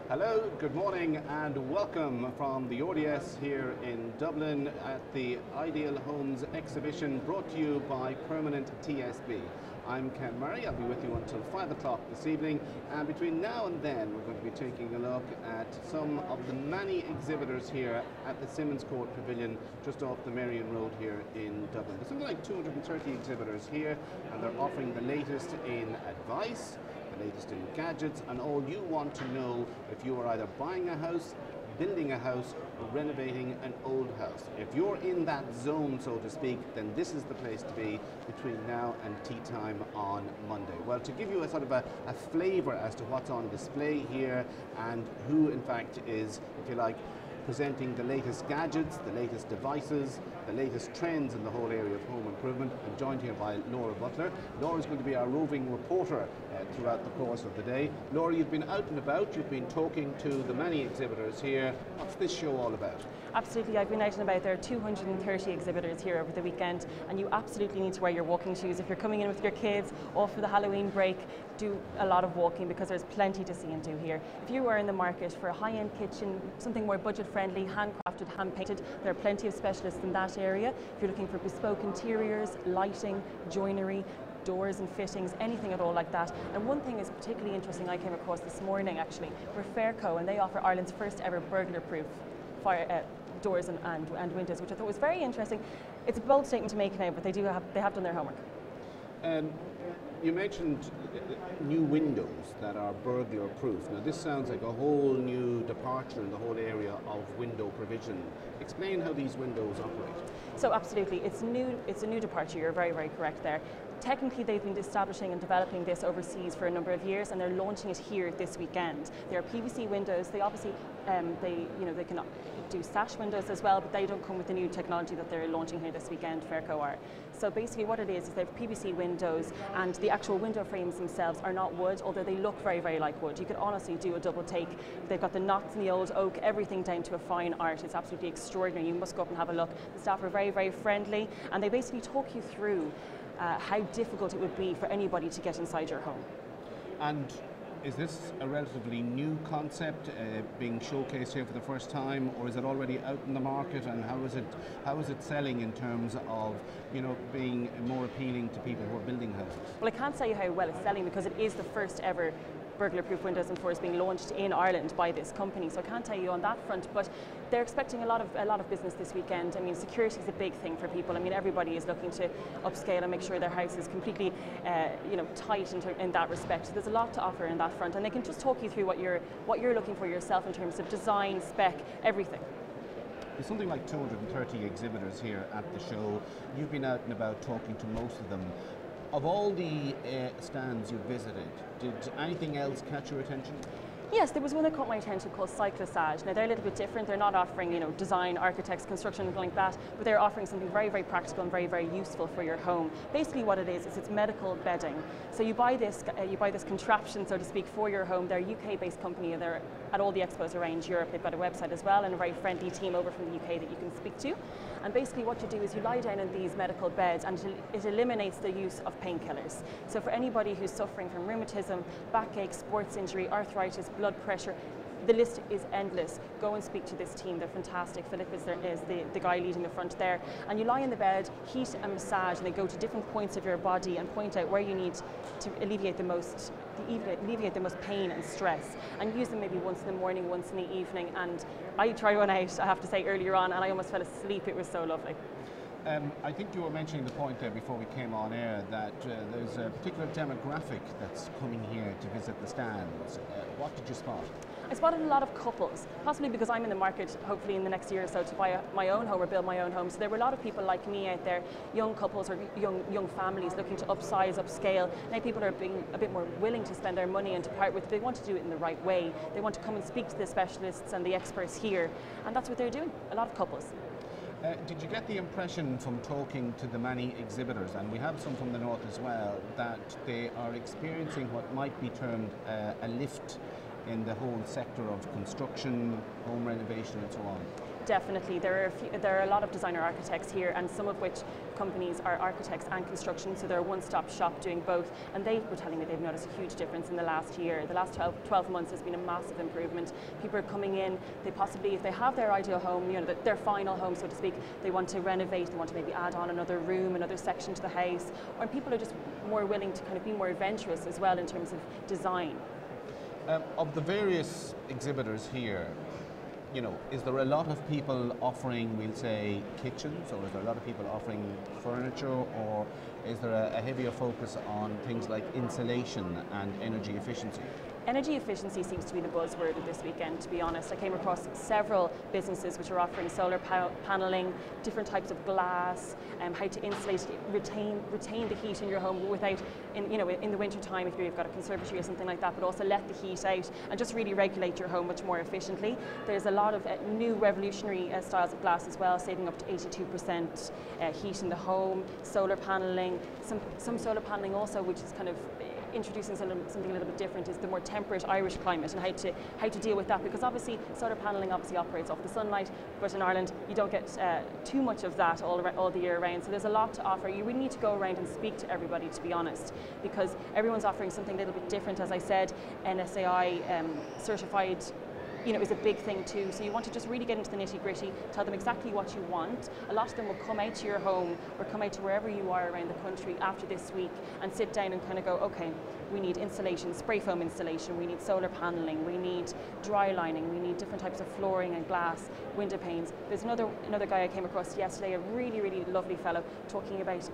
Hello, good morning and welcome from the RDS here in Dublin at the Ideal Homes exhibition brought to you by Permenant TSB. I'm Ken Murray, I'll be with you until 5 o'clock this evening, and between now and then we're going to be taking a look at some of the many exhibitors here at the Simmons Court Pavilion just off the Marion Road here in Dublin. There's something like 230 exhibitors here and they're offering the latest in advice, the latest in gadgets, and all you want to know if you are either buying a house, building a house, or renovating an old house. If you're in that zone, so to speak, then this is the place to be between now and tea time on Monday. Well, to give you a sort of a flavour as to what's on display here and who in fact is, if you like, presenting the latest gadgets, the latest devices, the latest trends in the whole area of home improvement. I'm joined here by Laura Butler. Laura's going to be our roving reporter throughout the course of the day. Laura, you've been out and about, you've been talking to the many exhibitors here. What's this show all about? Absolutely, I've been out and about. There are 230 exhibitors here over the weekend, and you absolutely need to wear your walking shoes. If you're coming in with your kids off for the Halloween break, do a lot of walking because there's plenty to see and do here. If you are in the market for a high-end kitchen, something more budget-friendly, handcrafted, hand-painted, there are plenty of specialists in that area. If you're looking for bespoke interiors, lighting, joinery, doors and fittings, anything at all like that. And one thing is particularly interesting I came across this morning actually, we're Fairco, and they offer Ireland's first ever burglar-proof fire doors and windows, which I thought was very interesting. It's a bold statement to make now, but they have done their homework. You mentioned new windows that are burglar proof. Now this sounds like a whole new departure in the whole area of window provision. Explain how these windows operate. So absolutely, it's a new departure, you're very, very correct there. Technically they've been establishing and developing this overseas for a number of years, and they're launching it here this weekend. They are PVC windows. They obviously they can do sash windows as well, but they don't come with the new technology that they're launching here this weekend, Fairco are. So basically what it is they have PVC windows, and the actual window frames themselves are not wood, although they look very, very like wood. You could honestly do a double take. They've got the knots in the old oak, everything down to a fine art. It's absolutely extraordinary. You must go up and have a look. The staff are very, very friendly, and they basically talk you through how difficult it would be for anybody to get inside your home. And is this a relatively new concept being showcased here for the first time, or is it already out in the market, and how is it selling in terms of being more appealing to people who are building houses? Well, I can't tell you how well it's selling because it is the first ever burglar-proof windows and doors being launched in Ireland by this company, so I can't tell you on that front, but they're expecting a lot of business this weekend. I mean, security is a big thing for people. I mean, everybody is looking to upscale and make sure their house is completely tight in that respect. So there's a lot to offer in that front, and they can just talk you through what you're looking for yourself in terms of design, spec, everything. There's something like 230 exhibitors here at the show. You've been out and about talking to most of them. Of all the stands you visited, did anything else catch your attention? Yes, there was one that caught my attention called Cyclosage. Now they're a little bit different. They're not offering, design, architects, construction, anything like that, but they're offering something very, very practical and very, very useful for your home. Basically, what it is it's medical bedding. So you buy this contraption, so to speak, for your home. They're a UK-based company. They're at all the expos around Europe. They've got a website as well, and a very friendly team over from the UK that you can speak to. And basically, what you do is you lie down in these medical beds, and it eliminates the use of painkillers. So for anybody who's suffering from rheumatism, backache, sports injury, arthritis, blood pressure, the list is endless. Go and speak to this team, they're fantastic. Philip is the guy leading the front there. And you lie in the bed, heat and massage, and they go to different points of your body and point out where you need to alleviate the most pain and stress. And use them maybe once in the morning, once in the evening. And I tried one out, I have to say, earlier on, and I almost fell asleep. It was so lovely. I think you were mentioning the point there before we came on air that there's a particular demographic that's coming here to visit the stands. What did you spot? I spotted a lot of couples, possibly because I'm in the market, hopefully in the next year or so, to buy my own home or build my own home. So there were a lot of people like me out there, young couples or young families looking to upsize, upscale. Now people are being a bit more willing to spend their money and to part with. They want to do it in the right way. They want to come and speak to the specialists and the experts here, and that's what they're doing. A lot of couples. Did you get the impression from talking to the many exhibitors, and we have some from the north as well, that they are experiencing what might be termed a lift in the whole sector of construction, home renovation and so on? Definitely. There are a lot of designer architects here, and some of which companies are architects and construction, so they're a one-stop shop doing both, and they were telling me they've noticed a huge difference in the last year. The last 12 months has been a massive improvement. People are coming in, they possibly, if they have their ideal home, you know, their final home, so to speak, they want to renovate, they want to maybe add on another room, another section to the house, or people are just more willing to kind of be more adventurous as well in terms of design. Of the various exhibitors here, you know, is there a lot of people offering, we'll say, kitchens, or is there a lot of people offering furniture, or is there a heavier focus on things like insulation and energy efficiency? Energy efficiency seems to be the buzzword of this weekend, to be honest. I came across several businesses which are offering solar paneling, different types of glass, how to insulate, retain the heat in your home without, in the winter time if you've got a conservatory or something like that, but also let the heat out and just really regulate your home much more efficiently. There's a lot of new revolutionary styles of glass as well, saving up to 82% heat in the home, solar paneling, some solar paneling also, which is kind of introducing something a little bit different, is the more temperate Irish climate and how to deal with that, because obviously solar paneling obviously operates off the sunlight, but in Ireland you don't get too much of that all the year round, so there's a lot to offer. You really need to go around and speak to everybody, to be honest, because everyone's offering something a little bit different. As I said, NSAI certified, you know, is a big thing too. So you want to just really get into the nitty-gritty, tell them exactly what you want. A lot of them will come out to your home or come out to wherever you are around the country after this week and sit down and kind of go, okay, we need insulation, spray foam insulation, we need solar paneling, we need dry lining, we need different types of flooring and glass, window panes. There's another guy I came across yesterday, a really, really lovely fellow, talking about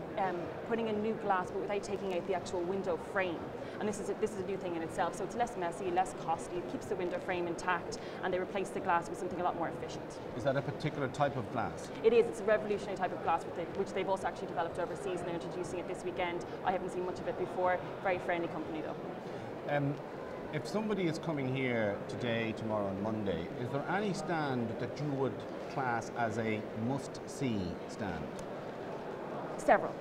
putting in new glass but without taking out the actual window frame. And this is a new thing in itself, so it's less messy, less costly, it keeps the window frame intact, and they replace the glass with something a lot more efficient. Is that a particular type of glass? It is. It's a revolutionary type of glass which they've also actually developed overseas, and they're introducing it this weekend. I haven't seen much of it before. Very friendly company though. If somebody is coming here today, tomorrow and Monday, is there any stand that you would class as a must-see stand? Several.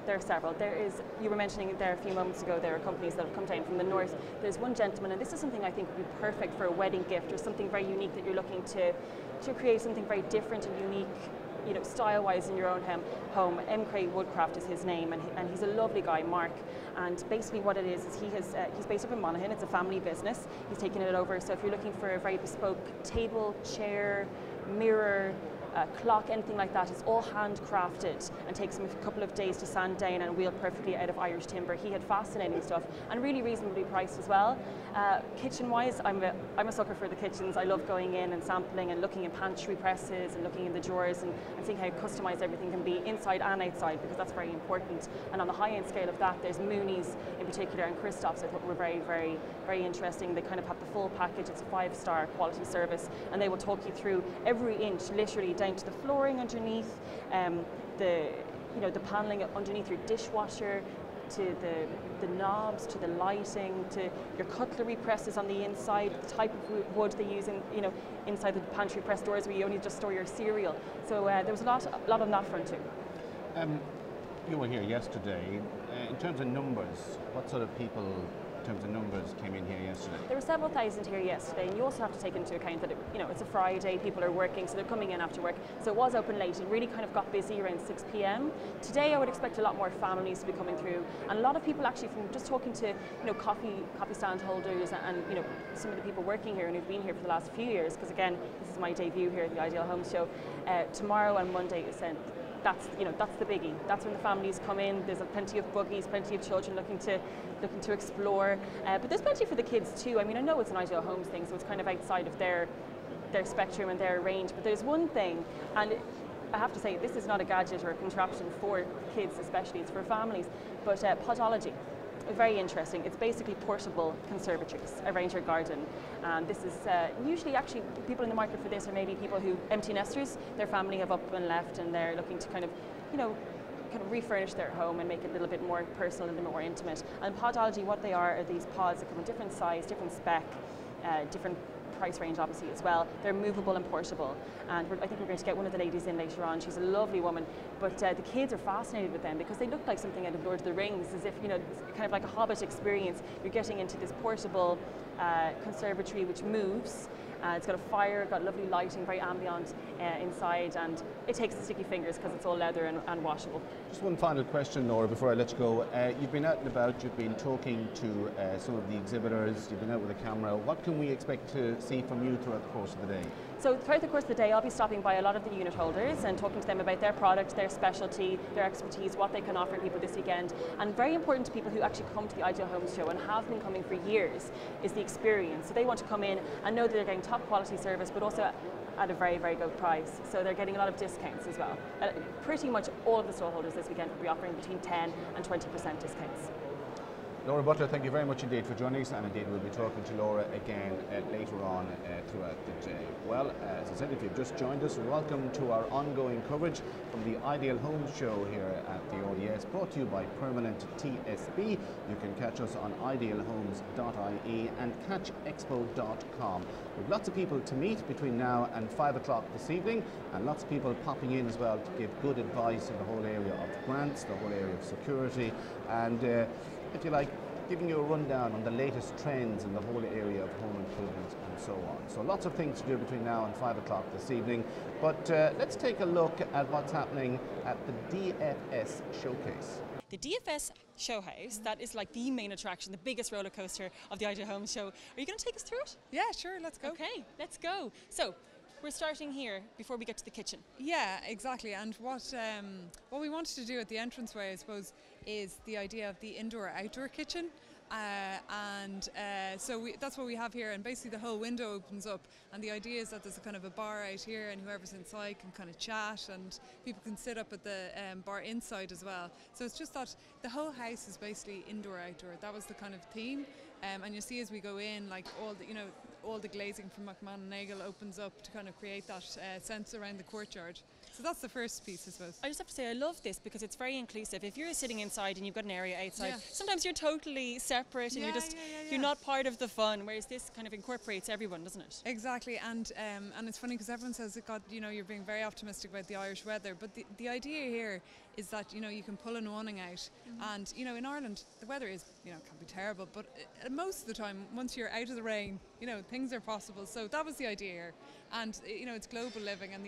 There are several. There is, you were mentioning there a few moments ago, there are companies that have come down from the north. There's one gentleman, and this is something I think would be perfect for a wedding gift or something very unique that you're looking to create something very different and unique, you know, style-wise in your own home. M. Craig Woodcraft is his name, and he's a lovely guy, Mark. And basically what it is he's based up in Monaghan. It's a family business. He's taken it over. So if you're looking for a very bespoke table, chair, mirror, clock, anything like that, it's all handcrafted and takes him a couple of days to sand down and wheel perfectly out of Irish timber. He had fascinating stuff and really reasonably priced as well. Kitchen-wise, I'm a sucker for the kitchens. I love going in and sampling and looking in pantry presses and looking in the drawers and seeing how customized everything can be inside and outside, because that's very important. And on the high-end scale of that, there's Mooney's in particular, and Christoph's I thought were very, very, very interesting. They kind of have the full package. It's a 5-star quality service, and they will talk you through every inch, literally down to the flooring underneath, the paneling underneath your dishwasher, to the knobs, to the lighting, to your cutlery presses on the inside, the type of wood they use inside the pantry press doors where you only just store your cereal. So there was a lot on that front too. You were here yesterday. In terms of numbers, what sort of people, in terms of numbers, came in here yesterday? There were several thousand here yesterday, and you also have to take into account that it's a Friday, people are working, so they're coming in after work. So it was open late and really kind of got busy around 6 p.m. Today I would expect a lot more families to be coming through, and a lot of people actually, from just talking to coffee stand holders and some of the people working here and who've been here for the last few years, because again, this is my debut here at the Ideal Homes Show. Tomorrow and Monday is that's the biggie. That's when the families come in. There's plenty of buggies, plenty of children looking to explore. But there's plenty for the kids too. I mean, I know it's an Ideal Homes thing, so it's kind of outside of their spectrum and their range. But there's one thing, and I have to say, this is not a gadget or a contraption for kids, especially. It's for families. But podology. Very interesting. It's basically portable conservatories around your garden. And this is usually actually people in the market for this are maybe people who empty nesters. Their family have up and left, and they're looking to kind of refurnish their home and make it a little bit more personal and a bit more intimate. And podology, what they are these pods that come in different size, different spec, different price range obviously as well. They're movable and portable, and I think we're going to get one of the ladies in later on. She's a lovely woman, but the kids are fascinated with them because they look like something out of Lord of the Rings, as if it's kind of like a Hobbit experience. You're getting into this portable conservatory which moves, It's got a fire, got lovely lighting, very ambient inside, and it takes the sticky fingers because it's all leather and washable. Just one final question, Laura, before I let you go. You've been out and about, you've been talking to some of the exhibitors, you've been out with a camera. What can we expect to see from you throughout the course of the day? So throughout the course of the day, I'll be stopping by a lot of the unit holders and talking to them about their product, their specialty, their expertise, what they can offer people this weekend. And very important to people who actually come to the Ideal Homes Show and have been coming for years is the experience. So they want to come in and know that they're getting top quality service, but also at a very, very good price. So they're getting a lot of discounts as well. Pretty much all of the stallholders this weekend will be offering between 10 and 20% discounts. Laura Butler, thank you very much indeed for joining us, and indeed we'll be talking to Laura again later on throughout the day. Well, as I said, if you've just joined us, welcome to our ongoing coverage from the Ideal Homes Show here at the RDS, brought to you by Permenant TSB. You can catch us on idealhomes.ie and CatchExpo.com. We've lots of people to meet between now and 5 o'clock this evening, and lots of people popping in as well to give good advice in the whole area of grants, the whole area of security, and if you like, giving you a rundown on the latest trends in the whole area of home improvement and so on. So lots of things to do between now and 5 o'clock this evening. But let's take a look at what's happening at the DFS Showcase. The DFS Show House, that is like the main attraction, the biggest roller coaster of the Ideal Homes Show. Are you going to take us through it? Yeah, sure, let's go. Okay, let's go. So, we're starting here before we get to the kitchen. Yeah, exactly. And what we wanted to do at the entranceway, I suppose, is the idea of the indoor-outdoor kitchen. So that's what we have here, and basically the whole window opens up, and the idea is that there's a kind of a bar out here, and whoever's inside can kind of chat, and people can sit up at the bar inside as well. So it's just that the whole house is basically indoor-outdoor. That was the kind of theme, and you see as we go in, like all the glazing from McMahon and Nagle opens up to kind of create that sense around the courtyard. So that's the first piece, I suppose. I just have to say I love this because it's very inclusive. If you're sitting inside and you've got an area outside, sometimes you're totally separate and you're not part of the fun, whereas this kind of incorporates everyone, doesn't it? Exactly, and it's funny because everyone says that you're being very optimistic about the Irish weather, but the idea here is that you can pull an awning out, and in Ireland the weather is can be terrible, but most of the time once you're out of the rain, things are possible. So that was the idea here, and it's global living, and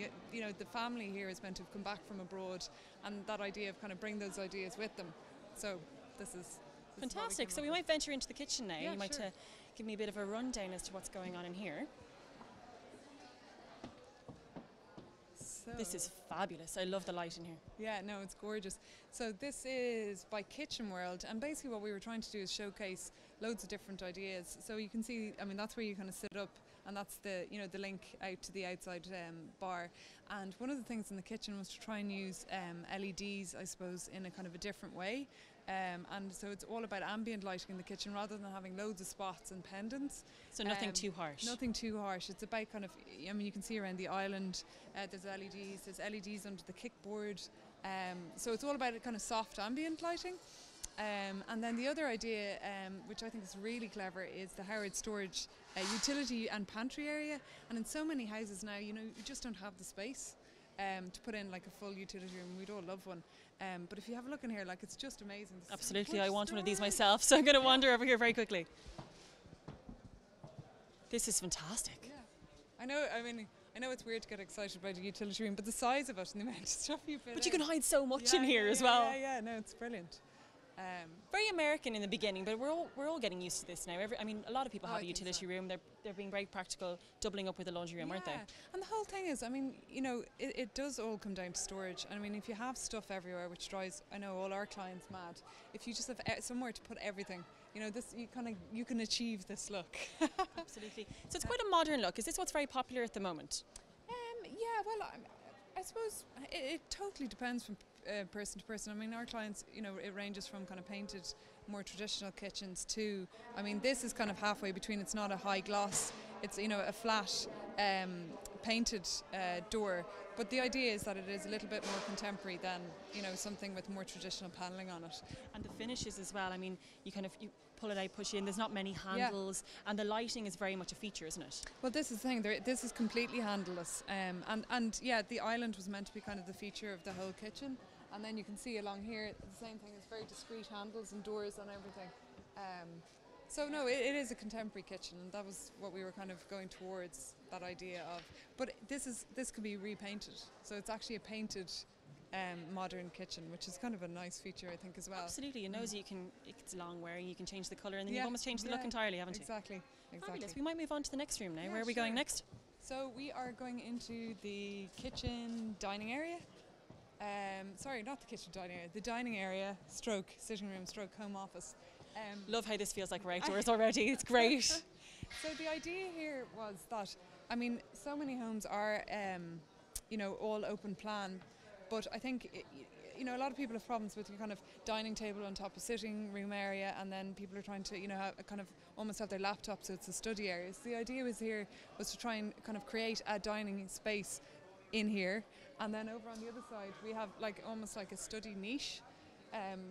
the family here is meant to have come back from abroad, and that idea of kind of bring those ideas with them. So this is fantastic. So we might venture into the kitchen now. Yeah, you might sure. Give me a bit of a rundown as to what's going on in here. This is fabulous. I love the light in here. Yeah, no, it's gorgeous. So this is by Kitchen World, and basically what we were trying to do is showcase loads of different ideas. So you can see, that's where you kind of sit up, and that's the the link out to the outside bar. And one of the things in the kitchen was to try and use LEDs, I suppose, in a kind of a different way. And so it's all about ambient lighting in the kitchen rather than having loads of spots and pendants. So nothing too harsh. Nothing too harsh. It's about kind of, you can see around the island, there's LEDs under the kickboard. So it's all about a kind of soft ambient lighting. And then the other idea, which I think is really clever, is the Howard storage utility and pantry area. And in so many houses now, you just don't have the space to put in like a full utility room. We'd all love one. But if you have a look in here, it's just amazing. Absolutely, I want one of these myself, so I'm going to wander over here very quickly. This is fantastic. Yeah, I know it's weird to get excited about a utility room, but the size of it and the amount of stuff you fit But you can hide so much in here as well. Yeah, no, it's brilliant. Very American in the beginning, but we're all getting used to this now. A lot of people have a utility room. They're being very practical, doubling up with a laundry room, aren't they? And the whole thing is, it does all come down to storage. And if you have stuff everywhere, which drives, I know, all our clients mad. If you just have somewhere to put everything, you can achieve this look. Absolutely. So it's quite a modern look. Is this what's very popular at the moment? I suppose it totally depends from person to person. Our clients, it ranges from kind of painted, more traditional kitchens to, this is kind of halfway between. It's not a high gloss, it's a flat painted door, but the idea is that it is a little bit more contemporary than something with more traditional paneling on it. And the finishes as well. You pull it out, push it in. There's not many handles, and the lighting is very much a feature, isn't it? Well, this is the thing. This is completely handleless, and the island was meant to be kind of the feature of the whole kitchen. And then you can see along here the same thing. It's very discreet handles and doors and everything. So no, it is a contemporary kitchen, and that was what we were kind of going towards, that idea of. But this can be repainted, so it's actually a painted modern kitchen, which is kind of a nice feature, I think, as well. Absolutely, and knows it's long wearing, you can change the colour, and then you've almost changed the look entirely, haven't you? Exactly. Fabulous. We might move on to the next room now. Where are we going next? So we are going into the kitchen dining area. Sorry, not the kitchen dining area, the dining area stroke sitting room stroke home office. Love how this feels like we're outdoors already. It's great. So the idea here was that, I mean, so many homes are, all open plan, but I think, a lot of people have problems with your kind of dining table on top of sitting room area, and then people are trying to, almost have their laptop, so it's a study area. So the idea was to try and kind of create a dining space in here, and then over on the other side we have almost like a study niche.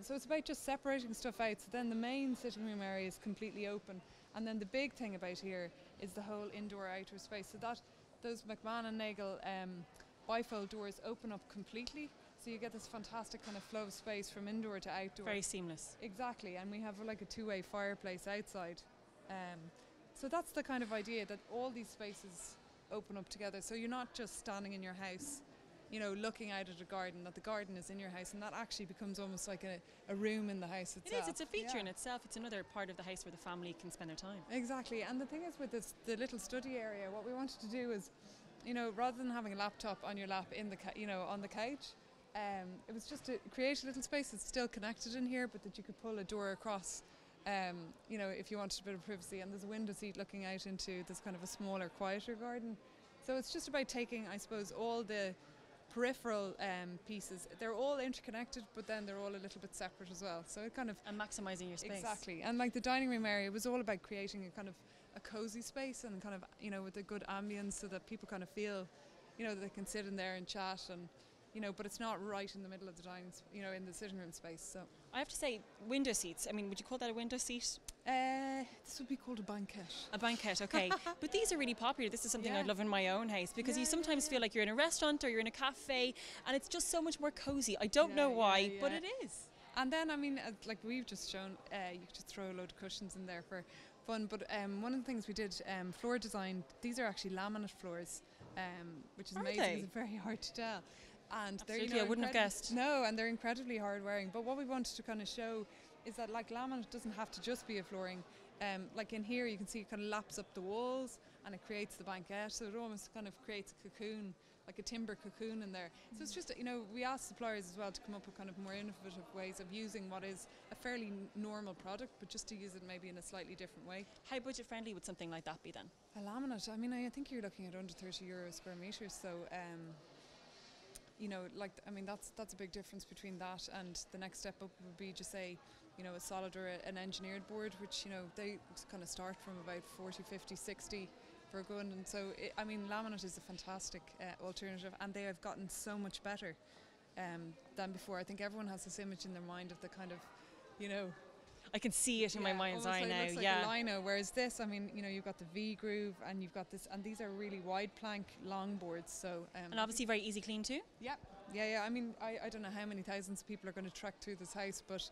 So it's about just separating stuff out. So then the main sitting room area is completely open, and then the big thing about here is the whole indoor-outdoor space. So that those McMahon and Nagel bifold doors open up completely, so you get this fantastic kind of flow of space from indoor to outdoor. Very seamless. Exactly, and we have like a two-way fireplace outside. So that's the kind of idea, that all these spaces open up together. So you're not just standing in your house, looking out at a garden, that the garden is in your house, and that actually becomes almost like a room in the house itself. It is, it's a feature in itself. It's another part of the house where the family can spend their time. Exactly, and the thing is with the little study area, what we wanted to do is, rather than having a laptop on your lap in the on the couch, it was just to create a little space that's still connected in here, but that you could pull a door across, if you wanted a bit of privacy. And there's a window seat looking out into this kind of a smaller, quieter garden. So it's just about taking, I suppose, all the peripheral pieces. They're all interconnected, but then they're all a little bit separate as well. So it kind of... And maximising your space. Exactly. And like the dining room area was all about creating a kind of a cosy space, and kind of, with a good ambience, so that people kind of feel, that they can sit in there and chat, and but it's not right in the middle of the dining, in the sitting room space. So I have to say, window seats. I mean, would you call that a window seat? This would be called a banquette. A banquette, okay. But these are really popular. This is something I'd love in my own house, because you sometimes feel like you're in a restaurant or you're in a cafe, and it's just so much more cozy. I don't know why, but it is. And then, I mean, like we've just shown, you could just throw a load of cushions in there for fun. But one of the things we did, floor design, these are actually laminate floors, which is amazing. It's very hard to tell. And absolutely, I wouldn't have guessed. No, and they're incredibly hard wearing. But what we wanted to kind of show is that laminate doesn't have to just be a flooring. Like in here, you can see it kind of laps up the walls, and it creates the banquette. So it almost kind of creates a cocoon, like a timber cocoon in there. So it's just, we asked suppliers as well to come up with kind of more innovative ways of using what is a fairly normal product, but just to use it maybe in a slightly different way. How budget friendly would something like that be then? A laminate, I mean, I think you're looking at under €30 square metre. So, that's a big difference between that, and the next step up would be just say, a solid or an engineered board, which, they kind of start from about 40, 50, 60 for a good. And so, laminate is a fantastic alternative, and they have gotten so much better than before. I think everyone has this image in their mind of the kind of, I can see it in my mind's eye now. It looks like a lino, whereas this, you've got the V groove, and you've got this, and these are really wide plank long boards. So and obviously very easy clean too. Yeah. I don't know how many thousands of people are going to trek through this house, but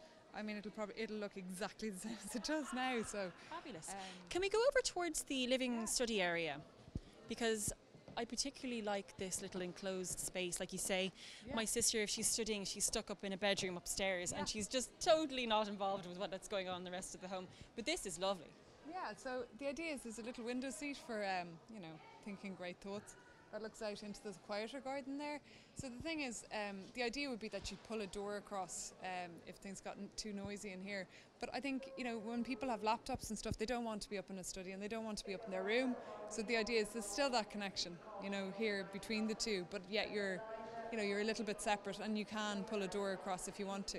it'll look exactly the same as it does now. So fabulous. Can we go over towards the living study area, because I particularly like this little enclosed space. Like you say, my sister, if she's studying, she's stuck up in a bedroom upstairs, and she's just totally not involved with what's going on in the rest of the home. But this is lovely. Yeah, so the idea is there's a little window seat for, thinking great thoughts. That looks out into the quieter garden there. So the thing is, the idea would be that you'd pull a door across if things got too noisy in here. But I think, when people have laptops and stuff, they don't want to be up in a study, and they don't want to be up in their room. So the idea is there's still that connection, here between the two, but yet you're a little bit separate, and you can pull a door across if you want to.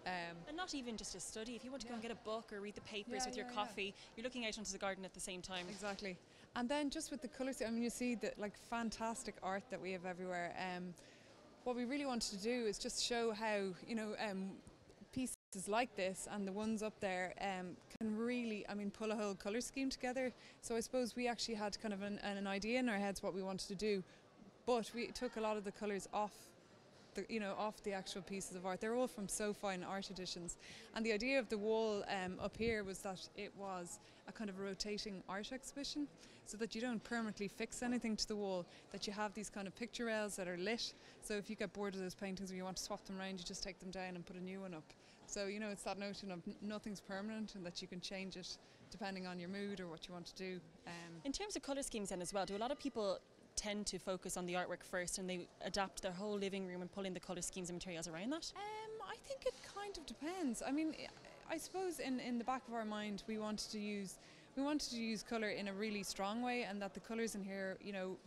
And not even just a study. If you want to go and get a book or read the papers with your coffee, you're looking out onto the garden at the same time. Exactly. And then just with the colours, you see the fantastic art that we have everywhere. What we really wanted to do is just show how, pieces like this and the ones up there can really, pull a whole colour scheme together. So I suppose we actually had kind of an idea in our heads what we wanted to do, but we took a lot of the colours off off the actual pieces of art. They're all from so fine art editions. And the idea of the wall up here was that it was a kind of rotating art exhibition, so that you don't permanently fix anything to the wall, that you have these kind of picture rails that are lit. So if you get bored of those paintings or you want to swap them around, you just take them down and put a new one up. So, it's that notion of nothing's permanent and that you can change it depending on your mood or what you want to do. In terms of colour schemes then as well, do a lot of people tend to focus on the artwork first and they adapt their whole living room and pull in the colour schemes and materials around that? I think it kind of depends. I mean, I suppose in the back of our mind we wanted to use colour in a really strong way, and that the colours in here,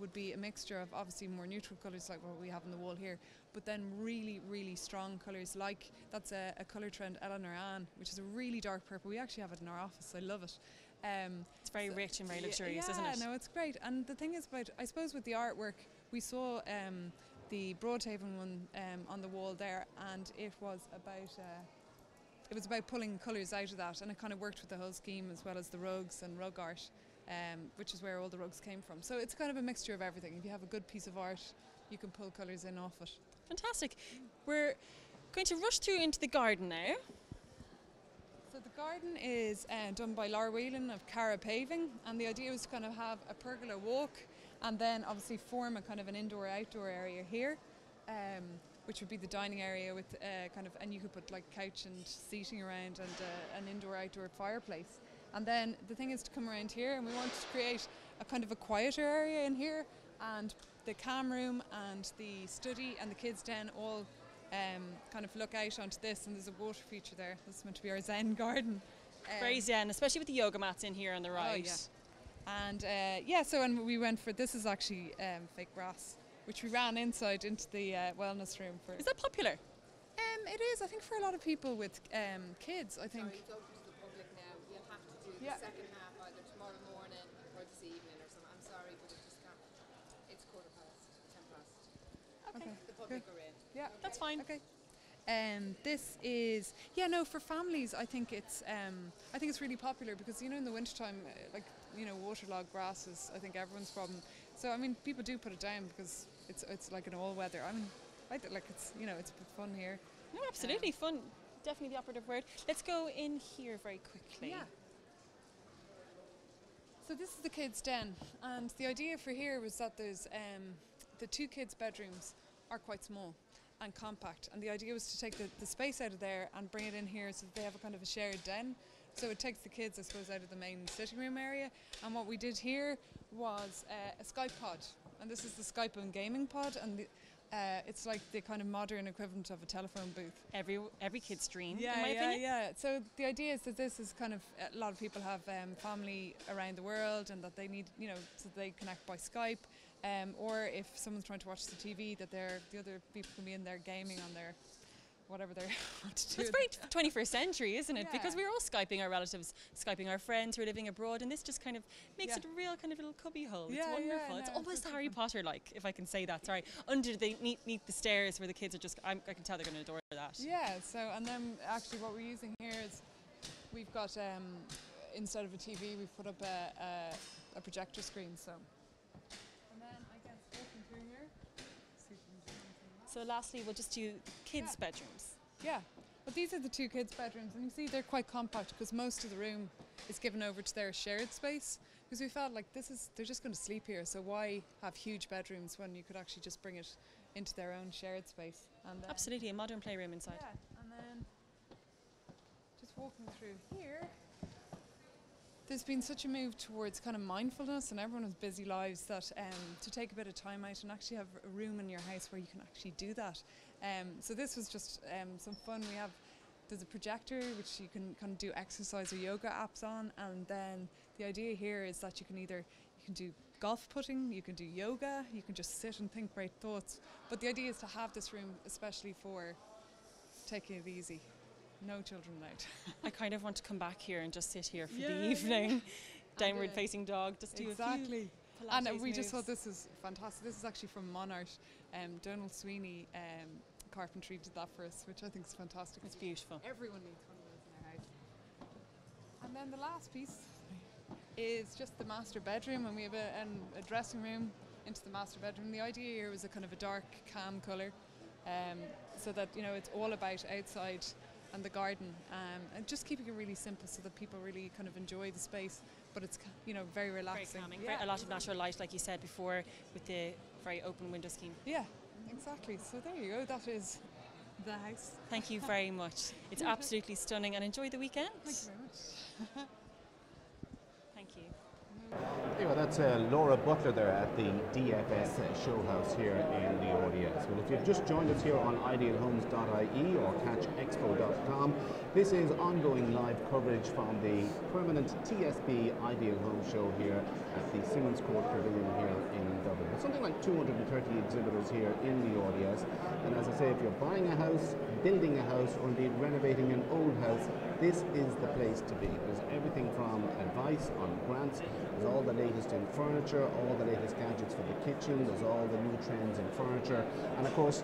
would be a mixture of obviously more neutral colours like what we have on the wall here, but then really, really strong colours, like that's a colour trend, Eleanor Anne, which is a really dark purple. We actually have it in our office. I love it. It's very rich and very luxurious, isn't it? Yeah, no, it's great. And the thing is about, I suppose with the artwork, we saw the Broadhaven one on the wall there, and it was about pulling colours out of that, and it kind of worked with the whole scheme as well as the rugs and rug art, which is where all the rugs came from. So it's kind of a mixture of everything. If you have a good piece of art, you can pull colours in off it. Fantastic. We're going to rush through into the garden now. So the garden is done by Laura Whelan of Cara Paving, and the idea was to kind of have a pergola walk and then obviously form a kind of an indoor-outdoor area here, which would be the dining area with and you could put like couch and seating around and an indoor-outdoor fireplace. And then the thing is to come around here, and we wanted to create a kind of a quieter area in here, and the cam room and the study and the kids' den all kind of look out onto this, and there's a water feature there. This is meant to be our Zen garden. Very zen, especially with the yoga mats in here on the right. Oh, yeah. And and we went for, this is actually fake grass, which we ran inside into the wellness room for. Is that popular? It is, I think, for a lot of people with kids, I think. Sorry, it's open to the public now. You'll have to do the second half either tomorrow morning or this evening or something. I'm sorry, but it just can't. It's 10:15. Okay. The public are in. Yeah, that's fine. Okay. This is, for families, I think it's really popular because, in the wintertime, waterlogged grass is, I think, everyone's problem. So, I mean, people do put it down because it's like an all-weather. I mean, it's a bit fun here. No, absolutely fun. Definitely the operative word. Let's go in here very quickly. Yeah. So this is the kids' den, and the idea for here was that there's the two kids' bedrooms are quite small and compact, and the idea was to take the space out of there and bring it in here so that they have a kind of a shared den. So it takes the kids, I suppose, out of the main sitting room area. And what we did here was a Skype pod, and this is the Skype and gaming pod, and it's like the kind of modern equivalent of a telephone booth. Every kid's dream, in my opinion. Yeah. So the idea is that this is kind of, a lot of people have family around the world, and that they need, so they connect by Skype, or if someone's trying to watch the TV, that the other people can be in there gaming on their whatever they want to do. It's very 21st century, isn't it? Yeah. Because we're all Skyping our relatives, Skyping our friends who are living abroad, and this just kind of makes it a real kind of little cubby hole. It's wonderful. No, it's almost Harry Potter-like, if I can say that. Sorry, under the neath the stairs where the kids are just. I can tell they're going to adore that. Yeah. So, and then actually what we're using here is we've got instead of a TV, we've put up a projector screen. So, and then I guess walking through here. So lastly, we'll just do the kids' bedrooms. Yeah, but these are the two kids' bedrooms, and you see they're quite compact because most of the room is given over to their shared space, because we felt like they're just going to sleep here, so why have huge bedrooms when you could actually just bring it into their own shared space. And Absolutely, a modern playroom inside. Yeah, and then just walking through here, there's been such a move towards kind of mindfulness, and everyone has busy lives, that to take a bit of time out and actually have a room in your house where you can actually do that. So this was just some fun. There's a projector which you can kind of do exercise or yoga apps on, and then the idea here is that you can do golf putting, you can do yoga, you can just sit and think great thoughts. But the idea is to have this room especially for taking it easy. No children allowed. I kind of want to come back here and just sit here for the evening. Downward facing dog, just do a few Pilates and we moves. just thought this is fantastic. This is actually from Monart. Donald Sweeney carpentry did that for us, which I think is fantastic. It's beautiful. Everyone needs one of those in their house. And then the last piece is just the master bedroom, and we have a dressing room into the master bedroom. The idea here was a kind of a dark, calm colour. so that, you know, it's all about outside and the garden, and just keeping it really simple so that people really kind of enjoy the space, but it's, you know, very relaxing. Very calming. A lot of natural light, like you said before, with the very open window scheme. Yeah, exactly. So there you go. That is the house. Thank you very much. It's absolutely stunning, and enjoy the weekend. Thank you very much. Thank you. Anyway, that's Laura Butler there at the DFS show house here in the RDS. Well, if you've just joined us here on idealhomes.ie or CatchExpo.com, this is ongoing live coverage from the Permanent TSB Ideal Home Show here at the Simmons Court Pavilion here in Dublin. There's something like 230 exhibitors here in the RDS, and as I say, if you're buying a house, building a house, or indeed renovating an old house, this is the place to be. There's everything from advice on grants, there's all the latest in furniture, all the latest gadgets for the kitchen, there's all the new trends in furniture, and of course,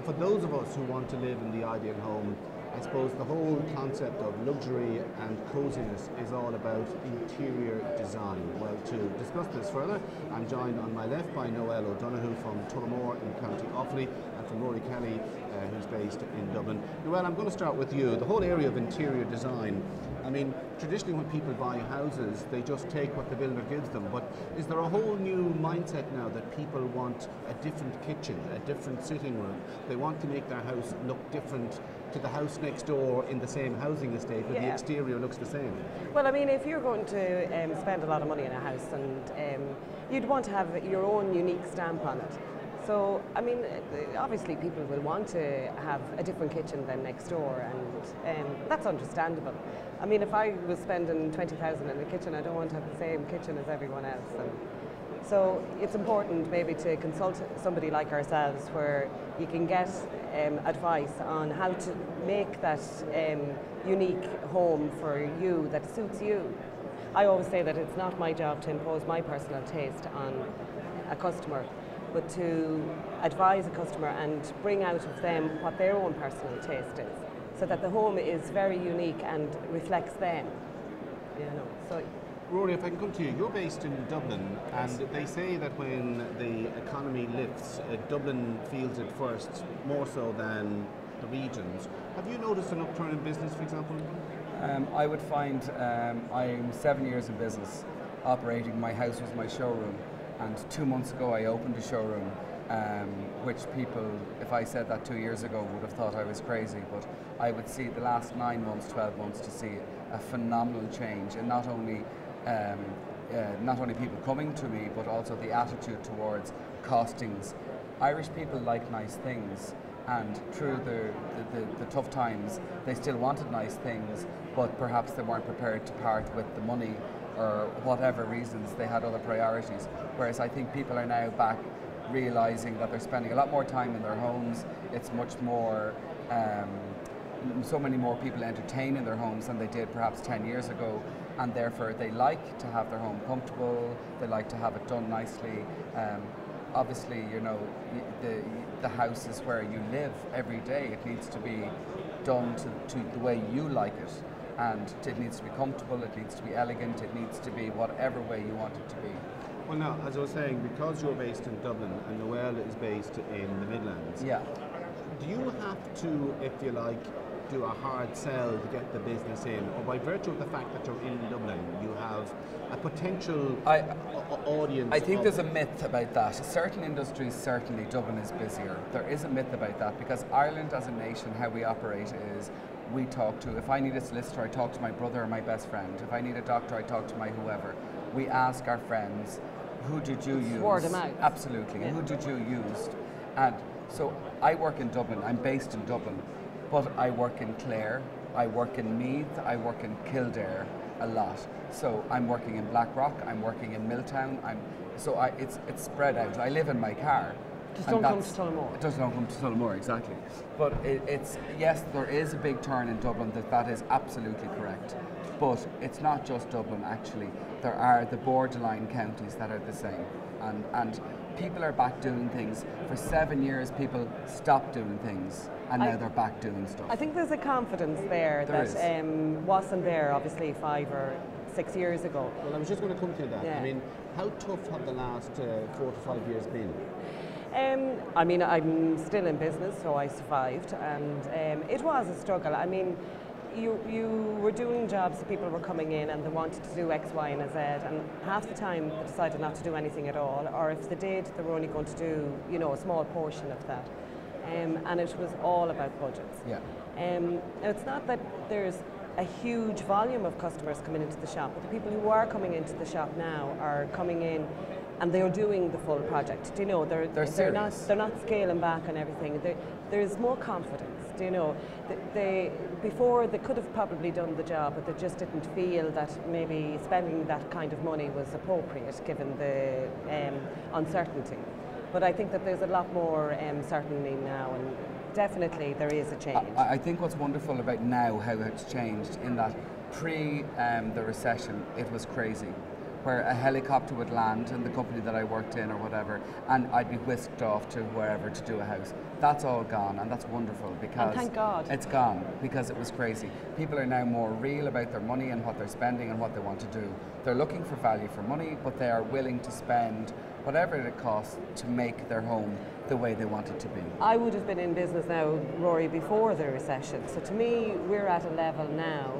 for those of us who want to live in the ideal home, I suppose the whole concept of luxury and coziness is all about interior design. Well, to discuss this further, I'm joined on my left by Noel O'Donoghue from Tullamore in County Offaly, and from Rory Kelly, who's based in Dublin. Noel, I'm going to start with you. The whole area of interior design, I mean, traditionally when people buy houses, they just take what the builder gives them, but is there a whole new mindset now that people want a different kitchen, a different sitting room? They want to make their house look different to the house next door in the same housing estate, but the exterior looks the same. Well, I mean, if you're going to spend a lot of money in a house, and you'd want to have your own unique stamp on it. So, I mean, obviously people will want to have a different kitchen than next door, and that's understandable. I mean, if I was spending 20,000 in the kitchen, I don't want to have the same kitchen as everyone else. And so it's important maybe to consult somebody like ourselves, where you can get advice on how to make that unique home for you that suits you. I always say that it's not my job to impose my personal taste on a customer, but to advise a customer and bring out of them what their own personal taste is, so that the home is very unique and reflects them. You know, so. Rory, if I can come to you, you're based in Dublin, and they say that when the economy lifts, Dublin feels it first, more so than the regions. Have you noticed an upturn in business, for example? I would find I'm 7 years in business, operating. My house was my showroom, and 2 months ago I opened a showroom, which people, if I said that 2 years ago, would have thought I was crazy, but I would see the last 9 months, 12 months to see a phenomenal change, and not only people coming to me, but also the attitude towards costings. Irish people like nice things, and through the tough times, they still wanted nice things, but perhaps they weren't prepared to part with the money, or whatever reasons, they had other priorities. Whereas I think people are now back realizing that they're spending a lot more time in their homes. It's much more, so many more people entertain in their homes than they did perhaps 10 years ago, and therefore they like to have their home comfortable, they like to have it done nicely. Obviously, you know, the house is where you live every day. It needs to be done to the way you like it, and it needs to be comfortable, it needs to be elegant, it needs to be whatever way you want it to be. Well, now, as I was saying, because you're based in Dublin and Noel is based in the Midlands, do you have to, if you like, do a hard sell to get the business in, or by virtue of the fact that you're in Dublin, you have a potential audience? I think there's a myth about that. Certain industries, certainly Dublin is busier. There is a myth about that, because Ireland as a nation, how we operate is, we talk to, if I need a solicitor, I talk to my brother or my best friend. If I need a doctor, I talk to my whoever. We ask our friends, who did you use? Word of mouth. Absolutely. Yeah. Who did you use? And so I work in Dublin, I'm based in Dublin, but I work in Clare, I work in Meath, I work in Kildare a lot. So I'm working in Blackrock, I'm working in Milltown, it's spread out. I live in my car. Just don't come to Tullamore. It doesn't come to Tullamore, exactly. But it's, yes, there is a big turn in Dublin, that is absolutely correct. But it's not just Dublin, actually. There are the borderline counties that are the same. And people are back doing things. For 7 years, people stopped doing things, and now they're back doing stuff. I think there's a confidence there that wasn't there, obviously, 5 or 6 years ago. Well, I was just going to come to that. Yeah. I mean, how tough have the last 4 to 5 years been? I mean, I'm still in business, so I survived, and it was a struggle. I mean, you were doing jobs, people were coming in and they wanted to do X, Y, and Z, and half the time they decided not to do anything at all, or if they did, they were only going to do, you know, a small portion of that. And it was all about budgets. Yeah. Now, it's not that there's a huge volume of customers coming into the shop, but the people who are coming into the shop now are coming in and they're doing the full project. Do you know, they're not scaling back on everything. There's more confidence. Do you know, before they could have probably done the job, but they just didn't feel that maybe spending that kind of money was appropriate given the uncertainty. But I think that there's a lot more certainty now, and definitely there is a change. I think what's wonderful about now, how it's changed, in that pre the recession, it was crazy, where a helicopter would land in the company that I worked in or whatever, and I'd be whisked off to wherever to do a house. That's all gone, and that's wonderful, because thank God. It's gone, because it was crazy. People are now more real about their money and what they're spending and what they want to do. They're looking for value for money, but they are willing to spend whatever it costs to make their home the way they want it to be. I would have been in business now, Rory, before the recession. So to me, we're at a level now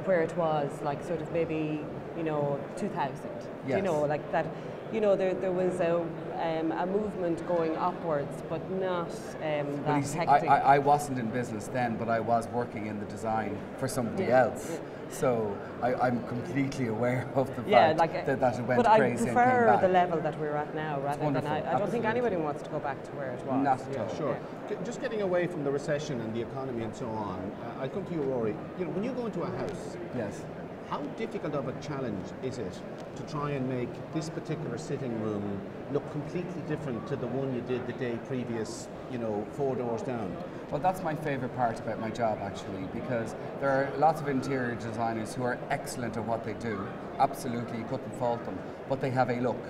where it was like sort of maybe, you know, 2000. Yes. You know, like that. You know, there was a movement going upwards, but not that hectic. I wasn't in business then, but I was working in the design for somebody else. Yeah. So I'm completely aware of the fact that it went crazy and came back. But I prefer the level that we're at now, rather than I don't think anybody wants to go back to where it was. Not at all. Sure. Yeah. Just getting away from the recession and the economy and so on, I'll come to you, Rory. You know, when you go into a house, yes, how difficult of a challenge is it to try and make this particular sitting room look completely different to the one you did the day previous, you know, 4 doors down? Well, that's my favourite part about my job, actually, because there are lots of interior designers who are excellent at what they do. Absolutely, you couldn't fault them, but they have a look.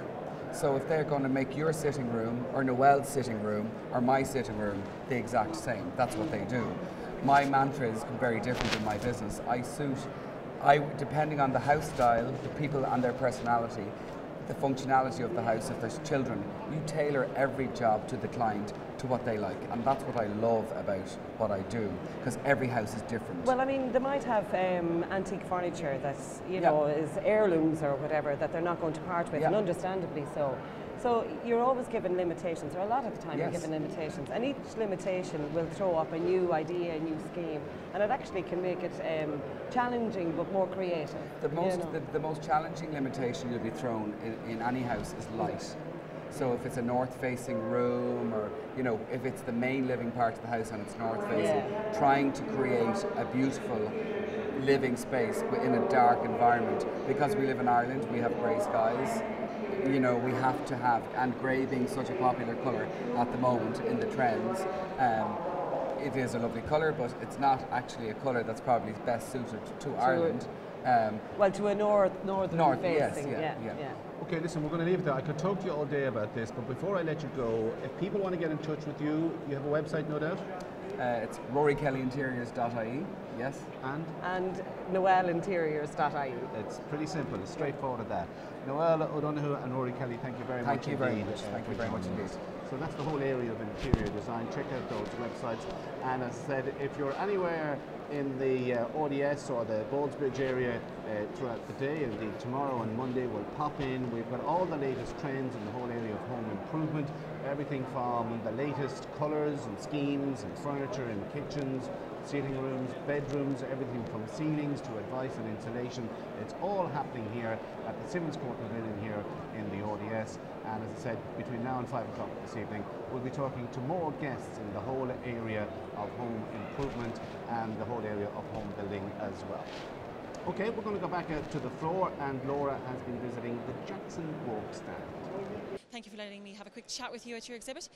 So if they're going to make your sitting room, or Noel's sitting room, or my sitting room the exact same, that's what they do. My mantra is very different in my business. Depending on the house style, the people and their personality, the functionality of the house, if there's children, you tailor every job to the client, to what they like, and that's what I love about what I do, because every house is different. Well, I mean, they might have antique furniture that's, you know, is heirlooms or whatever that they're not going to part with, and understandably so. So you're always given limitations, or a lot of the time you're given limitations, and each limitation will throw up a new idea, a new scheme, and it actually can make it challenging but more creative. The most challenging limitation you'll be thrown in any house is light. So if it's a north-facing room, or you know, if it's the main living part of the house and it's north-facing, trying to create a beautiful living space in a dark environment. Because we live in Ireland, we have grey skies. You know, we have to have, and grey being such a popular colour at the moment in the trends, it is a lovely colour, but it's not actually a colour that's probably best suited to Ireland. Well, to a northern facing, yeah. Okay, listen, we're going to leave it there. I could talk to you all day about this, but before I let you go, if people want to get in touch with you, you have a website, no doubt? It's rorykellyinteriors.ie, yes. And noelinteriors.ie. It's pretty simple, it's straightforward at that. Noel O'Donoghue and Rory Kelly, thank you very much. Thank you very much. Thank you very much indeed. So that's the whole area of interior design. Check out those websites. And as I said, if you're anywhere in the RDS or the Ballsbridge area throughout the day, indeed tomorrow and Monday, we'll pop in. We've got all the latest trends in the whole area of home improvement. Everything from the latest colours and schemes and furniture in kitchens, sitting rooms, bedrooms, everything from ceilings to advice and insulation. It's all happening here at the Simmons Court Pavilion here in the RDS. And as I said, between now and 5 o'clock this evening, we'll be talking to more guests in the whole area of home improvement and the whole area of home building as well. Okay, we're going to go back out to the floor, and Laura has been visiting the Jackson Walk stand. Thank you for letting me have a quick chat with you at your exhibit.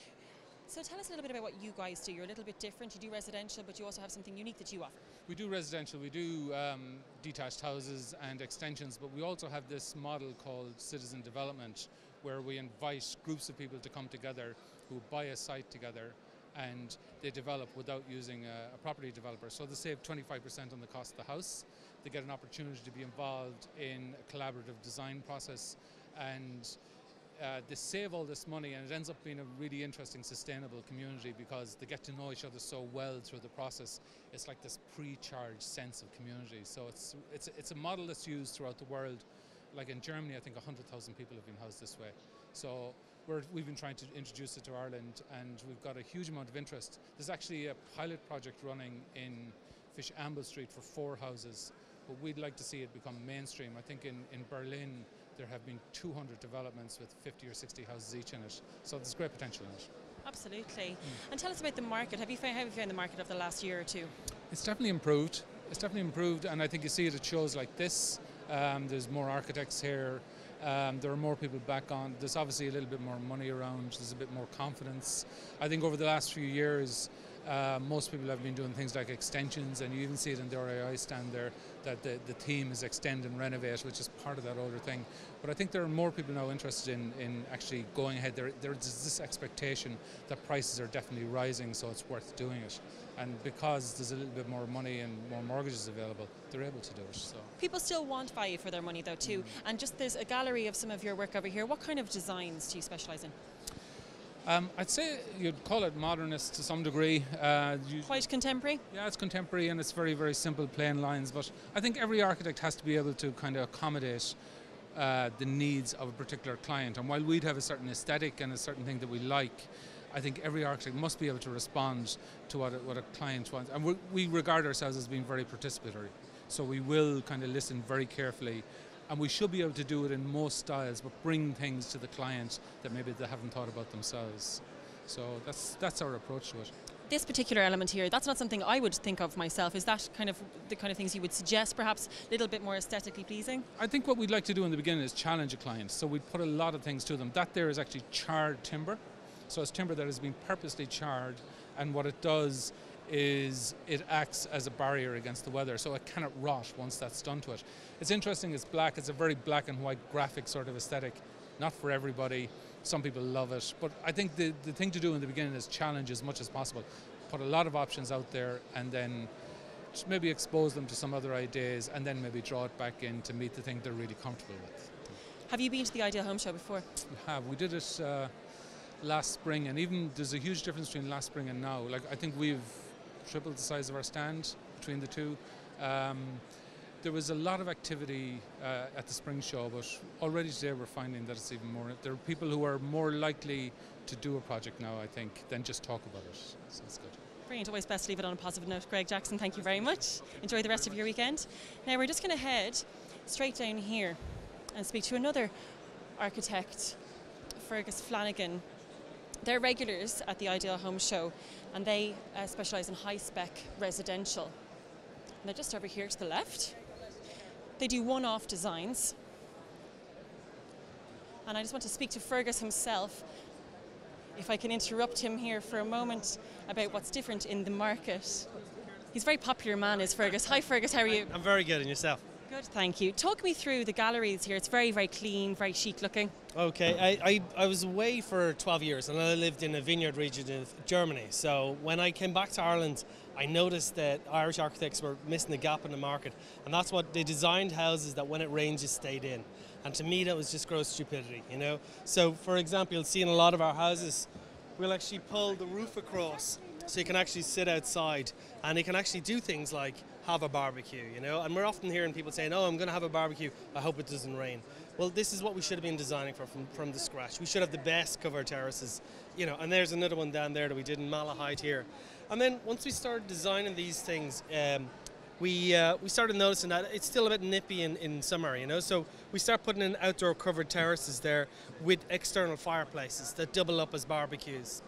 So tell us a little bit about what you guys do. You're a little bit different. You do residential, but you also have something unique that you offer. We do residential, we do detached houses and extensions, but we also have this model called citizen development, where we invite groups of people to come together who buy a site together and they develop without using a property developer. So they save 25% on the cost of the house. They get an opportunity to be involved in a collaborative design process, and they save all this money, and it ends up being a really interesting, sustainable community because they get to know each other so well through the process. It's like this pre-charged sense of community. So it's a model that's used throughout the world. Like in Germany, I think 100,000 people have been housed this way. So we've been trying to introduce it to Ireland, and we've got a huge amount of interest. There's actually a pilot project running in Fish Amble Street for 4 houses, but we'd like to see it become mainstream. I think in Berlin, there have been 200 developments with 50 or 60 houses each in it. So there's great potential in it. Absolutely. And tell us about the market. How have you found the market over the last year or two? It's definitely improved. It's definitely improved, and I think you see it at shows like this. There's more architects here. There are more people back on. There's obviously a little bit more money around. There's a bit more confidence. I think over the last few years, most people have been doing things like extensions, and you even see it in the RAI stand there that the theme is extend and renovate, which is part of that older thing. But I think there are more people now interested in actually going ahead. There's this expectation that prices are definitely rising, so it's worth doing it. And because there's a little bit more money and more mortgages available, they're able to do it. So people still want value for their money though too. And just there's a gallery of some of your work over here. What kind of designs do you specialise in? I'd say you'd call it modernist to some degree. Quite contemporary? Yeah, it's contemporary, and it's very, very simple, plain lines. But I think every architect has to be able to kind of accommodate the needs of a particular client. And while we'd have a certain aesthetic and a certain thing that we like, I think every architect must be able to respond to what a client wants. And we regard ourselves as being very participatory. So we will kind of listen very carefully. And we should be able to do it in most styles, but bring things to the client that maybe they haven't thought about themselves. So that's our approach to it. This particular element here, that's not something I would think of myself. Is that kind of the kind of things you would suggest, perhaps a little bit more aesthetically pleasing? I think what we'd like to do in the beginning is challenge a client. So we'd put a lot of things to them. That there is actually charred timber. So it's timber that has been purposely charred, and what it does is it acts as a barrier against the weather, so it cannot rot once that's done to it. It's interesting, it's black, it's a very black and white graphic sort of aesthetic. Not for everybody, some people love it, but I think the thing to do in the beginning is challenge as much as possible. Put a lot of options out there, and then maybe expose them to some other ideas, and then maybe draw it back in to meet the thing they're really comfortable with. Have you been to the Ideal Home Show before? We have. We did it last spring, and even there's a huge difference between last spring and now. Like, I think we've tripled the size of our stand between the two. There was a lot of activity at the spring show, but already today we're finding that it's even more. There are people who are more likely to do a project now, I think, than just talk about it. So it's good. Brilliant. Always best to leave it on a positive note. Greg Jackson, thank you very much. Enjoy the rest of your weekend. Now we're just going to head straight down here and speak to another architect, Fergus Flanagan. They're regulars at the Ideal Home Show, and they specialise in high-spec residential. And they're just over here to the left. They do one-off designs. And I just want to speak to Fergus himself, if I can interrupt him here for a moment, about what's different in the market. He's a very popular man, is Fergus. Hi Fergus, how are you? I'm very good, and yourself? Good, thank you. Talk me through the galleries here. It's very, very clean, very chic looking. Okay, I was away for 12 years and I lived in a vineyard region of Germany. So when I came back to Ireland, I noticed that Irish architects were missing the gap in the market. And that's what they designed houses that when it rains, you stayed in. And to me, that was just gross stupidity, you know? So for example, you'll see in a lot of our houses, we'll actually pull the roof across so you can actually sit outside and you can actually do things like have a barbecue, you know, and we're often hearing people saying, oh, I'm going to have a barbecue, I hope it doesn't rain. Well, this is what we should have been designing for from the scratch. We should have the best covered terraces, you know, and there's another one down there that we did in Malahide here. And then once we started designing these things, we started noticing that it's still a bit nippy in summer, you know, so we start putting in outdoor covered terraces there with external fireplaces that double up as barbecues.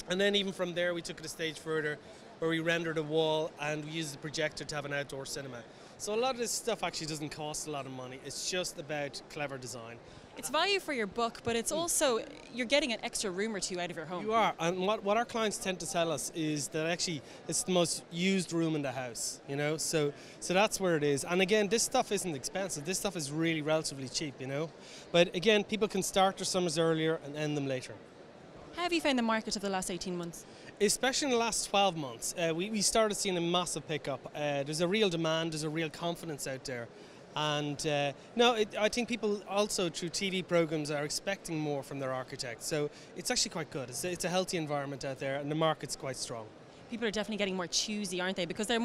And then even from there, we took it a stage further, where we rendered a wall and we used the projector to have an outdoor cinema. So a lot of this stuff actually doesn't cost a lot of money. It's just about clever design. It's value for your buck, but it's also, you're getting an extra room or two out of your home. You are, and what our clients tend to tell us is that actually it's the most used room in the house, you know, so that's where it is. And again, this stuff isn't expensive. This stuff is really relatively cheap, you know. But again, people can start their summers earlier and end them later. How have you found the market of the last 18 months? Especially in the last 12 months, we started seeing a massive pickup. There's a real demand, there's a real confidence out there. And I think people also through TV programs are expecting more from their architects. So it's actually quite good. It's a healthy environment out there, and the market's quite strong. People are definitely getting more choosy, aren't they? Because they're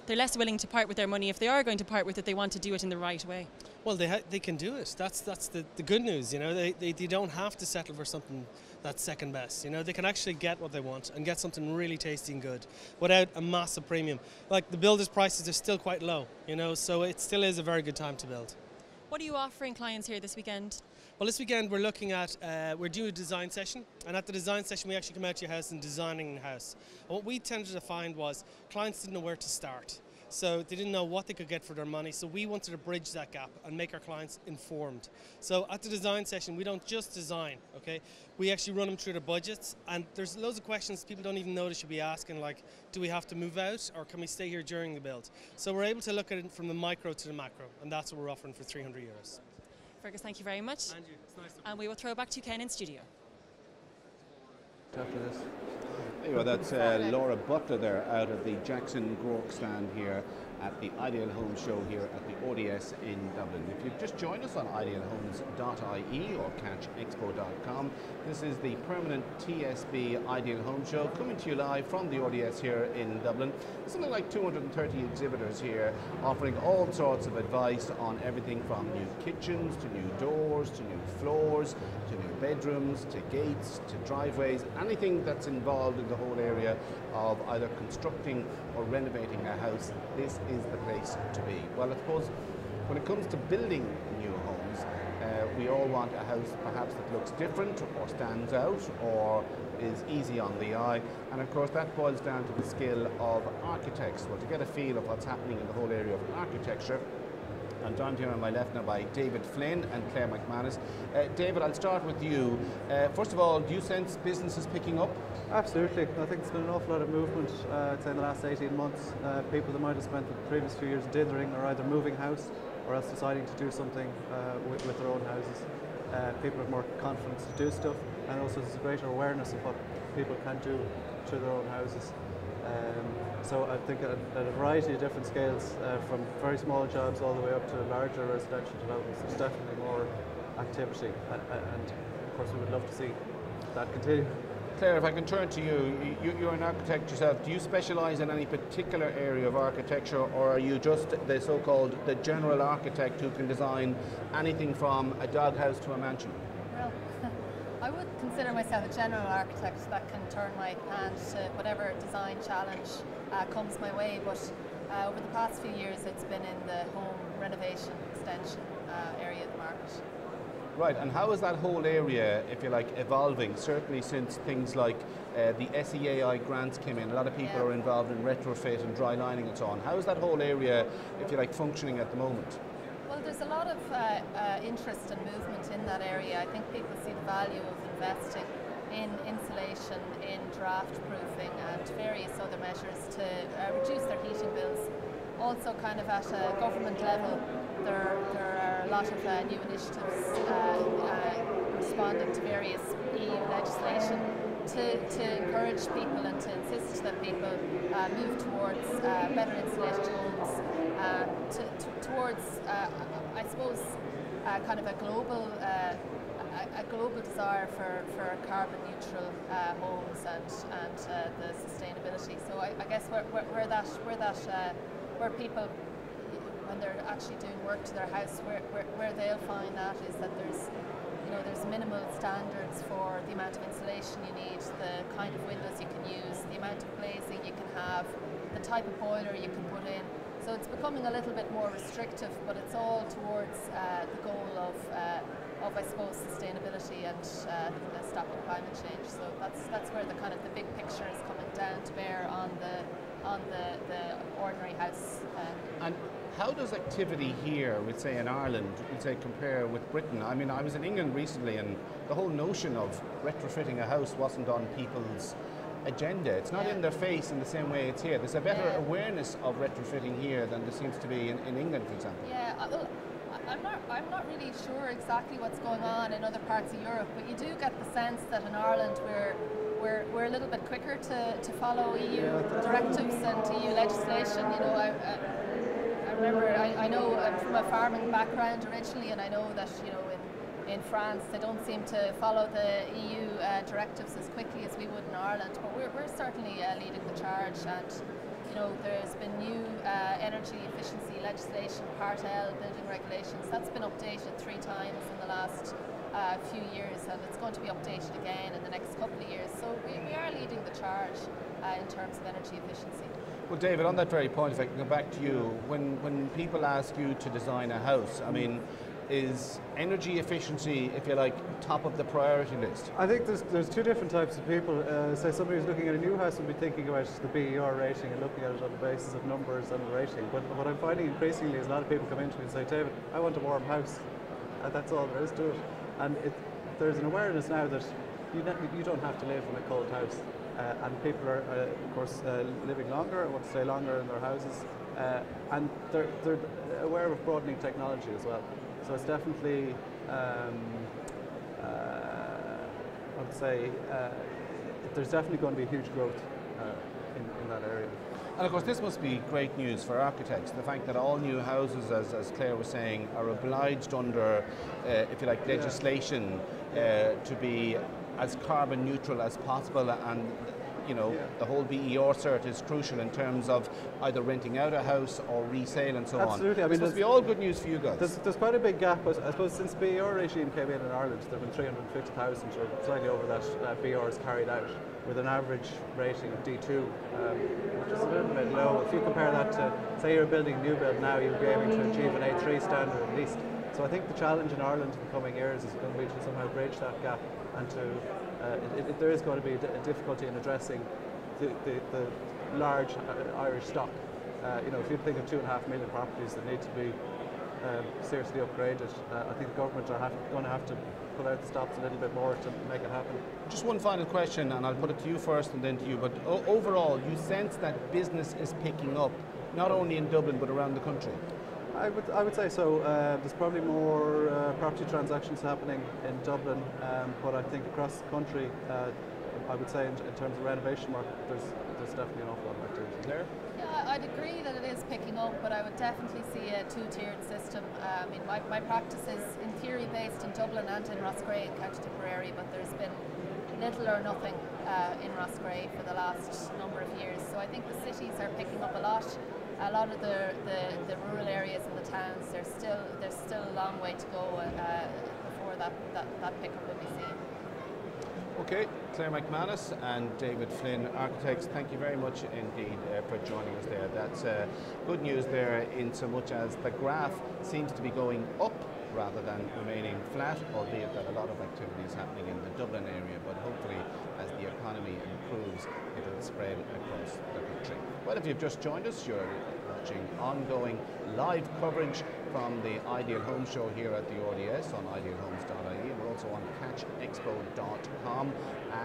less willing to part with their money. If they are going to part with it, they want to do it in the right way. Well, they can do it. That's the good news. You know, they don't have to settle for something that's second best. You know, they can actually get what they want and get something really tasty and good without a massive premium. Like the builders' prices are still quite low. You know, so it still is a very good time to build. What are you offering clients here this weekend? Well, this weekend we're looking at, we're doing a design session, and at the design session we actually come out to your house and designing the house. And what we tended to find was clients didn't know where to start. So they didn't know what they could get for their money, so we wanted to bridge that gap and make our clients informed. So at the design session, we don't just design, okay? We actually run them through their budgets, and there's loads of questions people don't even know they should be asking, like, do we have to move out, or can we stay here during the build? So we're able to look at it from the micro to the macro, and that's what we're offering for €300. Fergus, thank you very much. Andrew, it's nice to and we will throw back to Ken in studio. After this. There you go, that's Laura Butler there out of the Jackson Grok stand here at the Ideal Homes show here at the RDS in Dublin. If you've just joined us on idealhomes.ie or catchexpo.com, this is the Permanent TSB Ideal Home Show coming to you live from the RDS here in Dublin. There's something like 230 exhibitors here offering all sorts of advice on everything from new kitchens to new doors to new floors to new bedrooms to gates to driveways, anything that's involved in the whole area of either constructing or renovating a house. This is the place to be. Well, I suppose when it comes to building new homes, we all want a house perhaps that looks different or stands out or is easy on the eye, and of course that boils down to the skill of architects. Well, to get a feel of what's happening in the whole area of architecture, I'm joined here on my left now by David Flynn and Claire McManus. David, I'll start with you. First of all, do you sense businesses picking up? Absolutely. I think there's been an awful lot of movement, I'd say in the last 18 months. People that might have spent the previous few years dithering are either moving house or else deciding to do something with their own houses. People have more confidence to do stuff, and also there's a greater awareness of what people can do to their own houses. So I think at a variety of different scales, from very small jobs all the way up to larger residential developments, there's definitely more activity, and of course we would love to see that continue. Claire, if I can turn to you, you're an architect yourself. Do you specialise in any particular area of architecture, or are you just the so-called the general architect who can design anything from a doghouse to a mansion? Well, I would consider myself a general architect that can turn my hand to whatever design challenge comes my way, but over the past few years it's been in the home renovation extension area of the market. Right, and how is that whole area, if you like, evolving? Certainly since things like the SEAI grants came in, a lot of people are involved in retrofit and dry lining and so on. How is that whole area, if you like, functioning at the moment? Well, there's a lot of interest and movement in that area. I think people see the value of investing in insulation, in draft proofing and various other measures to reduce their heating bills. Also kind of at a government level, there are a lot of new initiatives responding to various EU legislation to encourage people and to insist that people move towards better insulated homes, towards, I suppose, kind of a global desire for carbon neutral homes and the sustainability. So I guess where people, when they're actually doing work to their house, where they'll find that is that there's minimal standards for the amount of insulation you need, the kind of windows you can use, the amount of glazing you can have, the type of boiler you can put in. So it's becoming a little bit more restrictive, but it's all towards the goal of I suppose, sustainability and stopping climate change. So that's where the kind of the big picture is coming down to bear on the ordinary house. And how does activity here, we'd say in Ireland, we'd say compare with Britain? I mean, I was in England recently, and the whole notion of retrofitting a house wasn't on people's agenda. It's not in their face in the same way it's here. There's a better awareness of retrofitting here than there seems to be in England, for example. Yeah, well, I'm not really sure exactly what's going on in other parts of Europe, but you do get the sense that in Ireland we're a little bit quicker to follow EU directives and EU legislation. You know, I remember, I know I'm from a farming background originally, and I know that in France they don't seem to follow the EU directives as quickly as we would in Ireland, but we're certainly leading the charge. And there's been new energy efficiency legislation, Part L building regulations. That's been updated 3 times in the last few years, and it's going to be updated again in the next couple of years. So we are leading the charge in terms of energy efficiency. Well, David, on that very point, if I can go back to you, when people ask you to design a house, I mean, is energy efficiency, if you like, top of the priority list? I think there's 2 different types of people. Say somebody who's looking at a new house will be thinking about the BER rating and looking at it on the basis of numbers and rating. But what I'm finding increasingly is a lot of people come into me and say, David, I want a warm house. And that's all there is to it. And there's an awareness now that you don't have to live in a cold house. And people are, of course, living longer, want to stay longer in their houses. And they're aware of broadening technology as well. So it's definitely, I would say, there's definitely going to be huge growth in that area. And of course this must be great news for architects, the fact that all new houses, as Claire was saying, are obliged under, if you like, legislation to be as carbon neutral as possible, and the whole BER cert is crucial in terms of either renting out a house or resale and so on. Absolutely. I mean, this must be all good news for you guys. There's quite a big gap, but I suppose since BER regime came in Ireland, there have been 350,000 or slightly over that BERs carried out, with an average rating of D2, which is a little bit low. If you compare that to, say you're building a new build now, you'll be aiming to achieve an A3 standard at least. So I think the challenge in Ireland in the coming years is going to be to somehow bridge that gap, and there is going to be a difficulty in addressing the large Irish stock. If you think of 2.5 million properties that need to be seriously upgraded, I think the government are going to have to pull out the stops a little bit more to make it happen. Just one final question, and I'll put it to you first and then to you, but overall you sense that business is picking up, not only in Dublin but around the country? I would say so. There's probably more property transactions happening in Dublin, but I think across the country, I would say in terms of renovation market, there's definitely an awful lot of activity. Claire? Yeah, I'd agree that it is picking up, but I would definitely see a 2-tiered system. I mean, my practice is in theory based in Dublin and in Roscrea and County Tipperary, but there's been little or nothing in Roscrea for the last number of years. So I think the cities are picking up a lot. A lot of the rural areas and the towns, there's still a long way to go before that pickup will be seen. Okay, Claire McManus and David Flynn, architects, thank you very much indeed for joining us there. That's good news there, in so much as the graph seems to be going up rather than remaining flat, albeit that a lot of activity is happening in the Dublin area, but hopefully as the economy improves, it'll spread across the country. Well, if you've just joined us, you're watching ongoing live coverage from the Ideal Home Show here at the RDS on idealhomes.ie. We're also on CatchExpo.com,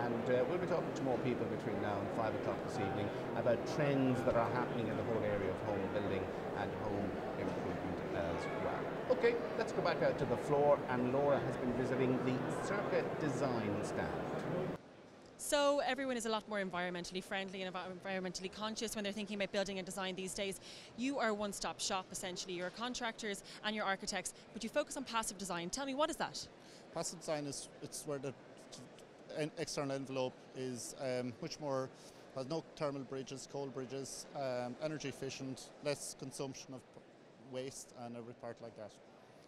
and we'll be talking to more people between now and 5 o'clock this evening about trends that are happening in the whole area of home building and home improvement as well. Okay, let's go back out to the floor, and Laura has been visiting the Circa Design stand. So everyone is a lot more environmentally friendly and environmentally conscious when they're thinking about building and design these days. You are a one-stop shop essentially. You're contractors and you're architects, but you focus on passive design. Tell me, what is that? Passive design is where the external envelope is much more, has no thermal bridges, cold bridges, energy efficient, less consumption of waste and every part like that.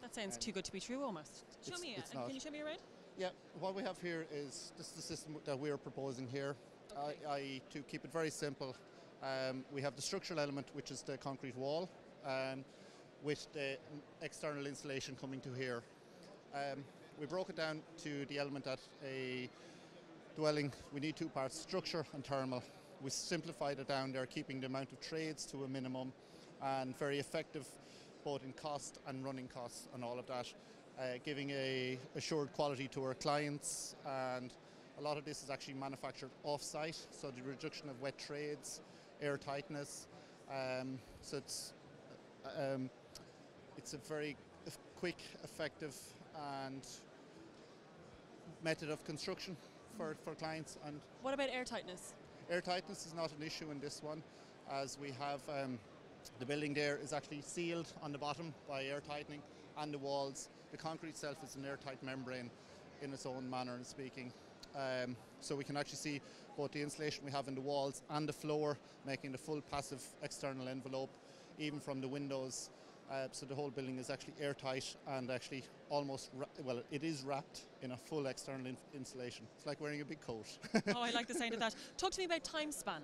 That sounds too good to be true almost. Show me it. Can you show me around? Yeah, what we have here is, this is the system that we are proposing here. Okay. To keep it very simple, we have the structural element, which is the concrete wall, with the external insulation coming to here. We broke it down to the element that a dwelling, we need 2 parts, structure and thermal. We simplified it down there, keeping the amount of trades to a minimum, and very effective both in cost and running costs and all of that. Giving a assured quality to our clients, and a lot of this is actually manufactured off-site, so the reduction of wet trades, air tightness, so it's a very quick, effective and method of construction for clients. And what about air tightness? Air tightness is not an issue in this one, as we have The building there is actually sealed on the bottom by air tightening, and the walls. The concrete itself is an airtight membrane in its own manner of speaking. So we can actually see both the insulation we have in the walls and the floor, making the full passive external envelope, even from the windows. So the whole building is actually airtight and actually almost, well, it is wrapped in a full external insulation. It's like wearing a big coat. Oh, I like the sound of that. Talk to me about time span.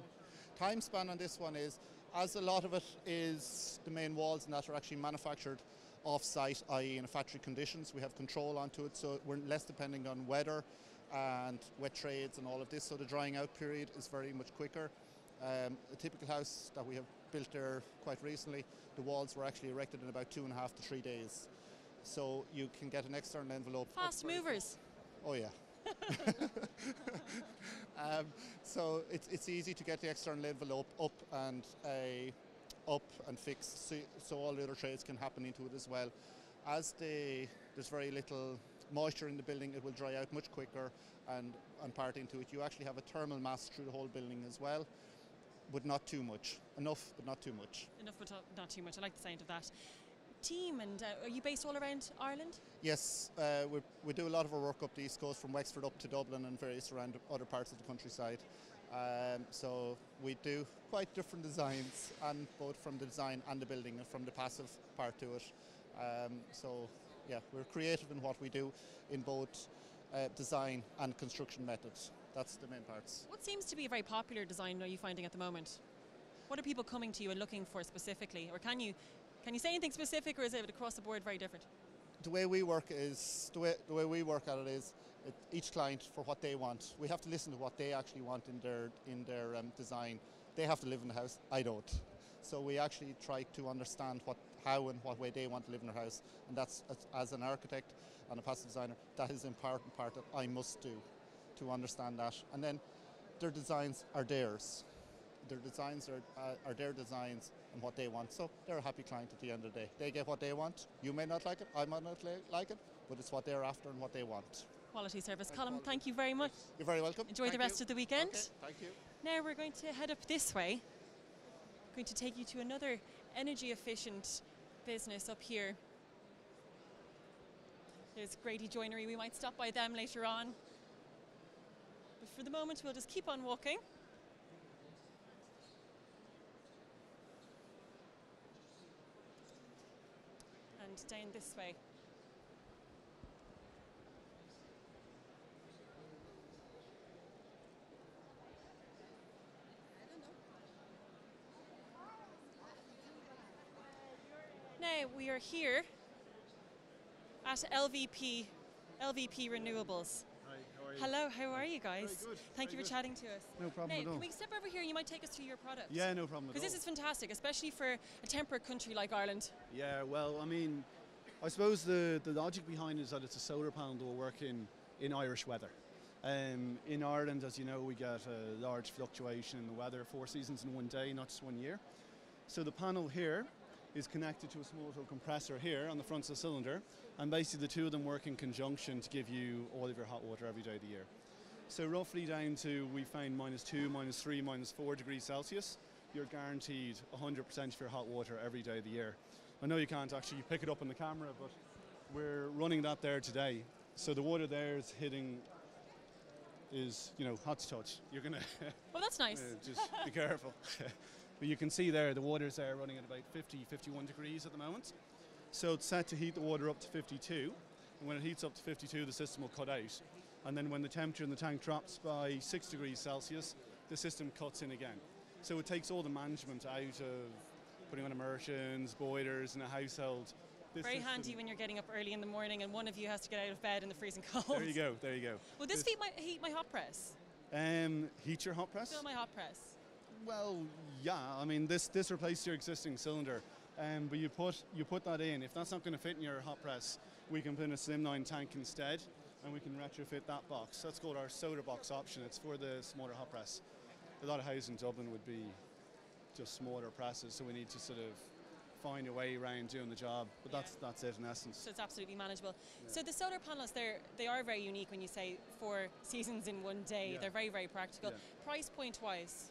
Time span on this one is, as a lot of it is the main walls and that are actually manufactured off-site, i.e. in factory conditions, we have control onto it, so we're less depending on weather and wet trades and all of this, so the drying out period is very much quicker. A typical house that we have built there quite recently, the walls were actually erected in about 2.5 to 3 days. So you can get an external envelope. Fast movers. Oh yeah. So it's easy to get the external envelope up and fixed, so all the other trades can happen into it as well. As there's very little moisture in the building, it will dry out much quicker, and part into it. You actually have a thermal mass through the whole building as well, but not too much. Enough, but not too much. Enough, but not too much. I like the sound of that. Team, and are you based all around Ireland? Yes, we do a lot of our work up the East Coast, from Wexford up to Dublin and various around other parts of the countryside. So we do quite different designs, and both from the design and the building and from the passive part to it. So yeah, we're creative in what we do in both design and construction methods. That's the main parts. What seems to be a very popular design are you finding at the moment? What are people coming to you and looking for specifically? Or can you say anything specific, or is it across the board very different? The way we work is the way we work at it is each client for what they want. We have to listen to what they actually want in their design. They have to live in the house. I don't. So we actually try to understand how and what way they want to live in their house, and that's, as an architect and a passive designer, that is an important part that I must do, to understand that. And then their designs are theirs. Their designs are their designs and what they want. So they're a happy client at the end of the day. They get what they want. You may not like it, I might not like it, but it's what they're after and what they want. Quality service. Colin, thank you very much. You're very welcome. Enjoy the rest of the weekend. Okay, thank you. Now we're going to head up this way. I'm going to take you to another energy efficient business up here. There's Grady Joinery. We might stop by them later on. But for the moment, we'll just keep on walking. And down this way. Now we are here at LVP Renewables. Hi, how are you? Hello, how are you guys? Very good. Thank you for chatting to us. No problem at all. Can we step over here? You might take us through your product. Yeah, no problem at all. Because this is fantastic, especially for a temperate country like Ireland. Yeah, well, I mean, I suppose the logic behind it is that it's a solar panel that will work in Irish weather. In Ireland, as you know, we get a large fluctuation in the weather, 4 seasons in one day, not just 1 year. So the panel here is connected to a small little compressor here on the front of the cylinder, and basically the two of them work in conjunction to give you all of your hot water every day of the year. So roughly down to, we found -2, -3, -4 degrees Celsius, you're guaranteed 100% of your hot water every day of the year. I know you can't actually pick it up on the camera, but we're running that there today. So the water there is hot to touch. You're gonna Well, that's nice. just be careful. But you can see there, the water's there running at about 50, 51 degrees at the moment. So it's set to heat the water up to 52. And when it heats up to 52, the system will cut out. And then when the temperature in the tank drops by 6 degrees Celsius, the system cuts in again. So it takes all the management out of putting on immersions, boilers in a household. Very handy when you're getting up early in the morning and one of you has to get out of bed in the freezing cold. There you go, there you go. Will this heat my hot press? Heat your hot press? Fill my hot press. Well, yeah. I mean, this replaces your existing cylinder, but you put that in. If that's not going to fit in your hot press, we can put in a slimline tank instead, and we can retrofit that box. That's called our soda box option. It's for the smaller hot press. A lot of houses in Dublin would be just smaller presses, so we need to sort of find a way around doing the job. But that's it in essence. So it's absolutely manageable. Yeah. So the solar panels, they are very unique when you say 4 seasons in one day. Yeah. They're very, very practical. Yeah. Price point wise?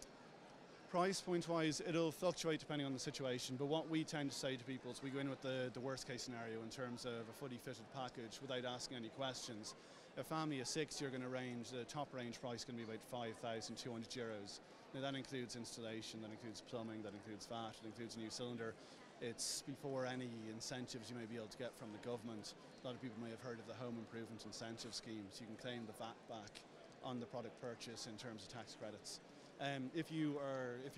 Price point wise, it'll fluctuate depending on the situation, but what we tend to say to people is we go in with the worst case scenario in terms of a fully fitted package without asking any questions. A family of 6, you're going to range, the top range price going to be about €5,200. Now that includes installation, that includes plumbing, that includes VAT, it includes a new cylinder. It's before any incentives you may be able to get from the government. A lot of people may have heard of the home improvement incentive schemes. You can claim the VAT back on the product purchase in terms of tax credits. If you've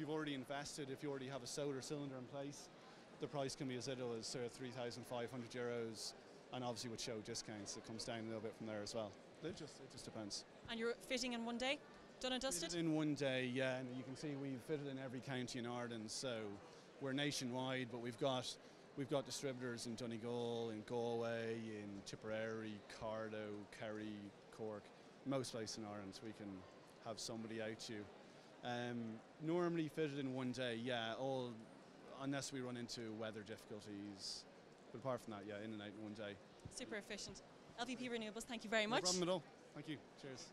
already invested, if you already have a solar cylinder in place, the price can be as little as €3,500, and obviously with show discounts, it comes down a little bit from there as well. It just depends. And you're fitting in one day, done and dusted? Fitted in one day, yeah. And you can see we've fitted in every county in Ireland, so we're nationwide, but we've got distributors in Donegal, in Galway, in Tipperary, Cardo, Kerry, Cork, most places in Ireland. We can have somebody out to you. Normally fitted in one day, yeah, unless we run into weather difficulties. But apart from that, yeah, in and out in one day. Super efficient. LVP Renewables, thank you very much. No problem at all. Thank you. Cheers.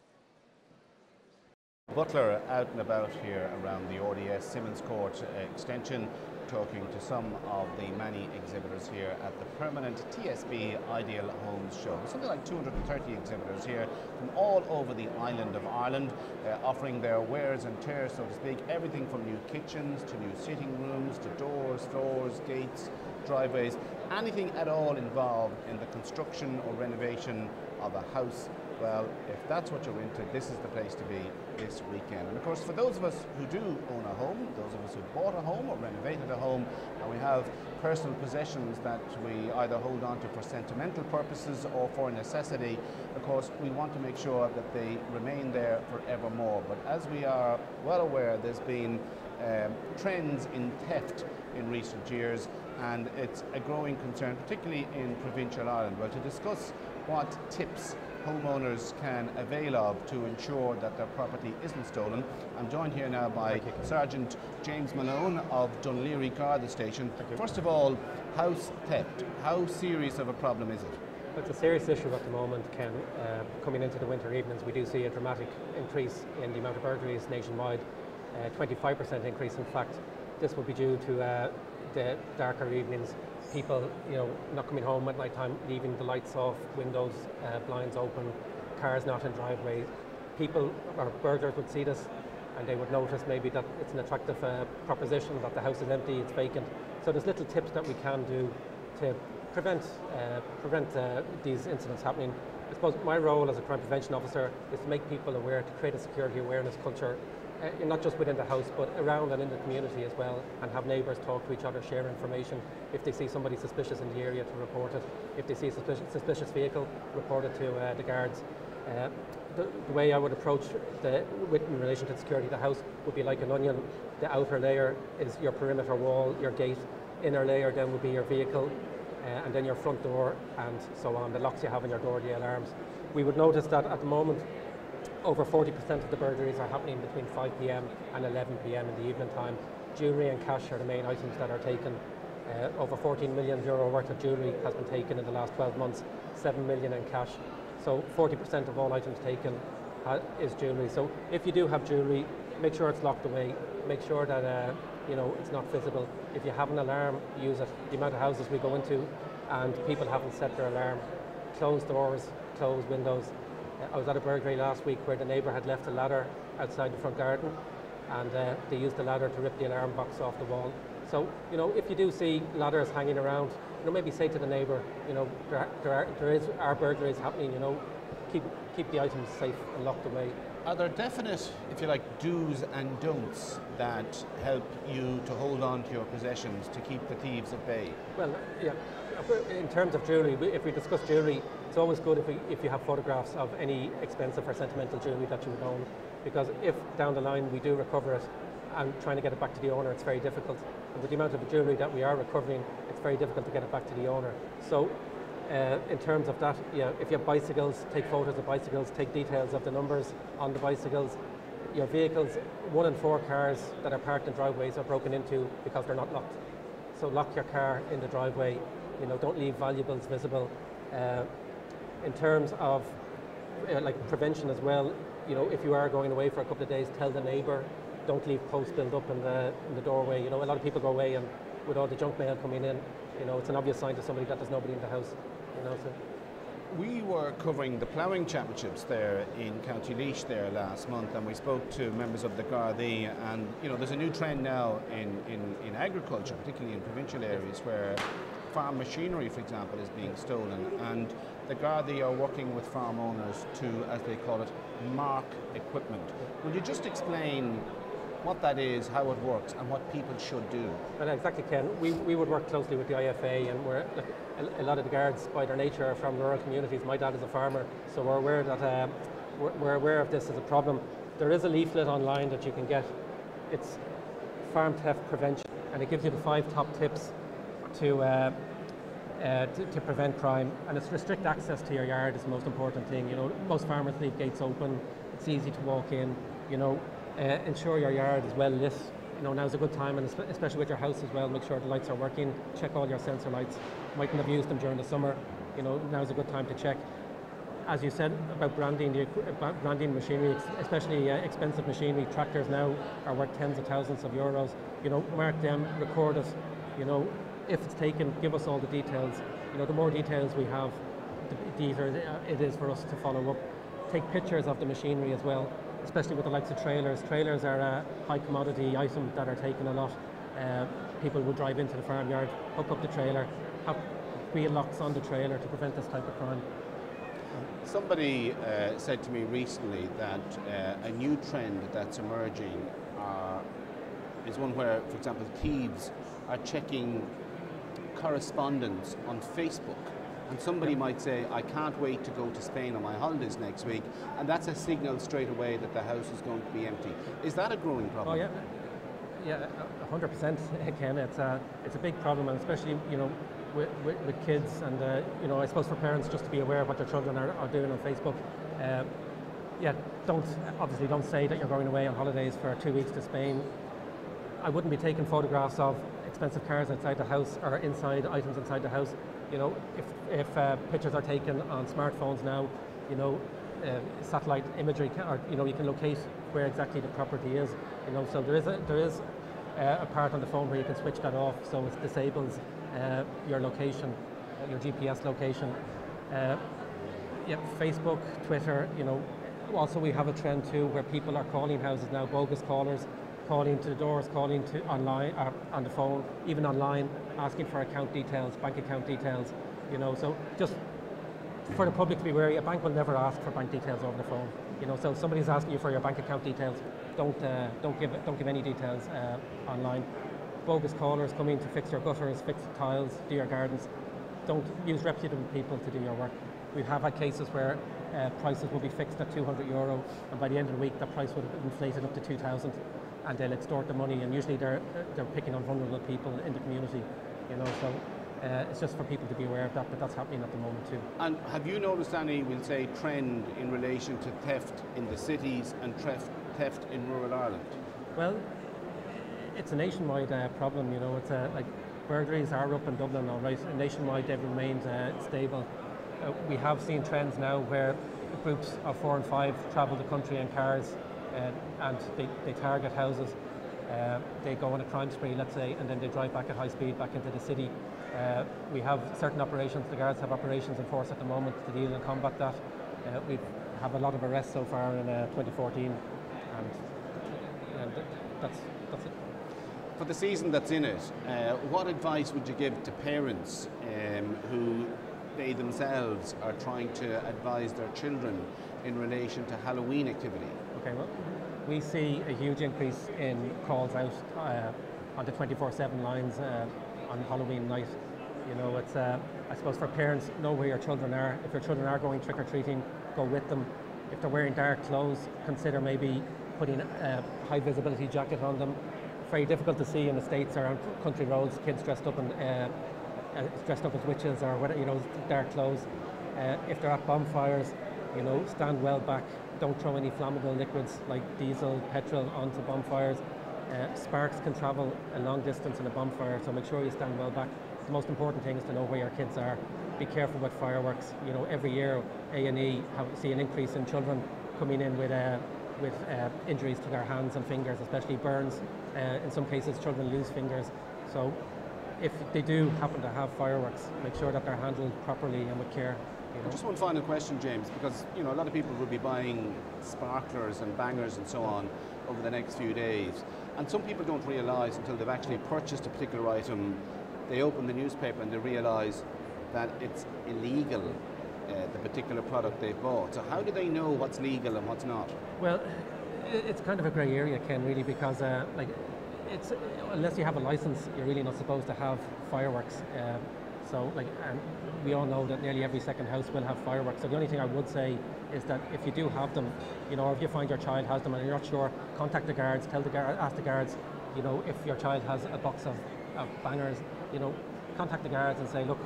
Butler out and about here around the RDS Simmons Court extension, talking to some of the many exhibitors here at the Permanent TSB Ideal Homes Show. Something like 230 exhibitors here from all over the island of Ireland, offering their wares and tears, so to speak, everything from new kitchens to new sitting rooms to doors, floors, gates, driveways, anything at all involved in the construction or renovation of a house. Well, if that's what you're into, this is the place to be this weekend. And of course, for those of us who do own a home, those of us who bought a home or renovated a home, and we have personal possessions that we either hold on to for sentimental purposes or for necessity, of course, we want to make sure that they remain there forevermore. But as we are well aware, there's been trends in theft in recent years, and it's a growing concern, particularly in provincial Ireland. Well, to discuss what tips homeowners can avail of to ensure that their property isn't stolen, I'm joined here now by Sergeant James Malone of Dunleary Garda Station. First of all, house theft, how serious of a problem is it? It's a serious issue at the moment, Ken. Coming into the winter evenings, we do see a dramatic increase in the amount of burglaries nationwide, 25% increase in fact. This will be due to the darker evenings, people not coming home at night time, leaving the lights off, windows, blinds open, cars not in driveways. People or burglars would see this and they would notice maybe that it's an attractive proposition, that the house is empty, it's vacant. So there's little tips that we can do to prevent these incidents happening. I suppose my role as a crime prevention officer is to make people aware, to create a security awareness culture, not just within the house, but around and in the community as well, and have neighbours talk to each other, share information. If they see somebody suspicious in the area, to report it. If they see a suspicious vehicle, report it to the guards. The way I would approach in relation to security of the house would be like an onion. The outer layer is your perimeter wall, your gate. Inner layer then would be your vehicle, and then your front door, and so on. The locks you have on your door, the alarms. We would notice that at the moment, over 40% of the burglaries are happening between 5 p.m. and 11 p.m. in the evening time. Jewellery and cash are the main items that are taken. Over €14 million worth of jewellery has been taken in the last 12 months, 7 million in cash. So 40% of all items taken is jewellery. So if you do have jewellery, make sure it's locked away. Make sure that it's not visible. If you have an alarm, use it. The amount of houses we go into and people haven't set their alarm. Close doors, close windows. I was at a burglary last week where the neighbour had left a ladder outside the front garden, and they used the ladder to rip the alarm box off the wall. So, if you do see ladders hanging around, maybe say to the neighbour, there are burglaries happening, keep the items safe and locked away. Are there definite, if you like, do's and don'ts that help you to hold on to your possessions, to keep the thieves at bay? Well, yeah. In terms of jewellery, if we discuss jewellery, it's always good if you have photographs of any expensive or sentimental jewellery that you would own, because if down the line we do recover it and trying to get it back to the owner, it's very difficult. And with the amount of jewellery that we are recovering, it's very difficult to get it back to the owner. So in terms of that, if you have bicycles, take photos of bicycles, take details of the numbers on the bicycles. Your vehicles, 1 in 4 cars that are parked in driveways are broken into because they're not locked. So lock your car in the driveway. Don't leave valuables visible. In terms of like prevention as well, if you are going away for a couple of days, tell the neighbour don't leave posts built up in the doorway. You know, a lot of people go away and with all the junk mail coming in, you know, it's an obvious sign to somebody that there's nobody in the house. You know, so. We were covering the ploughing championships there in County Laois there last month, and we spoke to members of the Gardaí, and you know, there's a new trend now in agriculture, particularly in provincial areas, where farm machinery, for example, is being stolen, and the Gardaí are working with farm owners to, as they call it, mark equipment. Would you just explain what that is, how it works, and what people should do? Well, exactly, Ken. We would work closely with the IFA, and a lot of the guards, by their nature, are from rural communities. My dad is a farmer, so we're aware that we're aware of this as a problem. There is a leaflet online that you can get. It's farm theft prevention, and it gives you the 5 top tips to prevent crime. And it's restrict access to your yard is the most important thing. You know, most farmers leave gates open. It's easy to walk in. You know, ensure your yard is well lit. You know, now's a good time, and especially with your house as well, make sure the lights are working. Check all your sensor lights. Mightn't have used them during the summer. You know, now's a good time to check. As you said about branding, branding machinery, especially expensive machinery, tractors now are worth tens of thousands of euros. You know, mark them, record it. You know, if it's taken, give us all the details. You know, the more details we have, the easier it is for us to follow up. Take pictures of the machinery as well, especially with the likes of trailers. Trailers are a high commodity item that are taken a lot. People will drive into the farmyard, hook up the trailer, have wheel locks on the trailer to prevent this type of crime. Somebody said to me recently that a new trend that's emerging is one where, for example, thieves are checking correspondence on Facebook. And somebody might say, I can't wait to go to Spain on my holidays next week, and that's a signal straight away that the house is going to be empty. Is that a growing problem? Oh yeah, 100%, Ken. It's a big problem, and especially, you know, with kids, and you know, I suppose for parents just to be aware of what their children are doing on Facebook. Yeah, obviously don't say that you're going away on holidays for 2 weeks to Spain. I wouldn't be taking photographs of expensive cars outside the house or inside items inside the house. You know, if pictures are taken on smartphones now, you know, satellite imagery, or you know, you can locate where exactly the property is. You know, so there is a part on the phone where you can switch that off, so it disables your location, your GPS location. Yeah, Facebook, Twitter. You know, also we have a trend too where people are calling houses now, bogus callers, calling to the doors, calling to online, on the phone, even online, asking for account details, bank account details, you know. So just for the public to be wary, a bank will never ask for bank details over the phone. You know, so if somebody's asking you for your bank account details, don't give any details online. Bogus callers coming to fix your gutters, fix the tiles, do your gardens. Don't use reputable people to do your work. We have had cases where prices will be fixed at €200, and by the end of the week, that price would have inflated up to 2,000. And they'll extort the money, and usually they're picking on vulnerable people in the community, you know. So it's just for people to be aware of that, but that's happening at the moment too. And have you noticed any, we'll say, trend in relation to theft in the cities and theft in rural Ireland? Well, it's a nationwide problem, you know. It's like burglaries are up in Dublin, all right. Nationwide, they've remained stable. We have seen trends now where groups of 4 and 5 travel the country in cars. And they target houses, they go on a crime spree, let's say, and then they drive back at high speed back into the city. We have certain operations, the guards have operations in force at the moment to deal and combat that. We have a lot of arrests so far in 2014, and that's it. For the season that's in it, what advice would you give to parents who they themselves are trying to advise their children in relation to Halloween activity? Okay, well, we see a huge increase in calls out on the 24/7 lines on Halloween night. You know, it's I suppose for parents, know where your children are. If your children are going trick-or-treating, go with them. If they're wearing dark clothes, consider maybe putting a high visibility jacket on them. Very difficult to see in the States around country roads, kids dressed up as witches or whatever, you know, dark clothes. If they're at bonfires, you know, stand well back. Don't throw any flammable liquids like diesel, petrol onto bonfires. Sparks can travel a long distance in a bonfire, so make sure you stand well back. The most important thing is to know where your kids are. Be careful with fireworks. You know, every year A&E see an increase in children coming in with with injuries to their hands and fingers, especially burns. In some cases, children lose fingers. So if they do happen to have fireworks, make sure that they're handled properly and with care. You know. Just one final question, James, because a lot of people will be buying sparklers and bangers and so on over the next few days, and some people don't realise until they've actually purchased a particular item, they open the newspaper and they realise that it's illegal, the particular product they've bought. So how do they know what's legal and what's not? Well, it's kind of a grey area, Ken, really, because it's unless you have a license, you're really not supposed to have fireworks. And we all know that nearly every second house will have fireworks. So the only thing I would say is that if you do have them, or if you find your child has them and you're not sure, contact the guards, ask the guards, if your child has a box of bangers, contact the guards and say, look,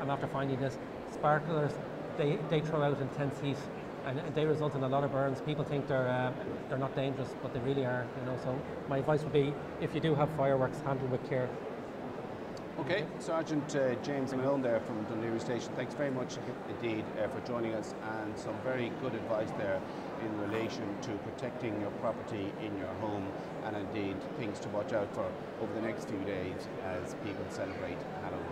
I'm after finding this. Sparklers, they throw out intense heat and they result in a lot of burns. People think they're not dangerous, but they really are. So my advice would be, if you do have fireworks, handle with care. Okay, Sergeant James Mahone there from Dunleary Station, thanks very much indeed for joining us, and some very good advice there in relation to protecting your property in your home, and indeed things to watch out for over the next few days as people celebrate Halloween.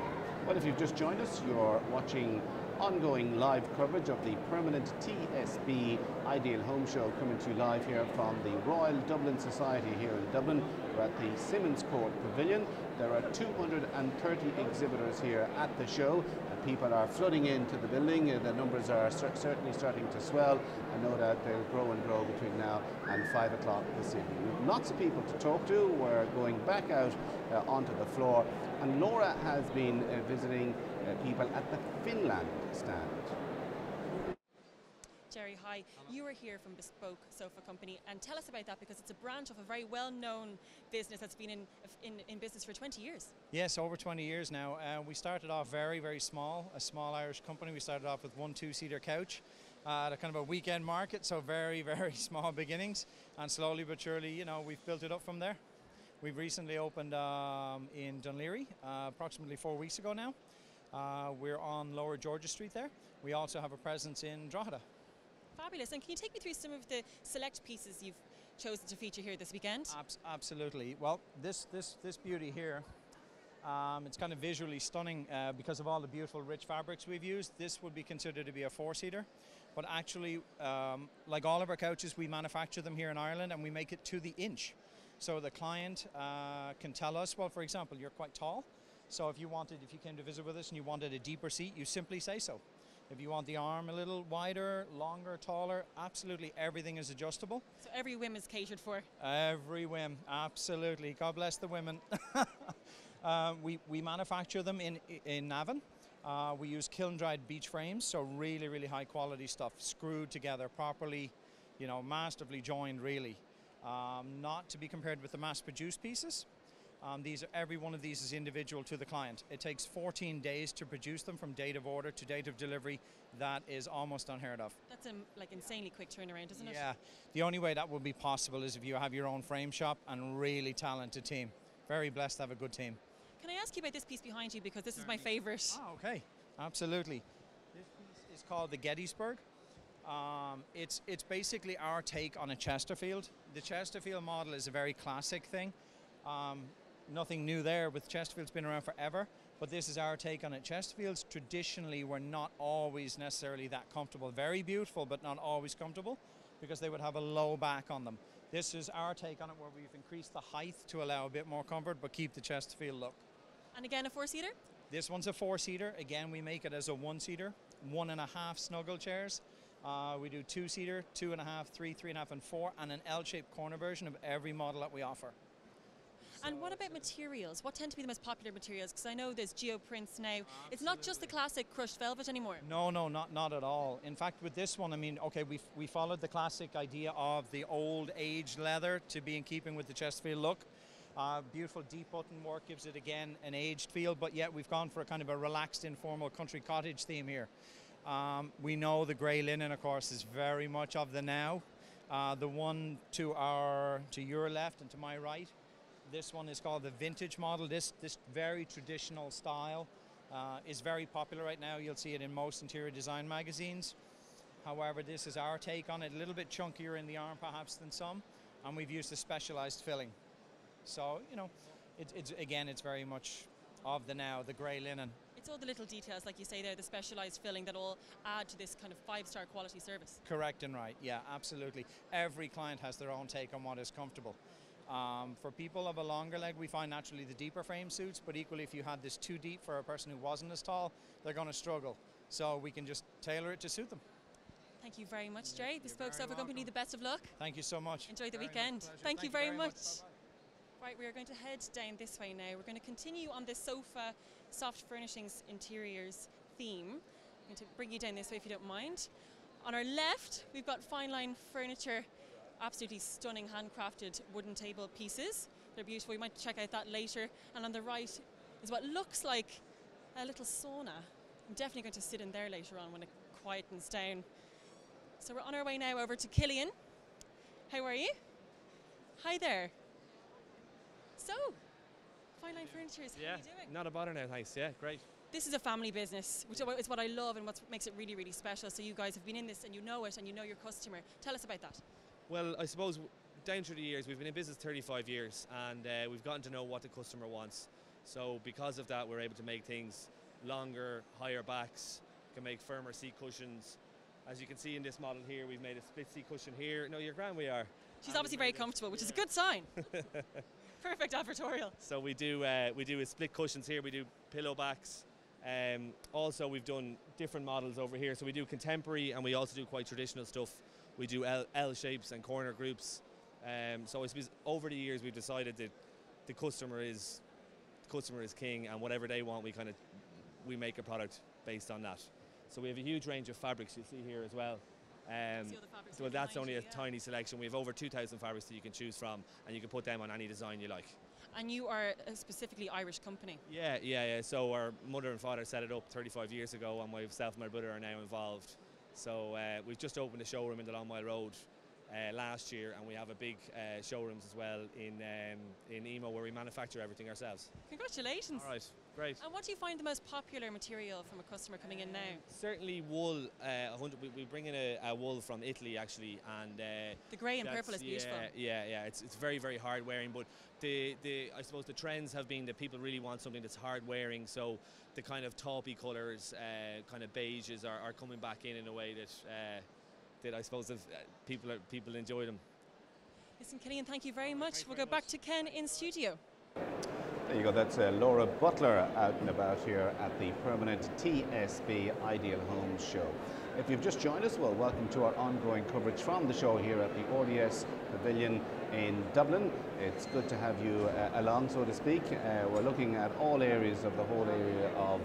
Well, if you've just joined us, you're watching ongoing live coverage of the Permanent TSB Ideal Home Show, coming to you live here from the Royal Dublin Society here in Dublin. We're at the Simmons Court Pavilion. There are 230 exhibitors here at the show, and people are flooding into the building. The numbers are certainly starting to swell, and no doubt they'll grow and grow between now and 5 o'clock this evening. We have lots of people to talk to. We're going back out onto the floor, and Laura has been visiting people at the Finland stand. Jerry, hi. You are here from Bespoke Sofa Company, and tell us about that, because it's a branch of a very well-known business that's been in business for 20 years. Yes, over 20 years now. We started off very, very small, a small Irish company. We started off with one two-seater couch at a kind of a weekend market, so very, very small beginnings, and slowly but surely, we've built it up from there. We've recently opened in Dunleary, approximately 4 weeks ago now. We're on Lower Georgia Street there. We also have a presence in Drogheda. Fabulous. And can you take me through some of the select pieces you've chosen to feature here this weekend? Absolutely. Well, this beauty here, it's kind of visually stunning because of all the beautiful rich fabrics we've used. This would be considered to be a four-seater, but actually, like all of our couches, we manufacture them here in Ireland and we make it to the inch. So the client can tell us, well, for example, you're quite tall, so if you came to visit with us and you wanted a deeper seat, you simply say so. If you want the arm a little wider, longer, taller, absolutely everything is adjustable. So every whim is catered for? Every whim, absolutely. God bless the women. We manufacture them in Navan. We use kiln-dried beech frames, so really, really high quality stuff, screwed together properly, masterfully joined really. Not to be compared with the mass-produced pieces. Every one of these is individual to the client. It takes 14 days to produce them from date of order to date of delivery. That is almost unheard of. That's like insanely quick turnaround, isn't it? Yeah. The only way that would be possible is if you have your own frame shop and really talented team. Very blessed to have a good team. Can I ask you about this piece behind you, because this is my favourite? Oh, okay. Absolutely. This piece is called the Gettysburg. It's basically our take on a Chesterfield. The Chesterfield model is a very classic thing. Nothing new there, with Chesterfield's been around forever, but this is our take on it. Chesterfields traditionally were not always necessarily that comfortable. Very beautiful, but not always comfortable, because they would have a low back on them. This is our take on it, where we've increased the height to allow a bit more comfort, but keep the Chesterfield look. And again, a four-seater? This one's a four-seater. Again, we make it as a one-seater, 1.5 snuggle chairs. We do two-seater, 2.5, 3, 3.5, and 4, and an L-shaped corner version of every model that we offer. And what about materials? What tend to be the most popular materials? Because I know there's geoprints now. It's not just the classic crushed velvet anymore. No, not at all. In fact, with this one, okay, we followed the classic idea of the old aged leather to be in keeping with the Chesterfield look. Beautiful deep button work gives it, again, an aged feel, but yet we've gone for a kind of a relaxed, informal country cottage theme here. We know the grey linen, of course, is very much of the now. The one to your left and to my right, this one is called the vintage model. This very traditional style is very popular right now. You'll see it in most interior design magazines. However, this is our take on it, a little bit chunkier in the arm perhaps than some, and we've used a specialized filling. So, you know, it's very much of the now, the grey linen. It's all the little details, like you say there, the specialised filling that all add to this kind of 5-star quality service. Correct and right, yeah, absolutely. Every client has their own take on what is comfortable. For people of a longer leg, we find naturally the deeper frame suits, but equally if you had this too deep for a person who wasn't as tall, they're going to struggle. So we can just tailor it to suit them. Thank you very much, Jerry. Bespoke Sofa Company, the best of luck. Thank you so much. Enjoy the weekend. Thank you very much. Right, we are going to head down this way now. We're going to continue on this sofa, soft furnishings, interiors theme. I'm going to bring you down this way if you don't mind. On our left, we've got fine line furniture, absolutely stunning handcrafted wooden table pieces. They're beautiful. We might check out that later. And on the right is what looks like a little sauna. I'm definitely going to sit in there later on when it quietens down. So we're on our way now over to Killian. How are you? Hi there. So, Fine Line Furnitures, how are you doing? Not a bother now, thanks. Yeah, great. This is a family business, which is what I love and what makes it really, really special. So you guys have been in this and you know it and you know your customer. Tell us about that. Well, I suppose down through the years, we've been in business 35 years and we've gotten to know what the customer wants. So because of that, we're able to make things longer, higher backs, can make firmer seat cushions. As you can see in this model here, we've made a split seat cushion here. No, you're grand, we are. She's obviously very comfortable, which is a good sign. Perfect advertorial. So we do split cushions here, we do pillow backs. Also we've done different models over here. So we do contemporary and we also do quite traditional stuff. We do L shapes and corner groups. So I suppose over the years we've decided that the customer is king, and whatever they want, we make a product based on that. So we have a huge range of fabrics you see here as well. So that's only a tiny selection. We have over 2,000 fabrics that you can choose from, and you can put them on any design you like. And you are a specifically Irish company? Yeah. So our mother and father set it up 35 years ago, and myself and my brother are now involved. So we've just opened a showroom in the Long Mile Road last year, and we have a big showrooms as well in Emo, where we manufacture everything ourselves. Congratulations. All right, great. And what do you find the most popular material from a customer coming in now? Certainly wool. We bring in a wool from Italy actually, and the grey and purple is beautiful. Yeah. It's very, very hard wearing, but I suppose the trends have been that people really want something that's hard wearing. So the kind of taupey colours, kind of beiges are coming back in a way that I suppose people enjoy them. Listen, Killian, thank you very much. We'll go back to Ken in studio. There you go, that's Laura Butler out and about here at the Permanent TSB Ideal Homes Show. If you've just joined us, well, welcome to our ongoing coverage from the show here at the RDS Pavilion in Dublin. It's good to have you along, so to speak. We're looking at all areas of the whole area of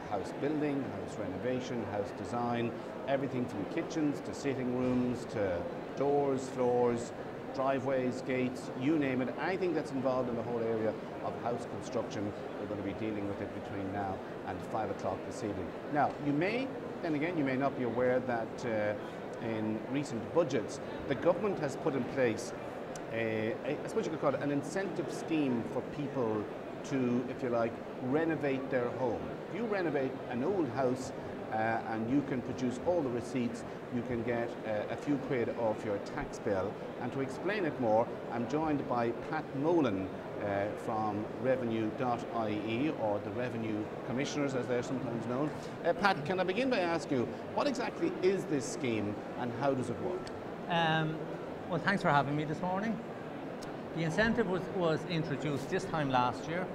house building, house renovation, house design, everything from kitchens to sitting rooms to doors, floors, driveways, gates, you name it, anything that's involved in the whole area of house construction. We're going to be dealing with it between now and 5 o'clock this evening. Now, you may not be aware that in recent budgets, the government has put in place I suppose you could call it an incentive scheme for people to, if you like, renovate their home. If you renovate an old house and you can produce all the receipts, you can get a few quid off your tax bill. And to explain it more, I'm joined by Pat Nolan from revenue.ie, or the Revenue Commissioners as they're sometimes known. Pat, can I begin by asking you, what exactly is this scheme and how does it work? Well, thanks for having me this morning. The incentive was introduced this time last year,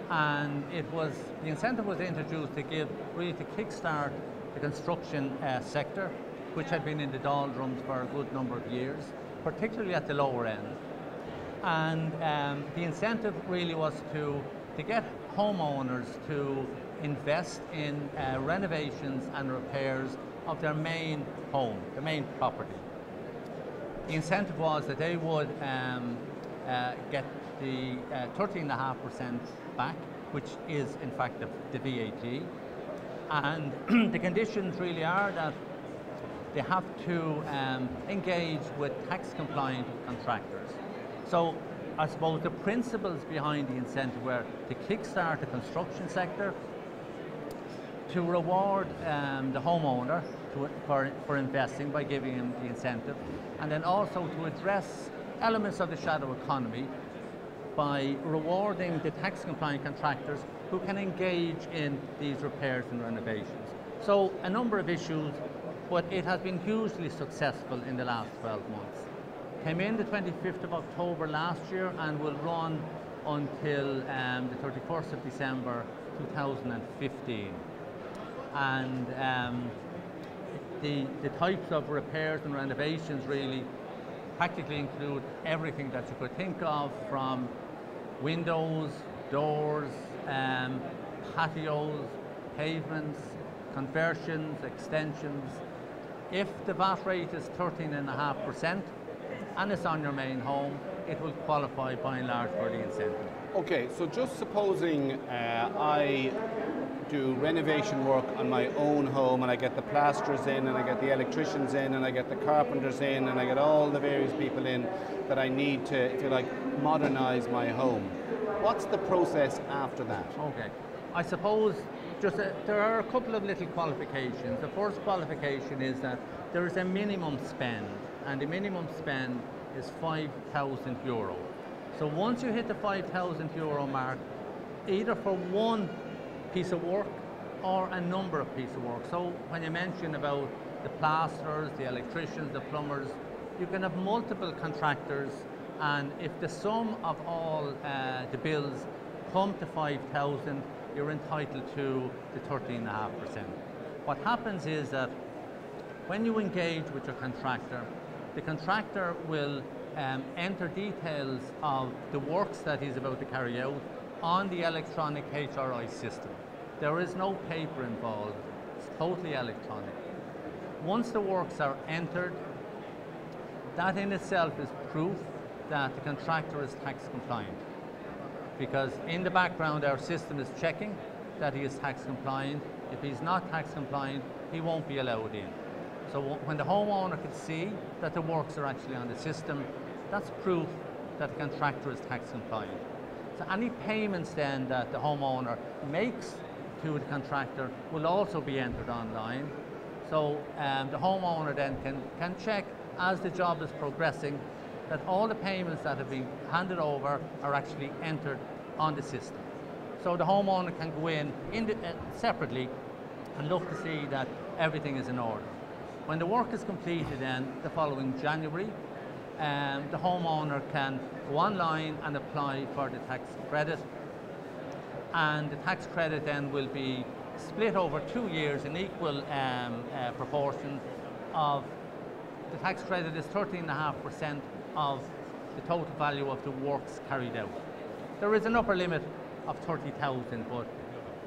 and the incentive was introduced to kickstart the construction sector, which had been in the doldrums for a good number of years, particularly at the lower end. And the incentive really was to get homeowners to invest in renovations and repairs of their main home, the main property. The incentive was that they would get the 13.5% back, which is in fact the VAT. And the conditions really are that they have to engage with tax compliant contractors. So I suppose the principles behind the incentive were to kickstart the construction sector, to reward the homeowner for investing by giving him the incentive, and then also to address elements of the shadow economy by rewarding the tax compliant contractors who can engage in these repairs and renovations. So a number of issues, but it has been hugely successful in the last 12 months. Came in the 25th of October last year and will run until the 31st of December 2015. And the types of repairs and renovations really practically include everything that you could think of, from windows, doors, patios, pavements, conversions, extensions. If the VAT rate is 13.5% and it's on your main home, it will qualify by and large for the incentive. Okay, so just supposing I do renovation work on my own home and I get the plasterers in and I get the electricians in and I get the carpenters in and I get all the various people in that I need to, if you like, modernize my home. What's the process after that? Okay, I suppose there are a couple of little qualifications. The first qualification is that there is a minimum spend, and the minimum spend is €5,000. So once you hit the €5,000 mark, either for one piece of work or a number of pieces of work. So when you mention about the plasterers, the electricians, the plumbers, you can have multiple contractors, and if the sum of all the bills come to 5,000, you're entitled to the 13.5%. What happens is that when you engage with your contractor, the contractor will enter details of the works that he's about to carry out on the electronic HRI system. There is no paper involved, it's totally electronic. Once the works are entered, that in itself is proof that the contractor is tax compliant, because in the background our system is checking that he is tax compliant. If he's not tax compliant, he won't be allowed in. So when the homeowner can see that the works are actually on the system, that's proof that the contractor is tax compliant. So any payments then that the homeowner makes to the contractor will also be entered online. So the homeowner then can check as the job is progressing that all the payments that have been handed over are actually entered on the system. So the homeowner can go in separately and look to see that everything is in order. When the work is completed then, the following January, the homeowner can go online and apply for the tax credit. And the tax credit then will be split over 2 years in equal proportions. Of the tax credit is 13.5% of the total value of the works carried out. There is an upper limit of 30,000, but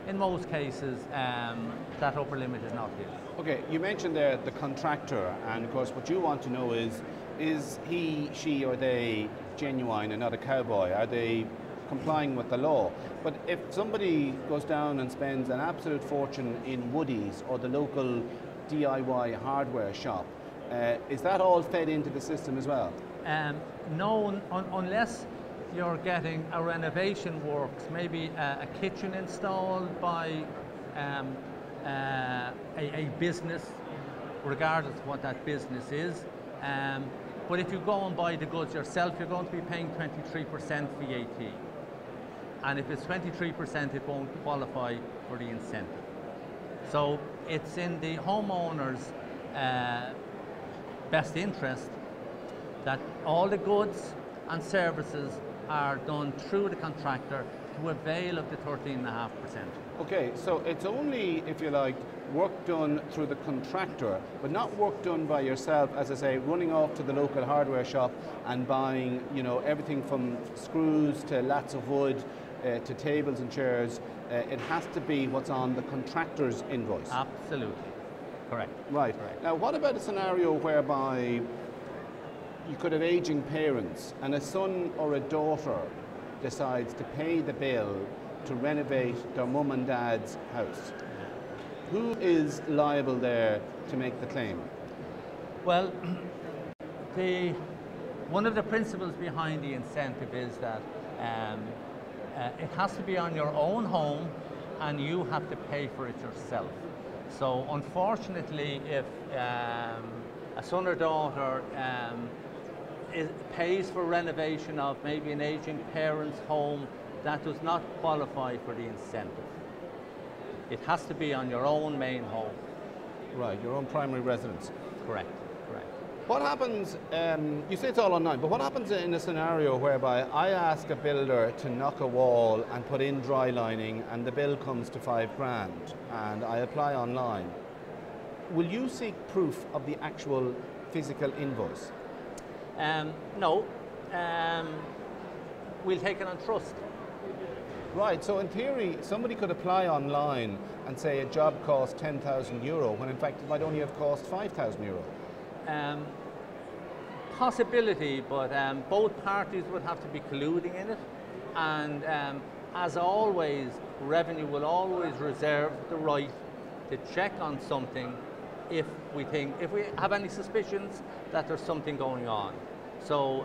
in most cases that upper limit is not hit. Okay, you mentioned there the contractor, and of course what you want to know is he, she or they genuine and not a cowboy? Are they complying with the law? But if somebody goes down and spends an absolute fortune in Woodies or the local DIY hardware shop, is that all fed into the system as well? No, unless you're getting a renovation works, maybe a kitchen installed by a business, regardless of what that business is. But if you go and buy the goods yourself, you're going to be paying 23% VAT. And if it's 23%, it won't qualify for the incentive. So it's in the homeowner's best interest that all the goods and services are done through the contractor to avail of the 13.5%. Okay, so it's only, if you like, work done through the contractor, but not work done by yourself, as I say, running off to the local hardware shop and buying, you know, everything from screws to lats of wood to tables and chairs. It has to be what's on the contractor's invoice. Absolutely, correct. Right. Correct. Now, what about a scenario whereby you could have aging parents and a son or a daughter decides to pay the bill to renovate their mum and dad's house? Who is liable there to make the claim? Well, one of the principles behind the incentive is that it has to be on your own home and you have to pay for it yourself. So unfortunately, if a son or daughter pays for renovation of maybe an aging parent's home, that does not qualify for the incentive. It has to be on your own main home. Right, your own primary residence. Correct, correct. What happens, you say it's all online, but what happens in a scenario whereby I ask a builder to knock a wall and put in dry lining and the bill comes to £5,000 and I apply online? Will you seek proof of the actual physical invoice? No, we'll take it on trust. Right, so in theory, somebody could apply online and say a job costs €10,000 when in fact it might only have cost €5,000. Possibility, but both parties would have to be colluding in it, and as always, revenue will always reserve the right to check on something if we have any suspicions that there's something going on. So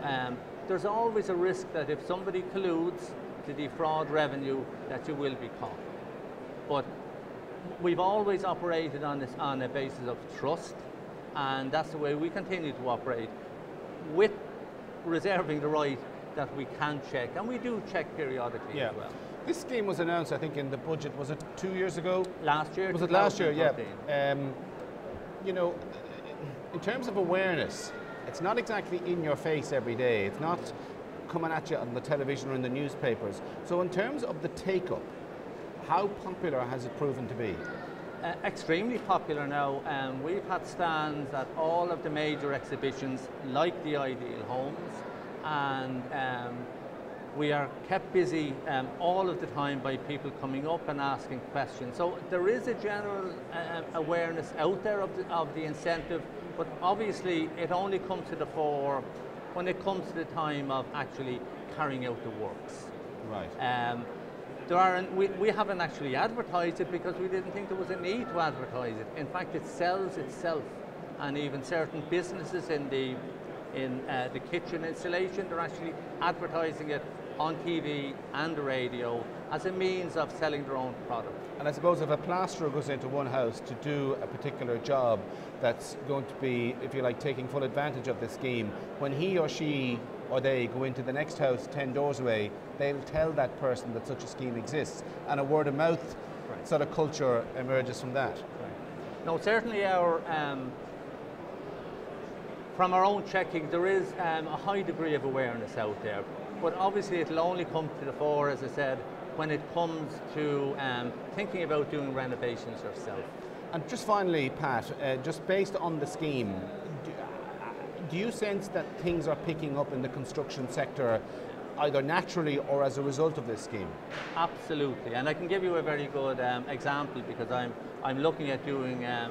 there's always a risk that if somebody colludes to defraud revenue, that you will be caught. But we've always operated on this on a basis of trust, and that's the way we continue to operate, with reserving the right that we can check, and we do check periodically as well. This scheme was announced, I think, in the budget, was it 2 years ago? Last year. Was it last year? Yeah. You know, in terms of awareness, it's not exactly in your face every day. It's not coming at you on the television or in the newspapers. So in terms of the take-up, how popular has it proven to be? Extremely popular now. We've had stands at all of the major exhibitions like the Ideal Homes, and we are kept busy all of the time by people coming up and asking questions. So there is a general awareness out there of the incentive, but obviously it only comes to the fore when it comes to the time of actually carrying out the works. Right. We haven't actually advertised it because we didn't think there was a need to advertise it. In fact, it sells itself, and even certain businesses in the kitchen installation, they're actually advertising it on TV and the radio as a means of selling their own product. And I suppose if a plasterer goes into one house to do a particular job that's going to be, if you like, taking full advantage of the scheme, when he or she or they go into the next house 10 doors away, they'll tell that person that such a scheme exists, and a word of mouth sort of culture emerges from that. Right. No, certainly from our own checking, there is a high degree of awareness out there, but obviously it'll only come to the fore, as I said, when it comes to thinking about doing renovations yourself. And just finally, Pat, just based on the scheme, do you sense that things are picking up in the construction sector either naturally or as a result of this scheme? Absolutely, and I can give you a very good example, because I'm looking at doing a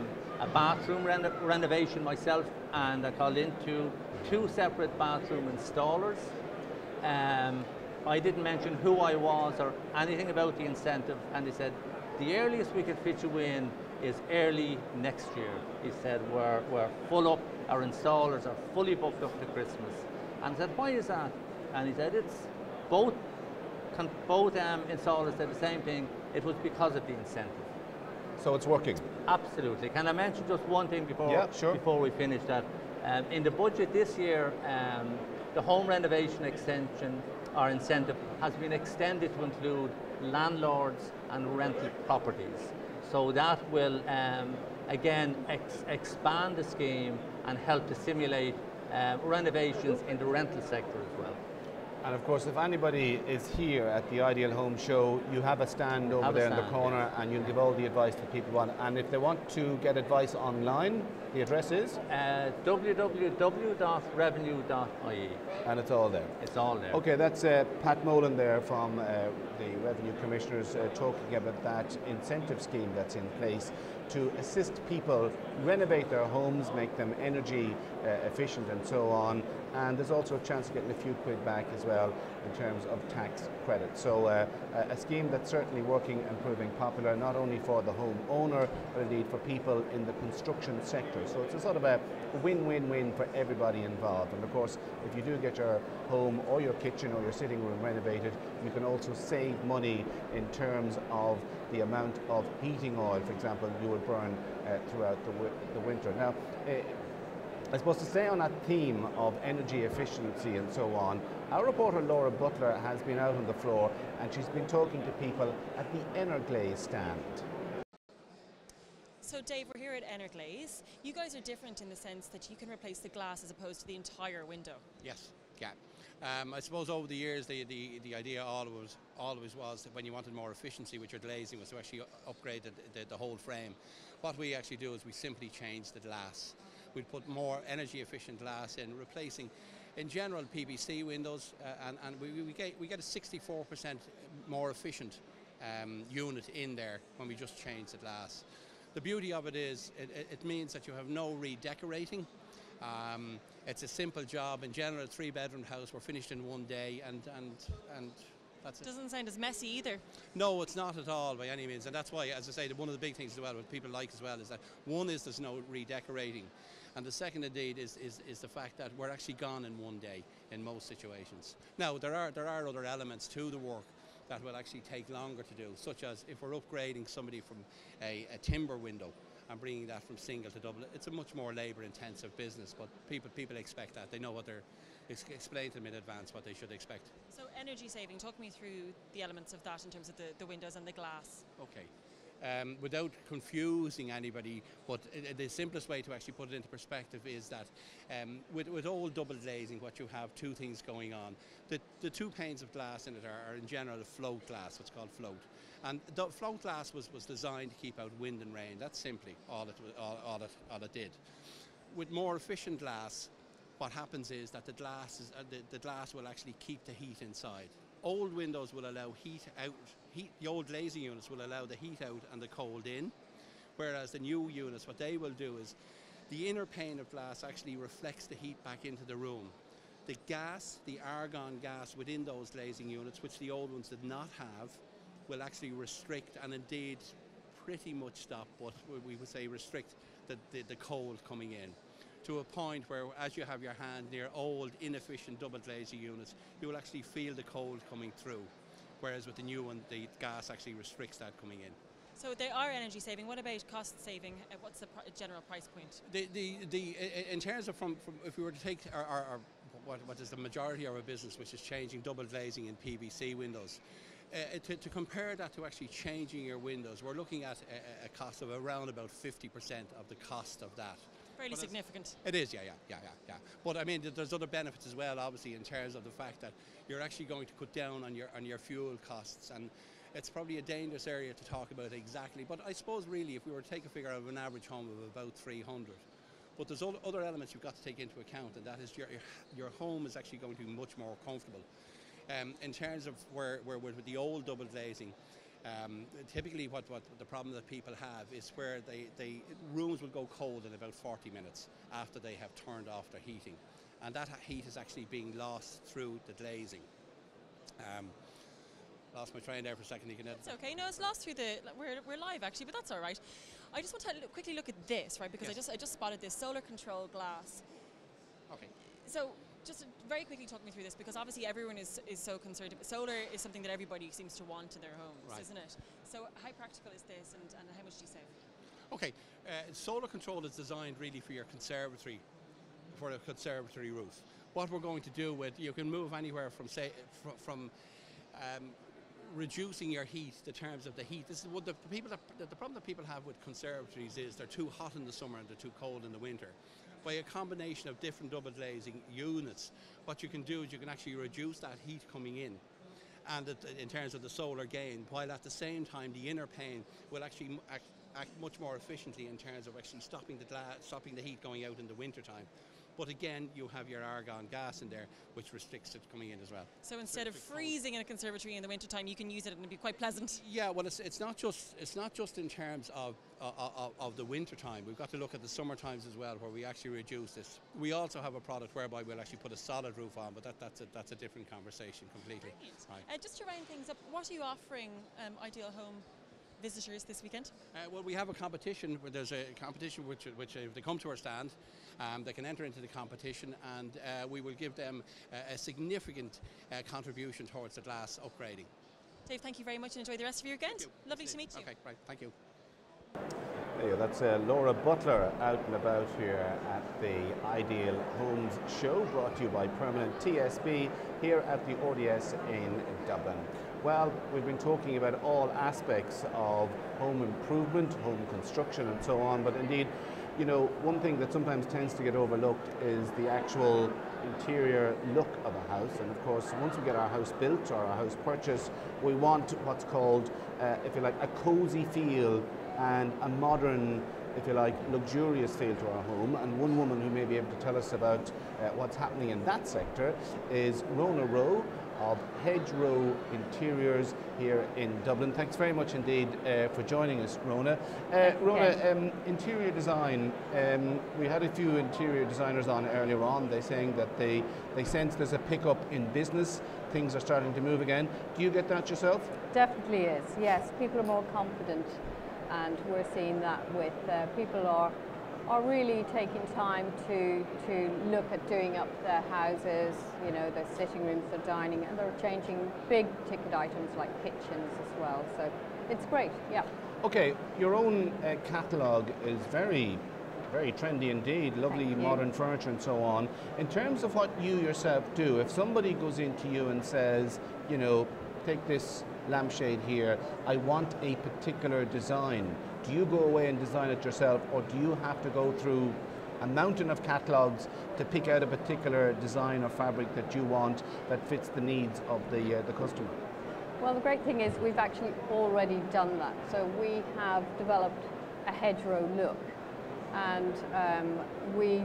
bathroom renovation myself, and I called into 2 separate bathroom installers. I didn't mention who I was or anything about the incentive, and they said the earliest we could fit you in is early next year. He said we're full up, our installers are fully booked up to Christmas. And I said, why is that? And he said it's both installers said the same thing, it was because of the incentive. So it's working? Absolutely. Can I mention just one thing before we finish that? In the budget this year, the home renovation extension or incentive has been extended to include landlords and rental properties. So that will again expand the scheme and help to stimulate renovations in the rental sector as well. And of course, if anybody is here at the Ideal Home Show, you have a stand over there in the corner, and you'll give all the advice that people want. And if they want to get advice online, the address is? www.revenue.ie. And it's all there? It's all there. Okay, that's Pat Molan there from the Revenue Commissioners talking about that incentive scheme that's in place to assist people renovate their homes, make them energy efficient and so on. And there's also a chance of getting a few quid back as well in terms of tax credit. So a scheme that's certainly working and proving popular, not only for the home owner, but indeed for people in the construction sector. So it's a sort of a win-win-win for everybody involved. And of course, if you do get your home or your kitchen or your sitting room renovated, you can also save money in terms of the amount of heating oil, for example, you would burn throughout the winter. Now, I suppose to stay on that theme of energy efficiency and so on, our reporter Laura Butler has been out on the floor and she's been talking to people at the Energlaze stand. So Dave, we're here at Energlaze. You guys are different in the sense that you can replace the glass as opposed to the entire window. Yes, yeah. I suppose over the years the idea always was that when you wanted more efficiency with your glazing was to actually upgrade the whole frame. What we actually do is we simply change the glass. We'd put more energy efficient glass in, replacing in general PVC windows, and we get a 64% more efficient unit in there when we just change the glass. The beauty of it is it means that you have no redecorating. It's a simple job. In general, a 3-bedroom house, we're finished in one day, and that's it. Doesn't sound as messy either. No, it's not at all by any means, and that's why, as I say, one of the big things as well, what people like as well, is that one is there's no redecorating, and the second indeed is the fact that we're actually gone in one day in most situations. Now there are other elements to the work that will actually take longer to do, such as if we're upgrading somebody from a timber window and bringing that from single to double. It's a much more labour-intensive business, but people expect that. They know what they're explained to them in advance what they should expect. So energy saving, talk me through the elements of that in terms of the windows and the glass. Okay. Without confusing anybody, but the simplest way to actually put it into perspective is that with old double glazing, what you have two things going on. The 2 panes of glass in it are in general a float glass, what's called float. And the float glass was designed to keep out wind and rain. That's simply all it did. With more efficient glass, what happens is that the glass will actually keep the heat inside. Old windows will allow heat out. The old glazing units will allow the heat out and the cold in, whereas the new units, what they will do is the inner pane of glass actually reflects the heat back into the room. The gas, the argon gas within those glazing units, which the old ones did not have, will actually restrict and indeed pretty much stop, but we would say restrict the cold coming in, to a point where as you have your hand near old inefficient double glazing units, you will actually feel the cold coming through, whereas with the new one the gas actually restricts that coming in. So they are energy saving. What about cost saving? What's the general price point? In terms of from if we were to take what is the majority of our business, which is changing double glazing in PVC windows, to compare that to actually changing your windows, we're looking at a cost of around about 50% of the cost of that. Fairly significant. It is, yeah. But I mean, there's other benefits as well, obviously, in terms of the fact that you're actually going to cut down on your fuel costs, and it's probably a dangerous area to talk about exactly. But I suppose really, if we were to take a figure of an average home of about 300, but there's other elements you've got to take into account, and that is your home is actually going to be much more comfortable. In terms of where with the old double glazing, typically what the problem that people have is where rooms will go cold in about 40 minutes after they have turned off their heating, and that heat is actually being lost through the glazing. Lost my train there for a second. It's okay. No, it's lost through we're live actually, but that's all right. I just want to quickly look at this, right? Because yes. I just spotted this solar control glass. Okay. So just very quickly talk me through this, because obviously everyone is so concerned. Solar is something that everybody seems to want in their homes, right, isn't it? So how practical is this, and how much do you save? Okay, solar control is designed really for your conservatory, for a conservatory roof. What we're going to do with, you can move anywhere from from reducing your heat, the terms of the heat. This is what the problem that people have with conservatories is they're too hot in the summer and they're too cold in the winter. By a combination of different double glazing units, what you can do is you can actually reduce that heat coming in, and in terms of the solar gain, while at the same time the inner pane will actually act much more efficiently in terms of actually stopping the heat going out in the winter time. But again, you have your argon gas in there, which restricts it coming in as well. So instead of freezing in a conservatory in the wintertime, you can use it and it'll be quite pleasant. Yeah, well, it's not just in terms of the winter time. We've got to look at the summer times as well, where we actually reduce this. We also have a product whereby we'll actually put a solid roof on, but that's a different conversation completely. Right. Just to round things up, what are you offering Ideal Home visitors this weekend? Well, we have a competition. There's a competition which if they come to our stand, they can enter into the competition, and we will give them a significant contribution towards the glass upgrading. Dave, thank you very much and enjoy the rest of your weekend. Lovely to meet you. Okay, right, thank you. There you go, that's Laura Butler out and about here at the Ideal Homes Show, brought to you by Permanent TSB here at the RDS in Dublin. Well, we've been talking about all aspects of home improvement, home construction and so on, but indeed, you know, one thing that sometimes tends to get overlooked is the actual interior look of a house. And of course, once we get our house built or our house purchased, we want what's called, if you like, a cozy feel and a modern, if you like, luxurious feel to our home. And one woman who may be able to tell us about what's happening in that sector is Rona Rowe of Hedgerow Interiors here in Dublin. Thanks very much indeed for joining us, Rona. Rona, interior design, we had a few interior designers on earlier on. They're saying that they sense there's a pickup in business. Things are starting to move again. Do you get that yourself? Definitely is, yes. People are more confident, and we're seeing that with people are really taking time to look at doing up their houses, you know, their sitting rooms, their dining, and they're changing big ticket items like kitchens as well. So it's great, yeah. Okay, your own catalogue is very trendy indeed, lovely modern furniture and so on. In terms of what you yourself do, if somebody goes into you and says, you know, take this lampshade here, I want a particular design, do you go away and design it yourself, or do you have to go through a mountain of catalogues to pick out a particular design or fabric that you want that fits the needs of the customer? Well, the great thing is we've actually already done that. So we have developed a hedgerow look, and we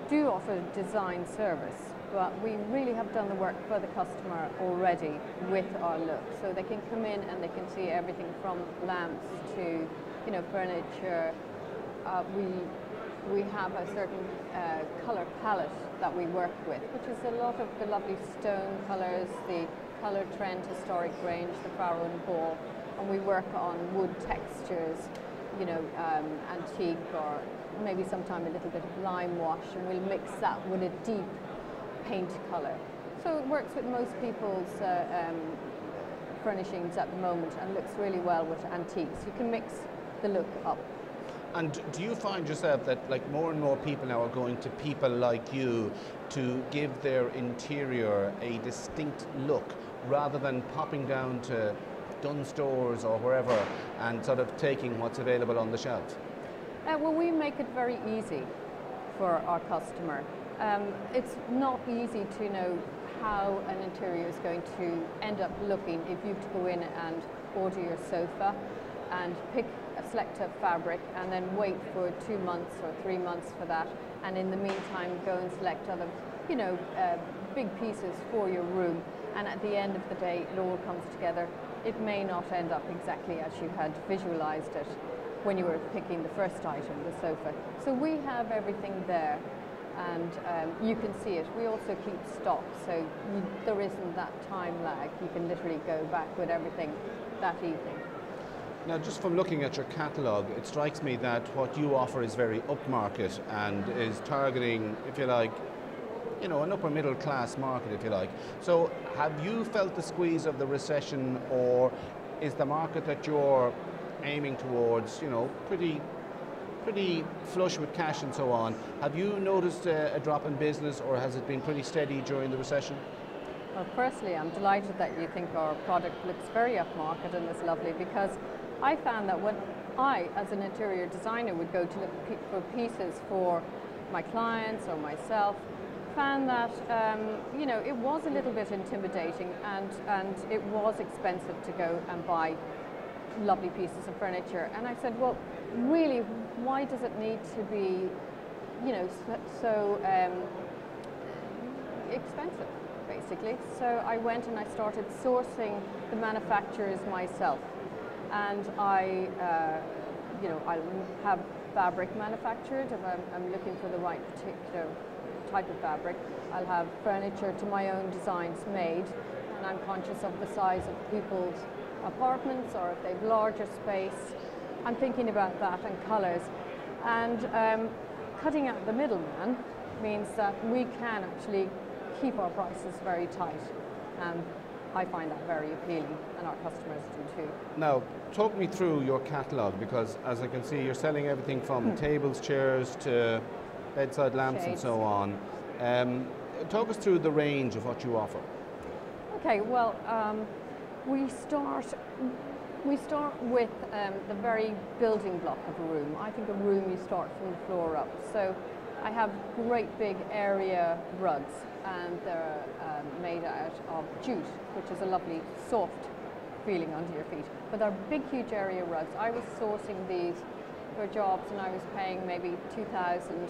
do offer design service, but we really have done the work for the customer already with our look. So they can come in and they can see everything from lamps to, you know, furniture. We have a certain colour palette that we work with, which is a lot of the lovely stone colours, the colour trend historic range, the Farrow and Ball, and we work on wood textures, you know, antique or maybe sometimes a little bit of lime wash, and we'll mix that with a deep paint colour. So it works with most people's furnishings at the moment and looks really well with antiques. You can mix the look up. And do you find yourself that like more and more people now are going to people like you to give their interior a distinct look rather than popping down to Dunn stores or wherever and sort of taking what's available on the shelves? Well, we make it very easy for our customer. It's not easy to know how an interior is going to end up looking if you have to go in and order your sofa and pick a selective fabric and then wait for 2 months or 3 months for that, and in the meantime go and select other, you know, big pieces for your room, and at the end of the day it all comes together. It may not end up exactly as you had visualized it when you were picking the first item, the sofa. So we have everything there, and you can see it. We also keep stock, so there isn't that time lag. You can literally go back with everything that evening. Now, just from looking at your catalogue, it strikes me that what you offer is very upmarket and is targeting, if you like, you know, an upper middle class market, if you like. So have you felt the squeeze of the recession, or is the market that you're aiming towards, you know, pretty flush with cash and so on? Have you noticed a drop in business, or has it been pretty steady during the recession? Well, firstly, I'm delighted that you think our product looks very upmarket and is lovely, because I found that when I, as an interior designer, would go to look for pieces for my clients or myself, found that you know, it was a little bit intimidating, and it was expensive to go and buy lovely pieces of furniture. And I said, well, really, why does it need to be, you know, so expensive, basically? So I went and I started sourcing the manufacturers myself, and I, you know, I have fabric manufactured if I'm looking for the right particular type of fabric. I'll have furniture to my own designs made, and I'm conscious of the size of people's apartments, or if they've larger space, I'm thinking about that, and colours. And cutting out the middleman means that we can actually keep our prices very tight. And I find that very appealing, and our customers do too. Now, talk me through your catalogue, because as I can see, you're selling everything from tables, chairs to bedside lamps and Shades. so on. Talk us through the range of what you offer. Okay, well, we start with the very building block of a room. I think a room you start from the floor up. So I have great big area rugs, and they're made out of jute, which is a lovely soft feeling under your feet. But they're big, huge area rugs. I was sourcing these for jobs, and I was paying maybe 2,000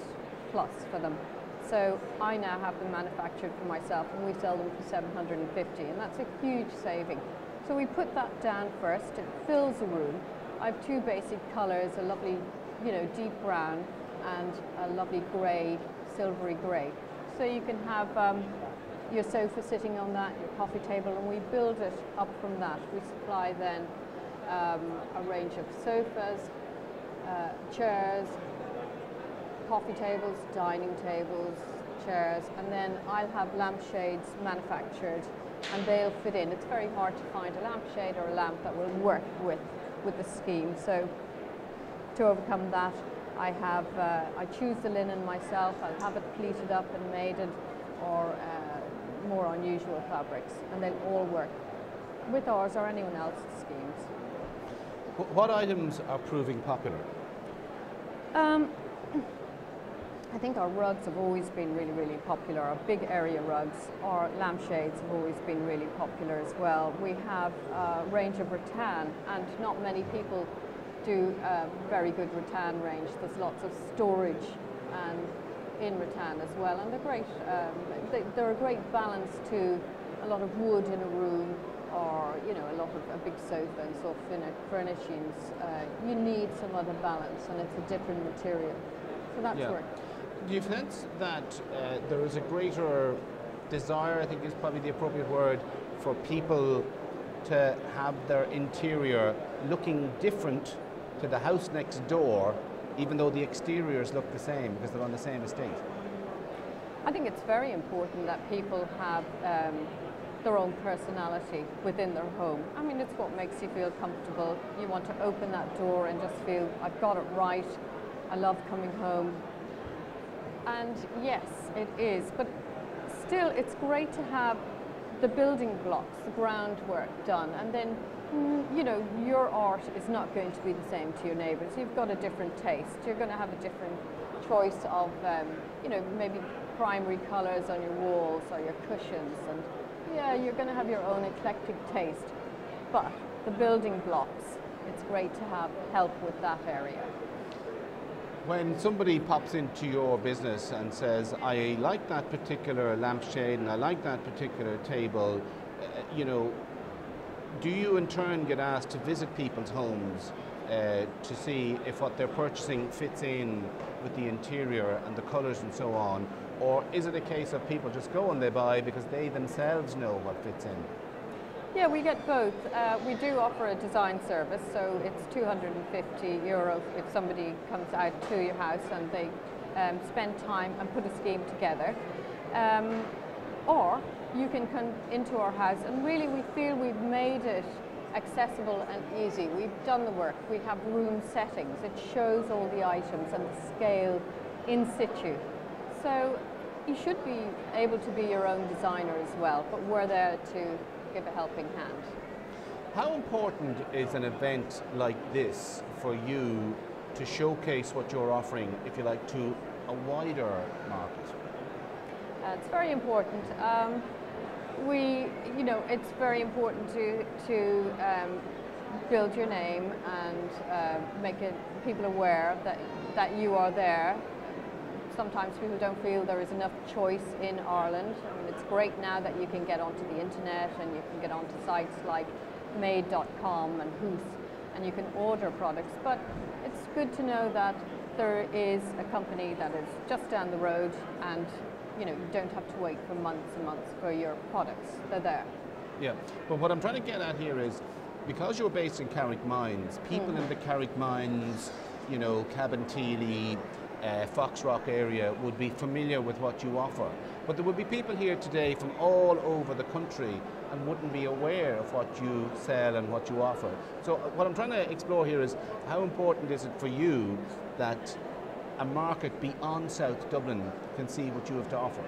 plus for them. So I now have them manufactured for myself, and we sell them for 750, and that's a huge saving. So we put that down first. It fills a room. I have two basic colours, a lovely, deep brown and a lovely grey, silvery grey. So you can have your sofa sitting on that, your coffee table, and we build it up from that. We supply then a range of sofas, chairs, coffee tables, dining tables, chairs, and then I'll have lampshades manufactured, and they'll fit in. It's very hard to find a lampshade or a lamp that will work with the scheme. So to overcome that, I choose the linen myself. I'll have it pleated up and maided, or more unusual fabrics, and they'll all work with ours or anyone else's schemes. What items are proving popular? I think our rugs have always been really, really popular. Our big area rugs, our lampshades have always been really popular as well. We have a range of rattan, and not many people do a very good rattan range. There's lots of storage in rattan as well, and they're great. They're a great balance to a lot of wood in a room, or a lot of a big sofa and soft furnishings. You need some other balance, and it's a different material. So that's worked. Do you sense that there is a greater desire, I think is probably the appropriate word, for people to have their interior looking different to the house next door, even though the exteriors look the same because they're on the same estate? I think it's very important that people have their own personality within their home. I mean, it's what makes you feel comfortable. You want to open that door and just feel, I've got it right. I love coming home. And yes, it is, but still it's great to have the building blocks, the groundwork done, and then your art is not going to be the same to your neighbours. You've got a different taste. You're going to have a different choice of maybe primary colours on your walls or your cushions, and you're going to have your own eclectic taste. But the building blocks, it's great to have help with that area. When somebody pops into your business and says, I like that particular lampshade and I like that particular table, do you in turn get asked to visit people's homes to see if what they're purchasing fits in with the interior and the colours and so on? Or is it a case of people just go and they buy because they themselves know what fits in? Yeah, we get both. We do offer a design service, so it's €250 if somebody comes out to your house and they spend time and put a scheme together. Or you can come into our house, and really we feel we've made it accessible and easy. We've done the work. We have room settings. It shows all the items and the scale in situ. So you should be able to be your own designer as well, but we're there to give a helping hand. How important is an event like this for you to showcase what you're offering, if you like, to a wider market? It's very important. It's very important to build your name and make people aware that you are there. Sometimes people don't feel there is enough choice in Ireland. I mean, it's great now that you can get onto the internet and you can get onto sites like made.com and Hoos, and you can order products, but it's good to know that there is a company that is just down the road, and you don't have to wait for months and months for your products. They're there. Yeah, but what I'm trying to get at here is, because you're based in Carrickmines, people in the Carrickmines, Cabinteely, Foxrock area would be familiar with what you offer. But there would be people here today from all over the country and wouldn't be aware of what you sell and what you offer. So what I'm trying to explore here is how important is it for you that a market beyond South Dublin can see what you have to offer?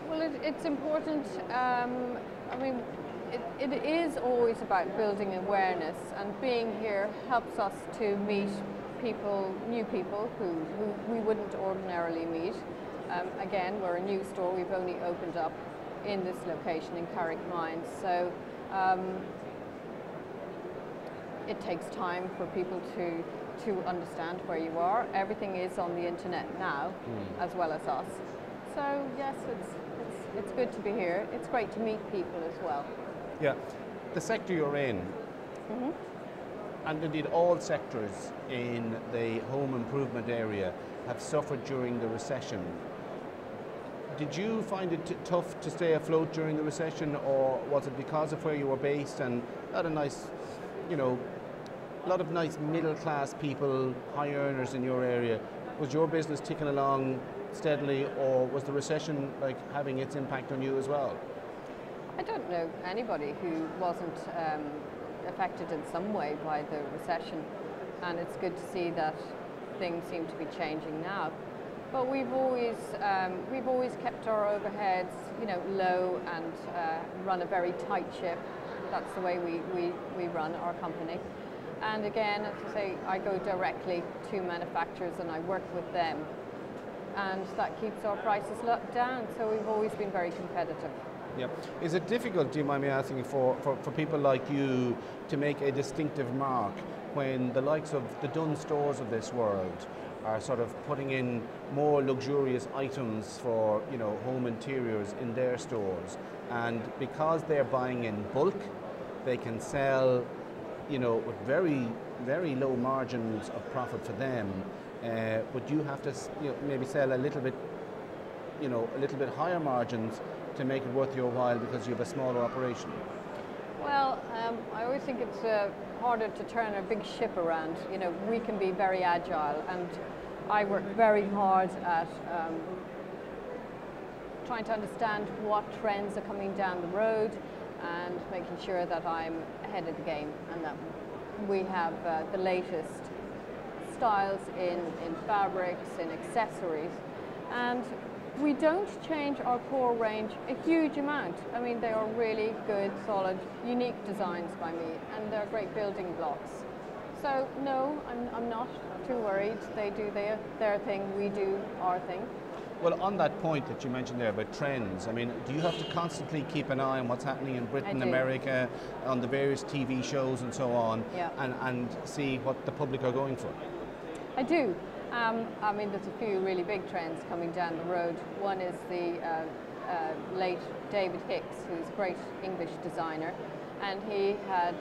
Well, it's important. I mean, it is always about building awareness, and being here helps us to meet people, new people who we wouldn't ordinarily meet. Again, we're a new store. We've only opened up in this location in Carrickmines, so it takes time for people to understand where you are. Everything is on the internet now, as well as us. So yes, it's good to be here. It's great to meet people as well. Yeah, the sector you're in, and indeed all sectors in the home improvement area have suffered during the recession. Did you find it tough to stay afloat during the recession, or was it because of where you were based and a nice, you know, a lot of nice middle class people, high earners in your area? Was your business ticking along steadily, or was the recession like having its impact on you as well? I don't know anybody who wasn't affected in some way by the recession, and it's good to see that things seem to be changing now. But we've always kept our overheads, you know, low, and run a very tight ship. That's the way we run our company. And again, as I say, I go directly to manufacturers and I work with them, and that keeps our prices down. So we've always been very competitive. Yep. Is it difficult, do you mind me asking, for people like you to make a distinctive mark when the likes of the Dunn stores of this world are sort of putting in more luxurious items for, you know, home interiors in their stores, and because they're buying in bulk, they can sell, you know, with very, very low margins of profit for them, but you have to, you know, maybe sell a little bit, you know, a little bit higher margins to make it worth your while because you have a smaller operation? Well, I always think it's harder to turn a big ship around. You know, we can be very agile, and I work very hard at trying to understand what trends are coming down the road and making sure that I'm ahead of the game, and that we have the latest styles in fabrics, in accessories, and we don't change our core range a huge amount. I mean, they are really good, solid, unique designs by me, and they're great building blocks. So no, I'm not too worried. They do their thing, we do our thing. Well, on that point that you mentioned there about trends, I mean, do you have to constantly keep an eye on what's happening in Britain, America, on the various TV shows and so on, and see what the public are going for? I do. I mean, there's a few really big trends coming down the road. One is the late David Hicks, who's a great English designer, and he had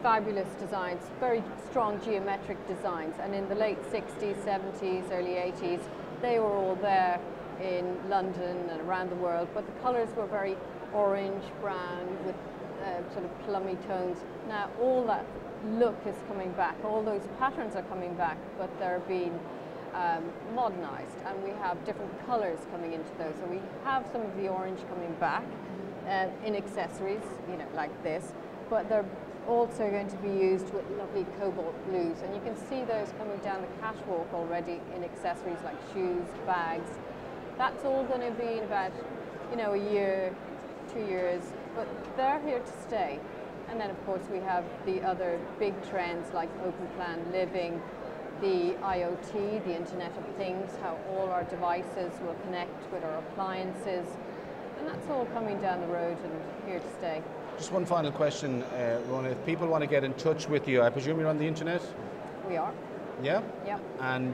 fabulous designs, very strong geometric designs, and in the late 60s, 70s, early 80s, they were all there in London and around the world, but the colours were very orange, brown, with sort of plummy tones. Now all that look is coming back, all those patterns are coming back, but they're being modernized, and we have different colors coming into those. So we have some of the orange coming back in accessories, you know, like this, but they're also going to be used with lovely cobalt blues, and you can see those coming down the catwalk already in accessories like shoes, bags. That's all going to be in about, you know, a year, 2 years, but they're here to stay. And then of course we have the other big trends like open plan living, the IoT, the Internet of Things, how all our devices will connect with our appliances, and that's all coming down the road and here to stay. Just one final question, Rona. If people want to get in touch with you, I presume you're on the internet? We are. Yeah? Yeah. And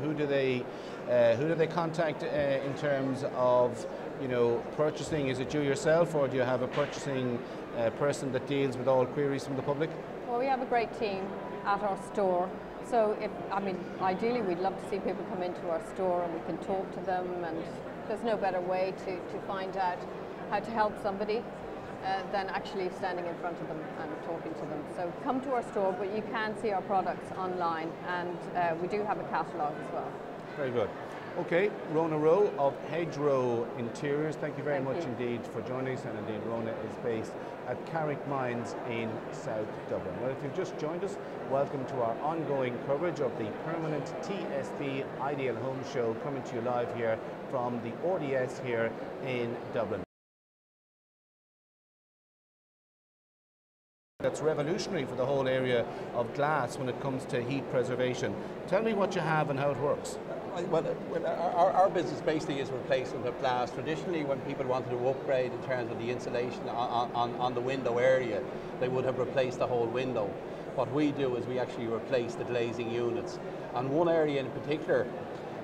who do they contact in terms of, you know, purchasing? Is it you yourself, or do you have a purchasing person that deals with all queries from the public? Well, we have a great team at our store. So, ideally we'd love to see people come into our store and we can talk to them, and there's no better way to find out how to help somebody than actually standing in front of them and talking to them. So come to our store, but you can see our products online, and we do have a catalogue as well. Very good. Okay, Rona Rowe of Hedgerow Interiors, thank you very much indeed for joining us, and indeed Rona is based at Carrick Mines in South Dublin. Well, if you've just joined us, welcome to our ongoing coverage of the Permanent TSB Ideal Home Show, coming to you live here from the RDS here in Dublin. That's revolutionary for the whole area of glass when it comes to heat preservation. Tell me what you have and how it works. Well, our business basically is replacement of glass. Traditionally, when people wanted to upgrade in terms of the insulation on the window area, they would have replaced the whole window. What we do is we actually replace the glazing units. And one area in particular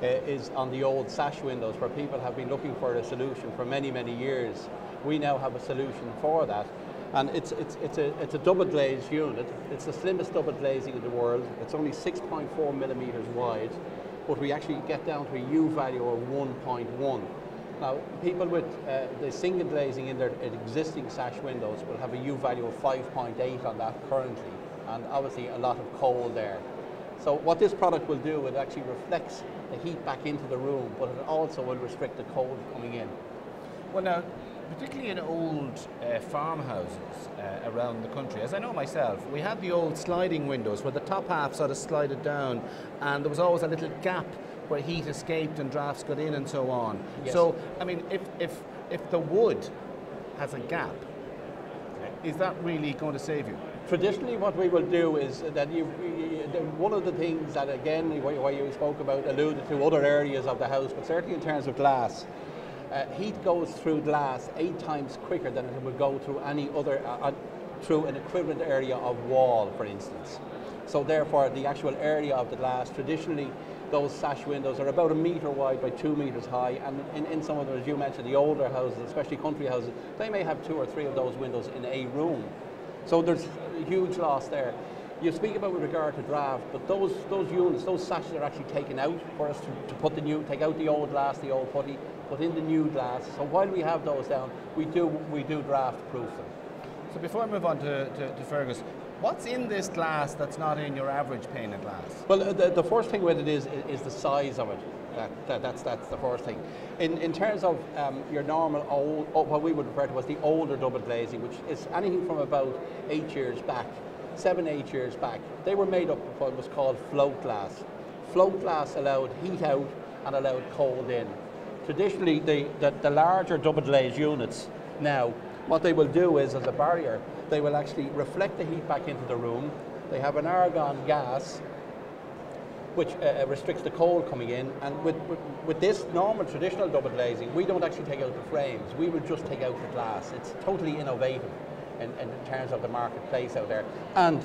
is on the old sash windows, where people have been looking for a solution for many, many years. We now have a solution for that. And it's a double glazed unit. It's the slimmest double glazing in the world. It's only 6.4 millimeters wide, but we actually get down to a U value of 1.1. Now, people with the single glazing in their existing sash windows will have a U value of 5.8 on that currently, and obviously a lot of cold there. So what this product will do, it actually reflects the heat back into the room, but it also will restrict the cold coming in. Well, now, particularly in old farmhouses around the country, as I know myself, we had the old sliding windows where the top half sort of slided down, and there was always a little gap where heat escaped and drafts got in and so on. Yes. So, I mean, if the wood has a gap, is that really going to save you? Traditionally, what we will do is that one of the things that, again, what you spoke about, alluded to other areas of the house, but certainly in terms of glass, heat goes through glass 8 times quicker than it would go through any other, through an equivalent area of wall, for instance. So therefore, the actual area of the glass, traditionally, those sash windows are about 1 meter wide by 2 meters high, and in some of them, as you mentioned, the older houses, especially country houses, they may have 2 or 3 of those windows in a room. So there's a huge loss there. You speak about with regard to draft, but those units, those sashes are actually taken out for us to put the new, take out the old glass, the old putty, put in the new glass. So while we have those down, we do draft proof them. So before I move on to Fergus, what's in this glass that's not in your average pane of glass? Well, the first thing with it is the size of it. That's the first thing. In terms of your normal old, what we would refer to as the older double glazing, which is anything from about 8 years back, 7, 8 years back, they were made up of what was called float glass. Float glass allowed heat out and allowed cold in. Traditionally, the larger double glazed units now, what they will do is, as a barrier, they will actually reflect the heat back into the room. They have an argon gas, which restricts the cold coming in. And with this normal traditional double glazing, we don't actually take out the frames. We will just take out the glass. It's totally innovative in terms of the marketplace out there. And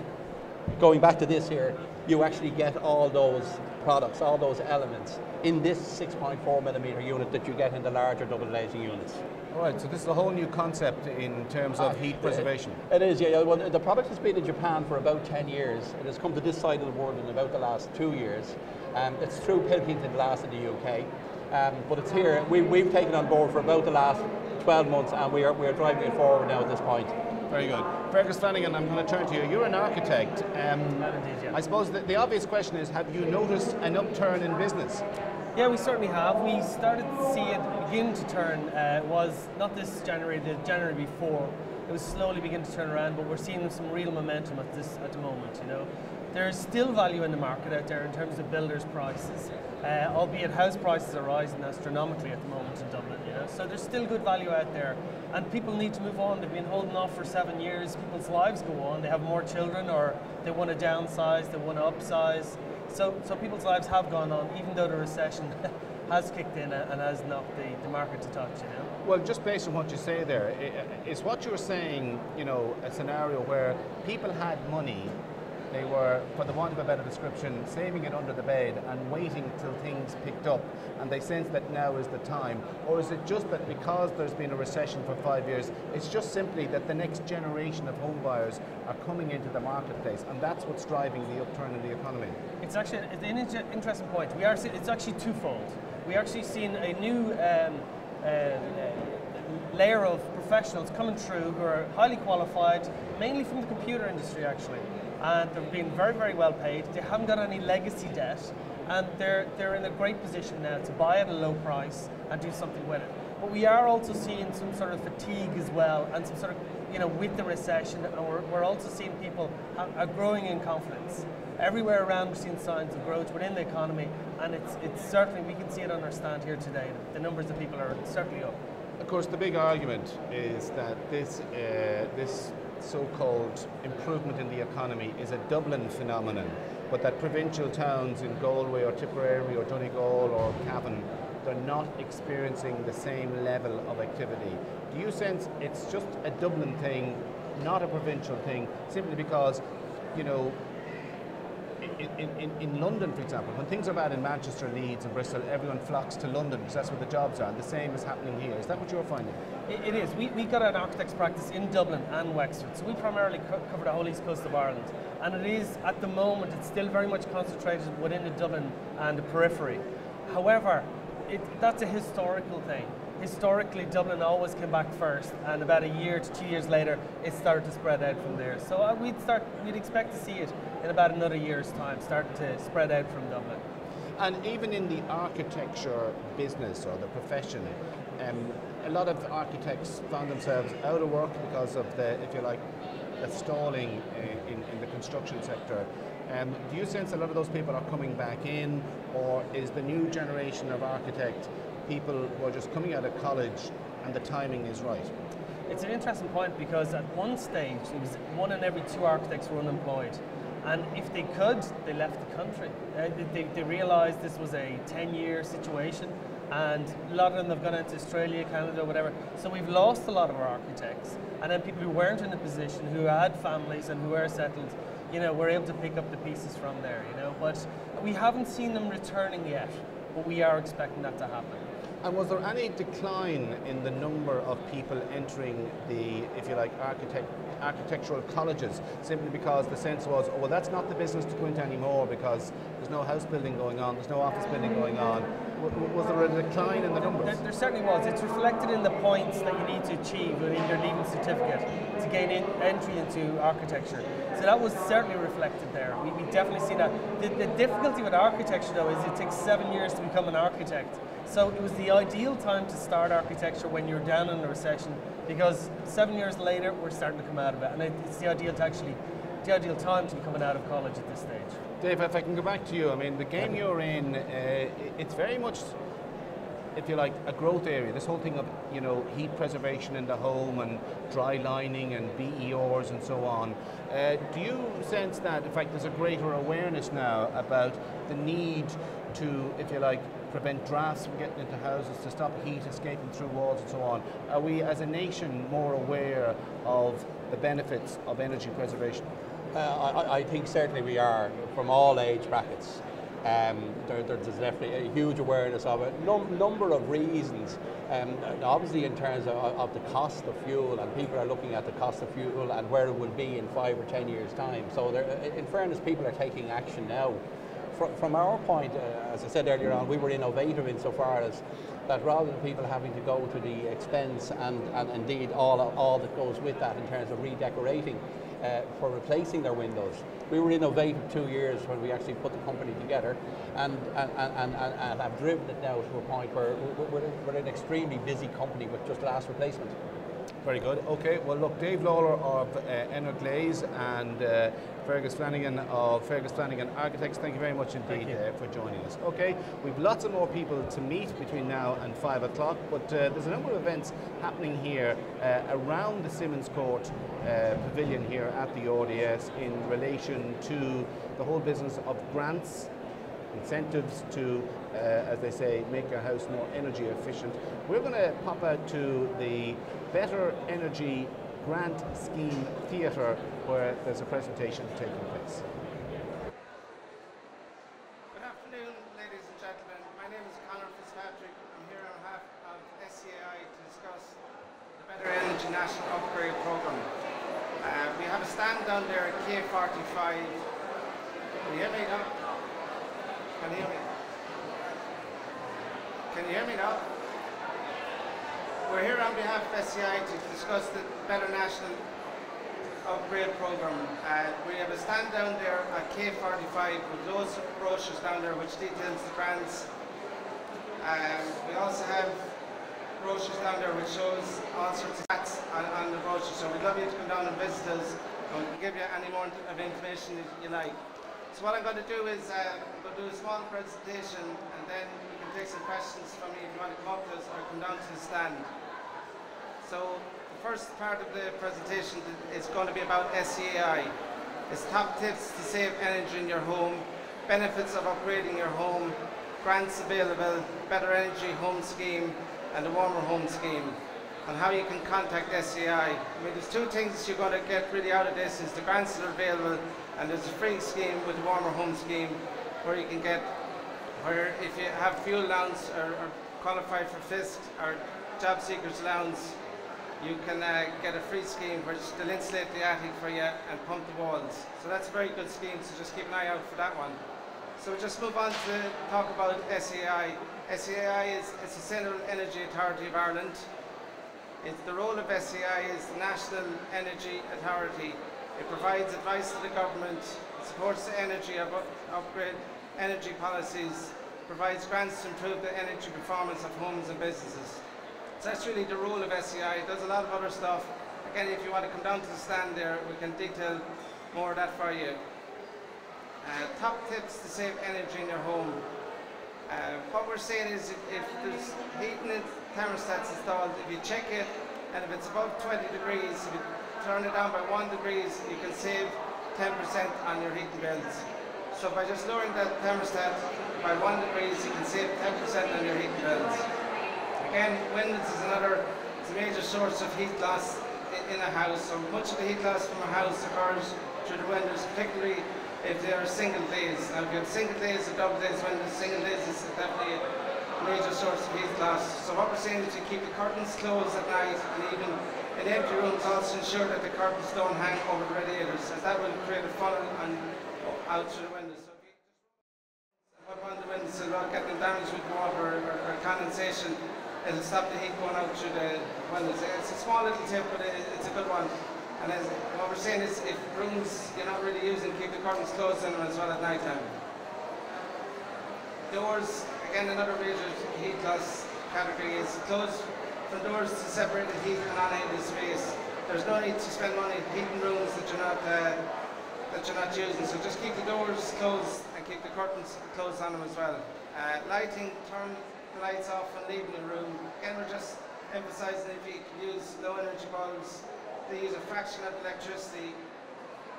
going back to this here, you actually get all those products, all those elements in this 6.4 millimeter unit that you get in the larger double glazing units. All right, so this is a whole new concept in terms of heat preservation. It is, yeah. Well, the product has been in Japan for about 10 years. It has come to this side of the world in about the last 2 years. It's through Pilkington Glass in the UK, but it's here. We've taken on board for about the last 12 months, and we are driving it forward now at this point. Very good. Fergus Flanagan, I'm going to turn to you. You're an architect. I suppose the obvious question is, have you noticed an upturn in business? Yeah, we certainly have. We started to see it begin to turn. It was not this January, the January before. It was slowly beginning to turn around, but we're seeing some real momentum at the moment. You know, there's still value in the market out there in terms of builders' prices, albeit house prices are rising astronomically at the moment in Dublin. You know, so there's still good value out there, and people need to move on. They've been holding off for 7 years. People's lives go on. They have more children, or they want to downsize, they want to upsize. So people's lives have gone on, even though the recession has kicked in and has knocked the market to touch, you know. Well, just based on what you say there, is what you're saying, you know, a scenario where people had money, they were, for the want of a better description, saving it under the bed and waiting till things picked up, and they sense that now is the time? Or is it just that because there's been a recession for 5 years, it's just simply that the next generation of home buyers are coming into the marketplace, and that's what's driving the upturn in the economy? It's actually an interesting point. It's actually twofold. We actually seen a new layer of professionals coming through who are highly qualified, mainly from the computer industry actually, and they're being very, very well paid. They haven't got any legacy debt, and they're in a great position now to buy at a low price and do something with it. But we are also seeing some sort of fatigue as well, and some sort of, with the recession, and we're also seeing people are growing in confidence. Everywhere around we're seeing signs of growth within the economy, and it's certainly, we can see it on our stand here today. The numbers of people are certainly up. Of course, the big argument is that this so-called improvement in the economy is a Dublin phenomenon, but that provincial towns in Galway or Tipperary or Donegal or Cavan, they're not experiencing the same level of activity. Do you sense it's just a Dublin thing, not a provincial thing, simply because, in London, for example, when things are bad in Manchester, Leeds and Bristol, everyone flocks to London because that's where the jobs are. The same is happening here. Is that what you're finding? It is. We got an architect's practice in Dublin and Wexford, so we primarily cover the whole east coast of Ireland. And it is, at the moment, it's still very much concentrated within the Dublin and the periphery. However, that's a historical thing. Historically, Dublin always came back first, and about a year to 2 years later, it started to spread out from there. So we'd expect to see it in about another year's time, starting to spread out from Dublin. And even in the architecture business or the profession, a lot of architects found themselves out of work because of the, if you like, the stalling in the construction sector. Do you sense a lot of those people are coming back in, or is the new generation of architects people who are just coming out of college and the timing is right? It's an interesting point, because at one stage it was 1 in every 2 architects were unemployed, and if they could, they left the country. They realised this was a 10-year situation, and a lot of them have gone into Australia, Canada, whatever. So we've lost a lot of our architects, and then people who weren't in a position, who had families and who were settled, were able to pick up the pieces from there. But we haven't seen them returning yet, but we are expecting that to happen. And was there any decline in the number of people entering the, if you like, architectural colleges, simply because the sense was, oh, well, that's not the business to go into anymore because there's no house building going on, there's no office building going on? Was there a decline in the numbers? There certainly was. It's reflected in the points that you need to achieve within your leaving certificate to gain entry into architecture. So that was certainly reflected there. We definitely see that. The difficulty with architecture, though, is it takes 7 years to become an architect. So it was the ideal time to start architecture when you're down in a recession, because 7 years later we're starting to come out of it, and it's the ideal time to be coming out of college at this stage. Dave, if I can go back to you, I mean, the game you're in, it's very much, if you like, a growth area. This whole thing of, heat preservation in the home and dry lining and BERs and so on. Do you sense that, in fact, there's a greater awareness now about the need to, if you like, prevent drafts from getting into houses, to stop heat escaping through walls and so on? Are we as a nation more aware of the benefits of energy preservation? I think certainly we are, from all age brackets. There's definitely a huge awareness of it. Number of reasons. Obviously, in terms of the cost of fuel, and people are looking at the cost of fuel and where it will be in 5 or 10 years' time. So, in fairness, people are taking action now. From our point, as I said earlier on, we were innovative insofar as that rather than people having to go to the expense and indeed all that goes with that in terms of redecorating for replacing their windows. We were innovative 2 years when we actually put the company together and have driven it now to a point where we're an extremely busy company with just glass replacement. Very good. Okay, well look, Dave Lawler of Enner Glaze and Fergus Flanagan of Fergus Flanagan Architects, thank you very much indeed for joining us. Okay, we've lots of more people to meet between now and 5 o'clock, but there's a number of events happening here around the Simmons Court pavilion here at the RDS in relation to the whole business of grants, incentives to, as they say, make your house more energy efficient. We're going to pop out to the Better Energy Grant Scheme Theatre where there's a presentation taking place. Good afternoon, ladies and gentlemen. My name is Conor Fitzpatrick. I'm here on behalf of SCAI to discuss the Better Energy National Upgrade Programme. We have a stand down there at K45. Can you hear me now? Can you hear me? Can you hear me now? We're here on behalf of SCI to discuss the Better National upgrade program. We have a stand down there at K45 with loads of brochures down there which details the grants. We also have brochures down there which shows all sorts of facts on the brochure, so we'd love you to come down and visit us, and we can give you any more of information that you like. So what I'm going to do is I'm going to do a small presentation, and then you can take some questions from me if you want to come up to us or come down to the stand. So the first part of the presentation is going to be about SEAI. It's top tips to save energy in your home, benefits of upgrading your home, grants available, better energy home scheme, and the warmer home scheme, and how you can contact SEAI. I mean, there's two things you're going to get really out of this: is the grants that are available, and there's a free scheme with the warmer home scheme, where you can get, where if you have fuel allowance or qualify for FISC or job seekers allowance, you can get a free scheme which will insulate the attic for you and pump the walls. So that's a very good scheme, so just keep an eye out for that one. So we'll just move on to talk about SEAI. SEAI is the Sustainable Energy Authority of Ireland. The role of SEAI is the National Energy Authority. It provides advice to the government, supports the energy upgrade energy policies, provides grants to improve the energy performance of homes and businesses. So that's really the role of SEAI. It does a lot of other stuff. Again, if you want to come down to the stand there, we can detail more of that for you. Top tips to save energy in your home. What we're saying is if there's heating thermostats installed, if you check it, and if it's above 20 degrees, if you turn it down by 1 degree, you can save 10% on your heating bills. So by just lowering that thermostat by 1 degree, you can save 10% on your heating bills. Again, windows is another major source of heat loss in a house. So much of the heat loss from a house occurs through the windows, particularly if they are single glazed. Now if you have single glazed or double glazed windows, single glazed is definitely a major source of heat loss. So what we're saying is you keep the curtains closed at night, and even in empty rooms also ensure that the curtains don't hang over the radiators, as that will create a funnel out through the windows. So if you just put on the windows so not getting damaged with water or condensation, it'll stop the heat going out through the windows. It's a small little tip, but it's a good one. And as what we're saying is, if rooms you're not really using, keep the curtains closed in them as well at night time. Doors, again, another major heat loss category is close the doors to separate the heat and unheated space. There's no need to spend money heating rooms that you're not using. So just keep the doors closed and keep the curtains closed on them as well. Lighting, turn the lights off and leaving the room. Again, we're just emphasising if you can use low energy bulbs, they use a fraction of electricity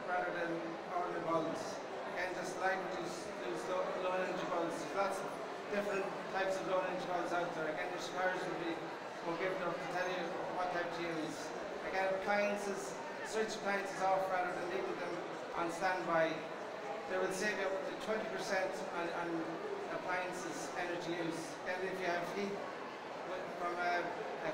rather than ordinary bulbs. Again, just like use low energy bulbs. There's lots of different types of low energy bulbs out there. Again, your suppliers will give them to tell you what type to use. Again, appliances, switch appliances off rather than leaving them on standby. They will save you up to 20% on appliances energy use. And if you have heat from a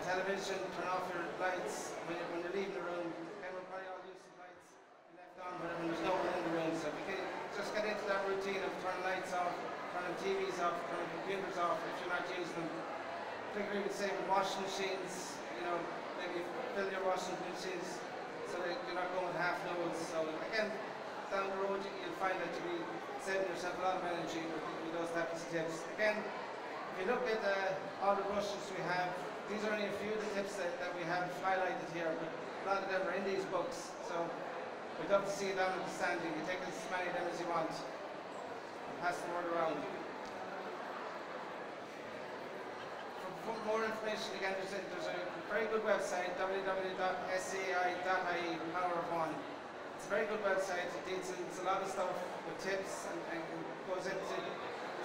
television, turn off your lights when you're leaving the room. And we'll probably all use some lights left on when there's no one in the room. So if you can just get into that routine of turning lights off, turning TVs off, turning computers off if you're not using them. Particularly with say with washing machines, you know, maybe fill your washing machines so that you're not going with half loads. So again, down the road you'll find that you'll be saving yourself a lot of energy with those types of tips. Again, if you look at all the brushes we have, these are only a few of the tips that we have highlighted here, but a lot of them are in these books. So we'd love to see you down at the stand. You can take as many of them as you want. I'll pass the word around. For more information, again, there's a very good website, www.sai.ie, Power of One. It's a very good website. It details a lot of stuff with tips and goes into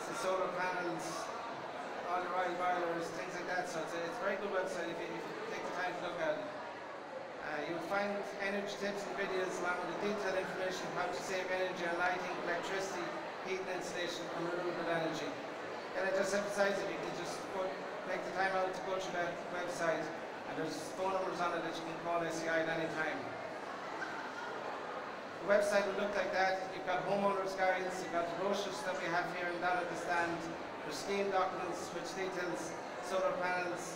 the solar panels, all the oil boilers, things like that. So it's a very good website if you take the time to look at it. You'll find energy tips and videos along with the detailed information on how to save energy on lighting, electricity, heat and insulation, and renewable energy. And I just emphasize if you can just take the time out to go to that website, and there's phone numbers on it that you can call SEI at any time. The website will look like that. You've got homeowners guides, you've got the brochures that we have here and down at the stand. There's scheme documents which details solar panels.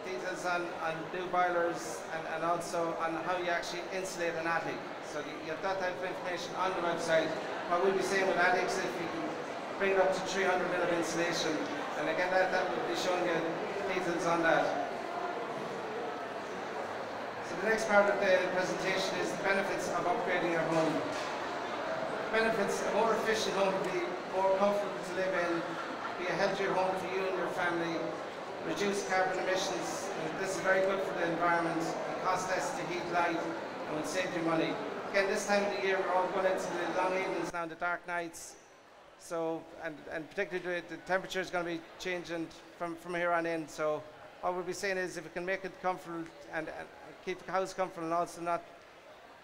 details on new boilers and also on how you actually insulate an attic. So you've got that type of information on the website. What we'll be saying with attics, if you can bring it up to 300 mil of insulation, and again that will be showing you details on that. So the next part of the presentation is the benefits of upgrading your home. Benefits: a more efficient home will be more comfortable to live in, be a healthier home for you and your family, reduce carbon emissions, and this is very good for the environment, and cost less to heat, light, and will save you money. Again, this time of the year we're all going into the long evenings now, the dark nights, so and particularly the temperature is going to be changing from here on in, so what we'll be saying is if we can make it comfortable and keep the house comfortable and also not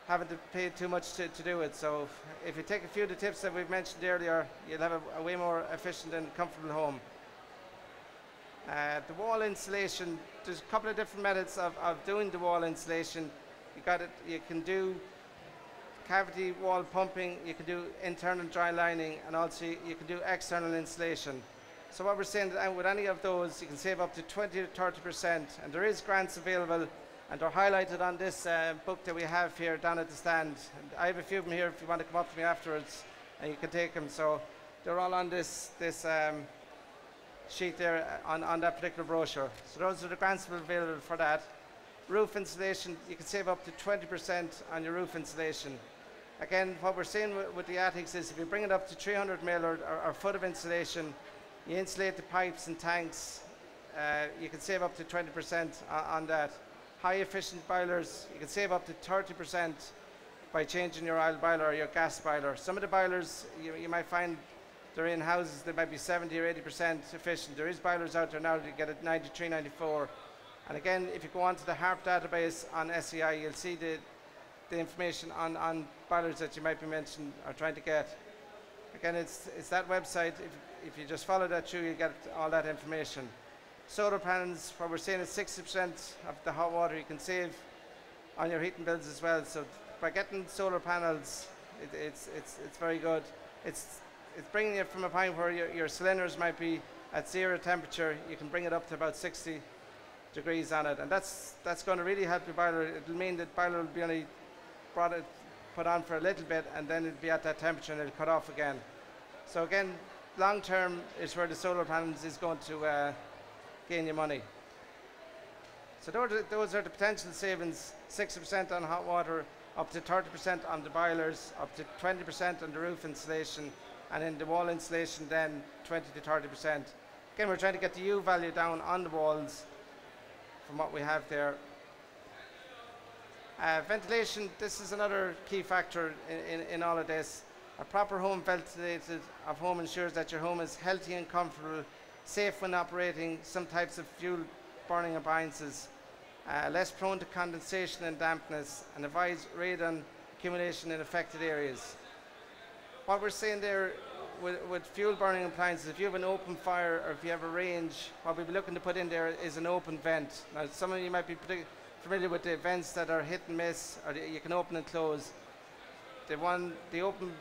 having to pay too much to do it. So if you take a few of the tips that we've mentioned earlier, you'll have a way more efficient and comfortable home. The wall insulation, there's a couple of different methods of doing the wall insulation. You can do cavity wall pumping, you can do internal dry lining, and also you can do external insulation. So what we're saying that with any of those, you can save up to 20 to 30%, and there is grants available, and they're highlighted on this book that we have here down at the stand. And I have a few of them here if you want to come up to me afterwards, and you can take them. So they're all on this sheet there on that particular brochure. So those are the grants available for that. Roof insulation, you can save up to 20% on your roof insulation. Again, what we're saying with the attics is if you bring it up to 300 mil or foot of insulation, you insulate the pipes and tanks, you can save up to 20% on that. High efficient boilers, you can save up to 30% by changing your oil boiler or your gas boiler. Some of the boilers you might find they're in houses that might be 70 or 80% efficient. There is boilers out there now that you get at 93, 94. And again, if you go onto the HARP database on SEI, you'll see the information on boilers that you might be mentioning or trying to get. Again, it's that website. If you just follow that through, you get all that information. Solar panels, what we're saying is 60% of the hot water you can save on your heating bills as well. So by getting solar panels, it's very good. It's bringing it from a point where your cylinders might be at 0 temperature. You can bring it up to about 60 degrees on it, and that's going to really help your boiler. It'll mean that boiler will be only put on for a little bit, and then it'll be at that temperature and it'll cut off again. So again, long term is where the solar panels is going to gain you money. So those are the potential savings: 60% on hot water, up to 30% on the boilers, up to 20% on the roof insulation, and in the wall insulation then 20 to 30%. Again, we're trying to get the U value down on the walls from what we have there. Ventilation, this is another key factor in all of this. A proper home ventilated home ensures that your home is healthy and comfortable, safe when operating some types of fuel burning appliances, less prone to condensation and dampness, and avoids radon accumulation in affected areas. What we're saying there with fuel burning appliances, if you have an open fire or if you have a range, what we'll be looking to put in there is an open vent. Now, some of you might be familiar with the vents that are hit and miss, or you can open and close. The open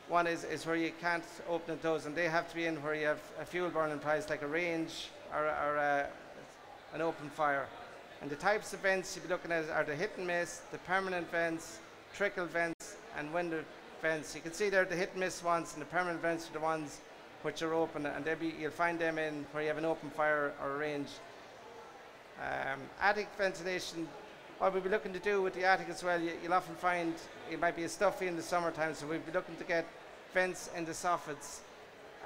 one is where you can't open and close, and they have to be in where you have a fuel burning appliance like a range or an open fire. And the types of vents you'll be looking at are the hit and miss, the permanent vents, trickle vents, and window vents. You can see there the hit and miss ones, and the permanent vents are the ones which are open, and you'll find them in where you have an open fire or a range. Attic ventilation, what we'll be looking to do with the attic as well, you'll often find it might be stuffy in the summertime, so we'll be looking to get vents in the soffits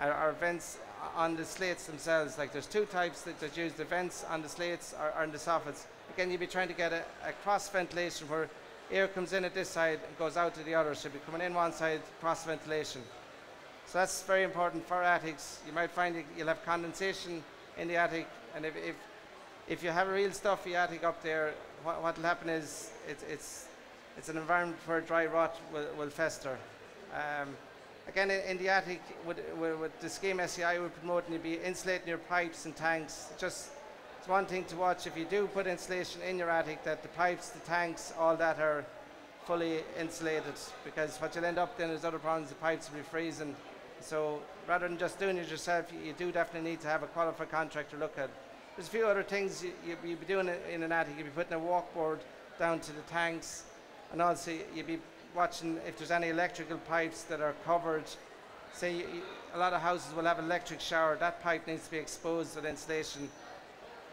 or vents on the slates themselves. Like there's two types that use the vents on the slates or in the soffits. Again, you'll be trying to get a cross ventilation where air comes in at this side and goes out to the other, so you'll be coming in one side, cross ventilation. So that's very important for attics. You might find you'll have condensation in the attic, and if you have a real stuffy attic up there, what will happen is it's an environment where dry rot will fester. Again, in the attic, with the scheme SEI we're promoting, you'll be insulating your pipes and tanks. It's one thing to watch if you do put insulation in your attic, that the pipes, the tanks, all that are fully insulated, because what you'll end up then is other problems. The pipes will be freezing. So rather than just doing it yourself, you do definitely need to have a qualified contractor look at. There's a few other things you'd be doing in an attic. You'd be putting a walkboard down to the tanks, and also you'd be watching if there's any electrical pipes that are covered. Say a lot of houses will have an electric shower. That pipe needs to be exposed to the insulation,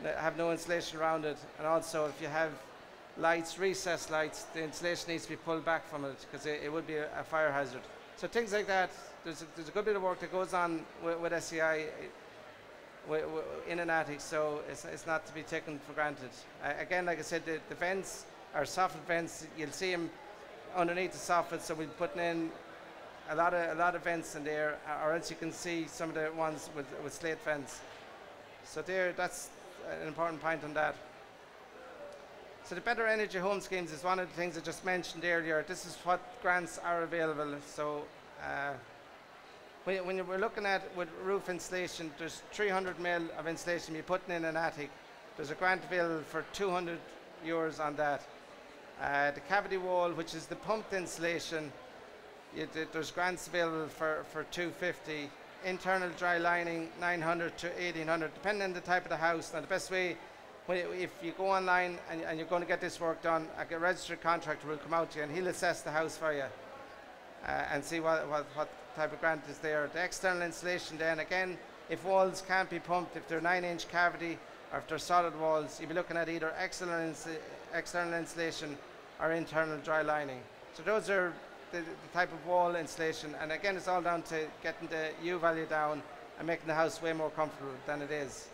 have no insulation around it. And also if you have lights, recessed lights, the insulation needs to be pulled back from it because it would be a fire hazard. So things like that, there's a good bit of work that goes on with SEI in an attic, so it's not to be taken for granted. Again, like I said, the vents are soffit vents. You'll see them underneath the soffit, so we're putting in a lot of vents in there, or else you can see some of the ones with slate vents. So that's an important point on that. So the Better Energy Home Schemes is one of the things I just mentioned earlier. This is what grants are available. So when we're looking at with roof insulation, there's 300 mil of insulation you're putting in an attic. There's a grant available for €200 on that. The cavity wall, which is the pumped insulation, there's grants available for $250. Internal dry lining, $900 to $1,800, depending on the type of the house. Now the best way, if you go online and you're going to get this work done, a registered contractor will come out to you and he'll assess the house for you and see what type of grant is there. The external insulation then, again, if walls can't be pumped, if they're 9-inch cavity or if they're solid walls, you'll be looking at either external insulation or internal dry lining. So those are the type of wall insulation, and again it's all down to getting the U value down and making the house way more comfortable than it is.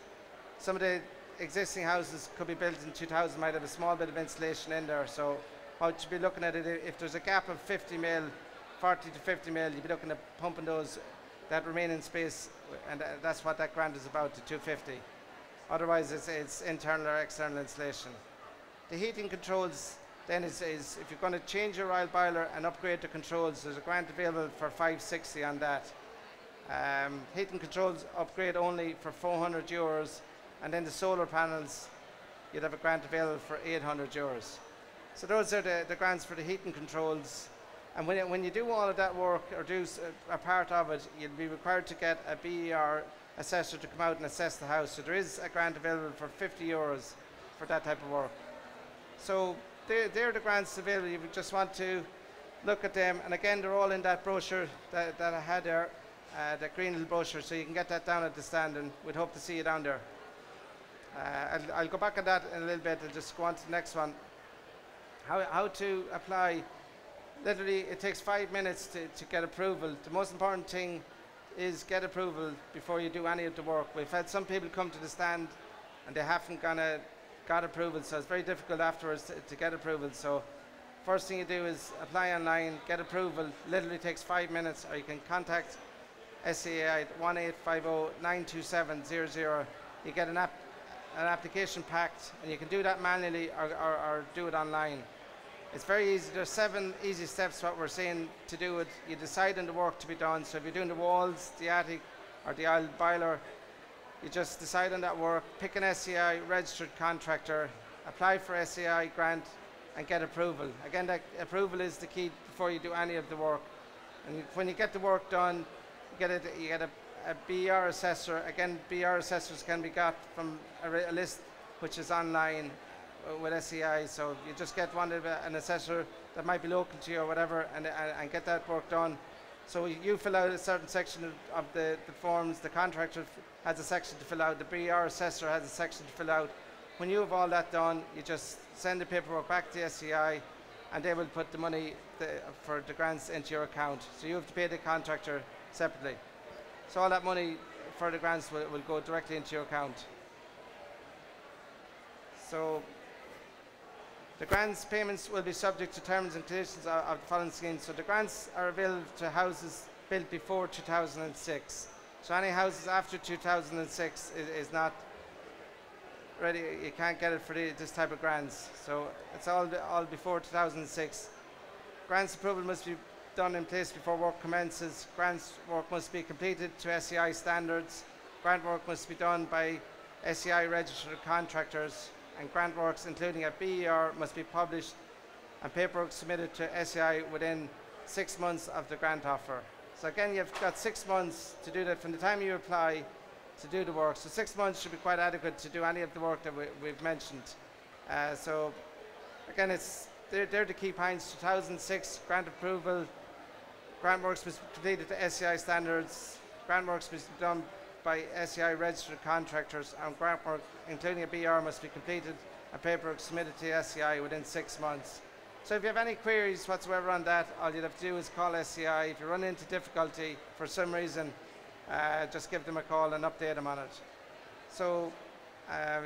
Some of the existing houses could be built in 2000 might have a small bit of insulation in there, so what you'd be looking at it, if there's a gap of 50 mil, 40 to 50 mil, you'd be looking at pumping those, that remaining space, and that's what that grant is about, the 250. Otherwise it's internal or external insulation. The heating controls then is if you're going to change your oil boiler and upgrade the controls, there's a grant available for $560 on that. Heating controls upgrade only for €400, and then the solar panels, you'd have a grant available for €800. So those are the grants for the heating controls. And when you do all of that work, or do a part of it, you'll be required to get a BER assessor to come out and assess the house. So there is a grant available for €50 for that type of work. So they're the grants available. You just want to look at them, and again they're all in that brochure that I had there, that green little brochure, so you can get that down at the stand, and we'd hope to see you down there. I'll go back on that in a little bit and just go on to the next one. How to apply. Literally it takes 5 minutes to get approval. The most important thing is get approval before you do any of the work. We've had some people come to the stand and they haven't got approval, so it's very difficult afterwards to get approval. So first thing you do is apply online, get approval. Literally takes 5 minutes, or you can contact SEI at 1-850-927-00. You get an application packed, and you can do that manually or do it online. It's very easy. There's 7 easy steps what we're saying to do it. You decide on the work to be done. So if you're doing the walls, the attic, or the oil boiler, you just decide on that work, pick an SEI registered contractor, apply for SEI grant, and get approval. Again, that approval is the key before you do any of the work. And when you get the work done, you get a BER assessor. Again, BER assessors can be got from a list which is online with SEI. So you just get an assessor that might be local to you or whatever, and get that work done. So you fill out a certain section of the forms. The contractor has a section to fill out. The BER assessor has a section to fill out. When you have all that done, you just send the paperwork back to SEI, and they will put the money for the grants into your account. So you have to pay the contractor separately. So all that money for the grants will go directly into your account. So the grants payments will be subject to terms and conditions of the following schemes. So the grants are available to houses built before 2006. So any houses after 2006 is not ready. You can't get it for this type of grants. So it's all before 2006. Grants approval must be done in place before work commences. Grants work must be completed to SEI standards. Grant work must be done by SEI registered contractors, and grant works including a BER must be published and paperwork submitted to SEI within 6 months of the grant offer. So again, you've got 6 months to do that from the time you apply to do the work. So 6 months should be quite adequate to do any of the work that we've mentioned. So again, they're the key points. 2006 grant approval, grant works was completed to SEI standards, grant works was done by SEI registered contractors, and grant work including a BR must be completed and paperwork submitted to SEI within 6 months. So if you have any queries whatsoever on that, all you'd have to do is call SEI. If you run into difficulty for some reason, just give them a call and update them on it. So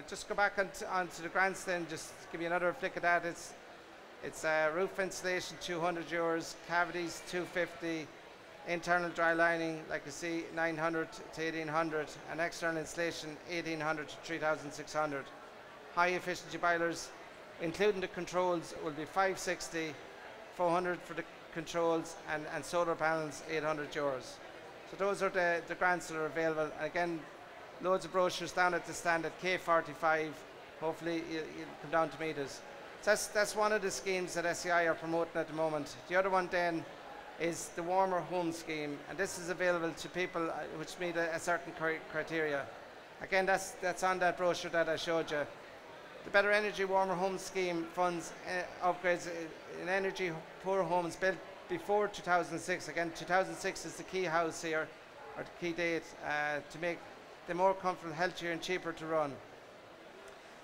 just go back onto the grants then, just give you another flick at that. It's roof insulation, €200, cavities, €250, internal dry lining, like you see, €900 to €1,800, and external insulation, €1,800 to €3,600. High efficiency boilers, including the controls, will be €560, €400 for the controls, and solar panels, €800. So those are the grants that are available. And again, loads of brochures down at the stand at K45. Hopefully you'll come down to meet us. So that's one of the schemes that SEI are promoting at the moment. The other one then is the Warmer Home Scheme, and this is available to people which meet a certain criteria. Again, that's on that brochure that I showed you. The Better Energy Warmer Home Scheme funds upgrades in energy poor homes built before 2006. Again, 2006 is the key house here, or the key date, to make them more comfortable, healthier and cheaper to run.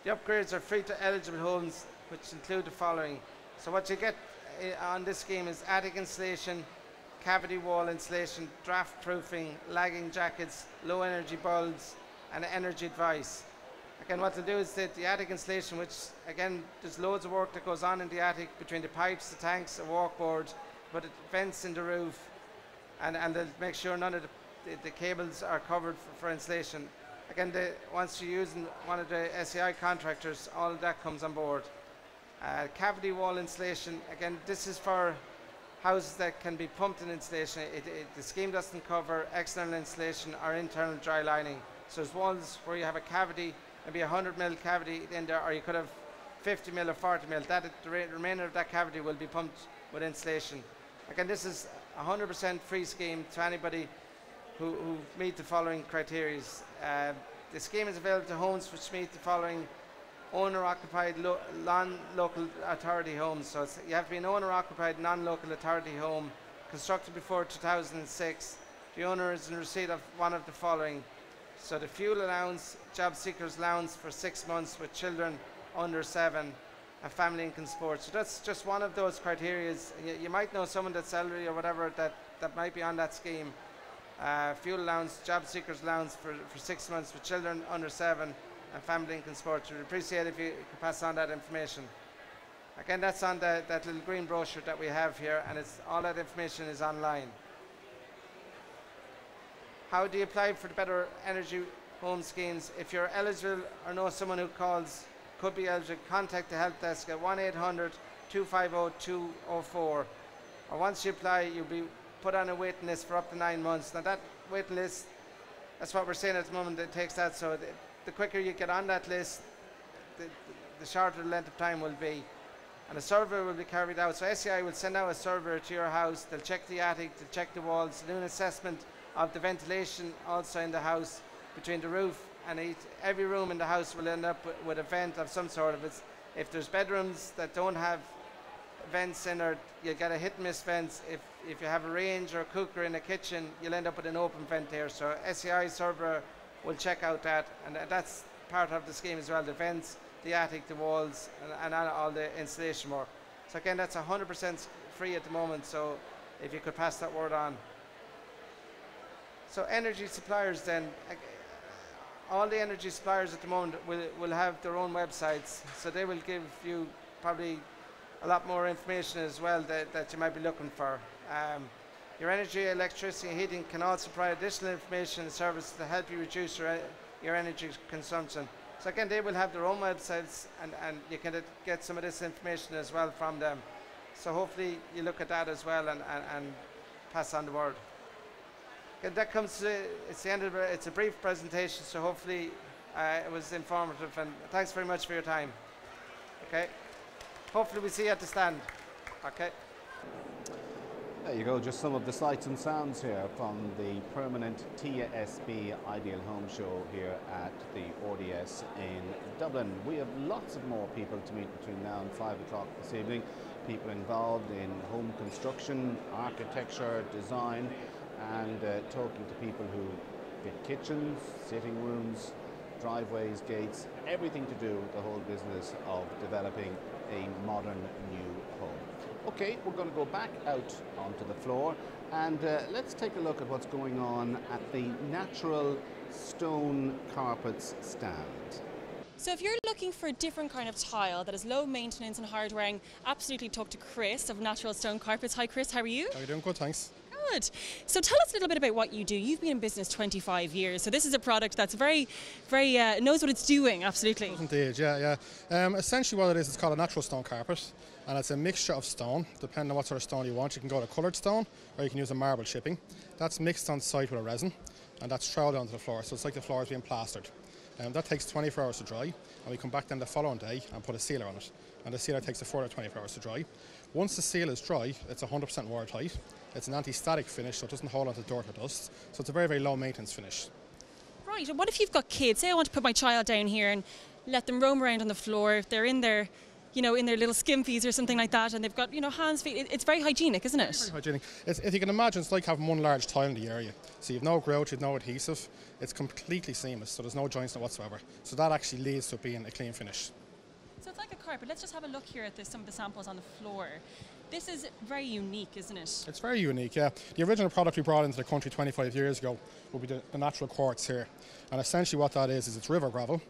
The upgrades are free to eligible homes, which include the following. So what you get on this scheme is attic insulation, cavity wall insulation, draft proofing, lagging jackets, low energy bulbs, and energy advice. Again, what they'll do is that the attic insulation, which again, there's loads of work that goes on in the attic between the pipes, the tanks, a walkboard, but it vents in the roof, and they'll make sure none of the cables are covered for insulation. Again, once you're using one of the SEI contractors, all of that comes on board. Cavity wall insulation, again, this is for houses that can be pumped in insulation. The scheme doesn't cover external insulation or internal dry lining. So there's walls where you have a cavity, maybe a 100mm cavity in there, or you could have 50mm or 40mm. The remainder of that cavity will be pumped with insulation. Again, this is a 100% free scheme to anybody who meet the following criteria. The scheme is available to homes which meet the following: owner-occupied non-local authority homes. So you have to be an owner-occupied non-local authority home constructed before 2006. The owner is in receipt of one of the following. So the fuel allowance, job seekers allowance for 6 months with children under 7, and family income support. So that's just one of those criteria. You might know someone that's salary or whatever that might be on that scheme. Fuel allowance, job seekers allowance for 6 months with children under 7, and family income support. We'd appreciate if you could pass on that information. Again, that's on that little green brochure that we have here, and all that information is online. How do you apply for the Better Energy Home Schemes? If you're eligible or know someone who could be eligible, contact the help desk at 1-800-250-204. Or once you apply, you'll be put on a waiting list for up to 9 months. Now that waiting list, that's what we're saying at the moment, it takes that. So the quicker you get on that list, the shorter the length of time will be. And a survey will be carried out. So SEI will send out a surveyor to your house. They'll check the attic, they'll check the walls, do an assessment of the ventilation also in the house between the roof, and every room in the house will end up with a vent of some sort of it. If there's bedrooms that don't have vents in, or you'll get a hit and miss vents. If you have a range or a cooker in a kitchen, you'll end up with an open vent there. So SEI surveyor will check out that, and that's part of the scheme as well, the vents, the attic, the walls, and all the insulation work. So again, that's 100% free at the moment, so if you could pass that word on. So energy suppliers then, all the energy suppliers at the moment will have their own websites, so they will give you probably a lot more information as well that you might be looking for. Your energy, electricity and heating can also provide additional information and service to help you reduce your energy consumption. So again, they will have their own websites, and you can get some of this information as well from them. So hopefully you look at that as well and pass on the word. Okay, that comes to, it's the end of it. It's a brief presentation, so hopefully it was informative, and thanks very much for your time. Okay, hopefully we see you at the stand. Okay. There you go, just some of the sights and sounds here from the Permanent TSB Ideal Home Show here at the RDS in Dublin. We have lots of more people to meet between now and 5 o'clock this evening. People involved in home construction, architecture, design, and talking to people who fit kitchens, sitting rooms, driveways, gates, everything to do with the whole business of developing a modern new home. Okay, we're going to go back out onto the floor and let's take a look at what's going on at the Natural Stone Carpets stand. So if you're looking for a different kind of tile that is low maintenance and hard wearing, absolutely talk to Chris of Natural Stone Carpets. Hi Chris, how are you? How are you doing? Good, thanks. Good. So tell us a little bit about what you do. You've been in business 25 years, so this is a product that's very knows what it's doing, absolutely. Indeed, yeah. Essentially what it is, it's called a natural stone carpet, and it's a mixture of stone, depending on what sort of stone you want. You can go to coloured stone, or you can use a marble chipping. That's mixed on site with a resin, and that's troweled onto the floor, so it's like the floor is being plastered. That takes 24 hours to dry, and we come back then the following day and put a sealer on it, and the sealer takes a further 24 hours to dry. Once the seal is dry, it's 100% watertight. It's an anti-static finish, so it doesn't hold onto dirt or dust, so it's a very, very low maintenance finish. Right, and what if you've got kids? Say I want to put my child down here and let them roam around on the floor. If they're in their, in their little skimpies or something like that, and they've got, hands, feet, it's very hygienic, isn't it? Very hygienic. If you can imagine, it's like having one large tile in the area. So you've no grouch, you've no adhesive. It's completely seamless, so there's no joints whatsoever. So that actually leads to it being a clean finish. So it's like a carpet. Let's just have a look here at some of the samples on the floor. This is very unique, isn't it? It's very unique, yeah. The original product we brought into the country 25 years ago would be the natural quartz here. And essentially what that is it's river gravel,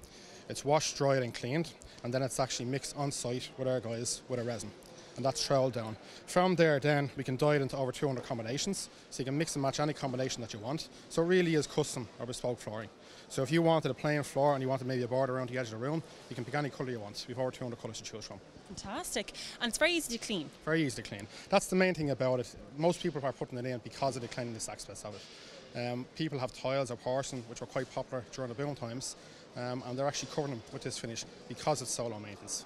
it's washed, dried and cleaned, and then it's actually mixed on site with our guys with a resin. And that's troweled down. From there then we can dye it into over 200 combinations, so you can mix and match any combination that you want. So it really is custom or bespoke flooring. So if you wanted a plain floor and you wanted maybe a border around the edge of the room, you can pick any colour you want. We've over 200 colours to choose from. Fantastic. And it's very easy to clean. Very easy to clean. That's the main thing about it. Most people are putting it in because of the cleanliness aspects of it. People have tiles or porcelain, which were quite popular during the boom times, and they're actually covering them with this finish because it's so low maintenance.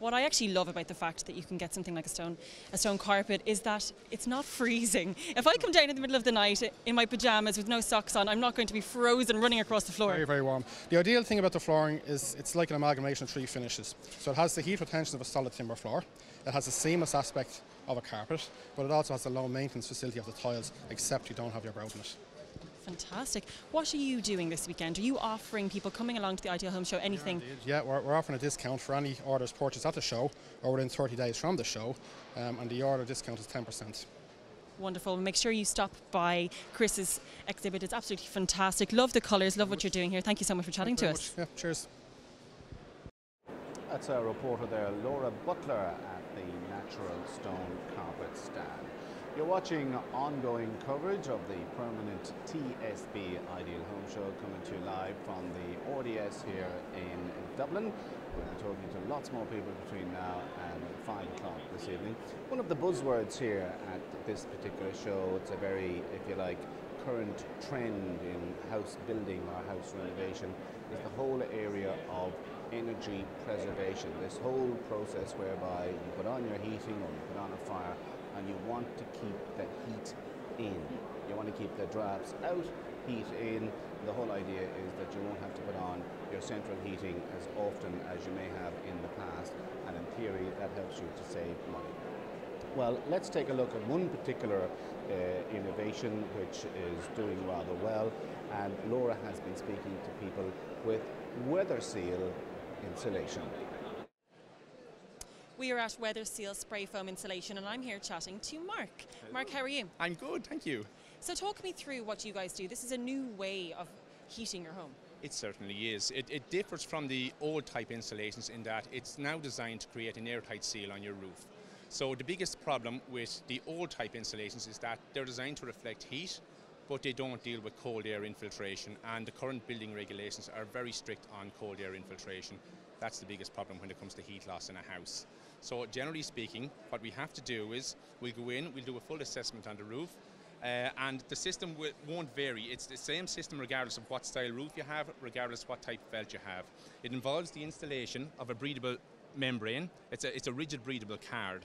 What I actually love about the fact that you can get something like a stone carpet is that it's not freezing. If I come down in the middle of the night in my pyjamas with no socks on, I'm not going to be frozen running across the floor. Very, very warm. The ideal thing about the flooring is it's like an amalgamation of 3 finishes. So it has the heat retention of a solid timber floor, it has the seamless aspect of a carpet, but it also has the low maintenance facility of the tiles, except you don't have your grout in it. Fantastic. What are you doing this weekend? Are you offering people coming along to the Ideal Home Show anything? Yeah, we're offering a discount for any orders purchased at the show or within 30 days from the show, and the order discount is 10%. Wonderful. Make sure you stop by Chris's exhibit. It's absolutely fantastic. Love the colours, love what you're doing here. Thank you so much for chatting to us. Yeah, cheers. That's our reporter there, Laura Butler, at the Natural Stone Carpet stand. You're watching ongoing coverage of the Permanent TSB Ideal Home Show, coming to you live from the RDS here in Dublin. We'll be talking to lots more people between now and 5 o'clock this evening. One of the buzzwords here at this particular show, it's a very, if you like, current trend in house building or house renovation, is the whole area of energy preservation. This whole process whereby you put on your heating or you put on a fire, and you want to keep the heat in. You want to keep the drafts out, heat in. The whole idea is that you won't have to put on your central heating as often as you may have in the past, and in theory that helps you to save money. Well, let's take a look at one particular innovation which is doing rather well, and Laura has been speaking to people with weather seal insulation. We are at Weather Seal Spray Foam Insulation, and I'm here chatting to Mark. Hello. Mark, how are you? I'm good, thank you. So talk me through what you guys do. This is a new way of heating your home. It certainly is. It differs from the old type installations in that it's now designed to create an airtight seal on your roof. So the biggest problem with the old type installations is that they're designed to reflect heat, but they don't deal with cold air infiltration, and the current building regulations are very strict on cold air infiltration. That's the biggest problem when it comes to heat loss in a house. So generally speaking, what we have to do is we'll go in, we'll do a full assessment on the roof, and the system won't vary. It's the same system regardless of what style roof you have, regardless of what type of felt you have. It involves the installation of a breathable membrane. It's a rigid breathable card.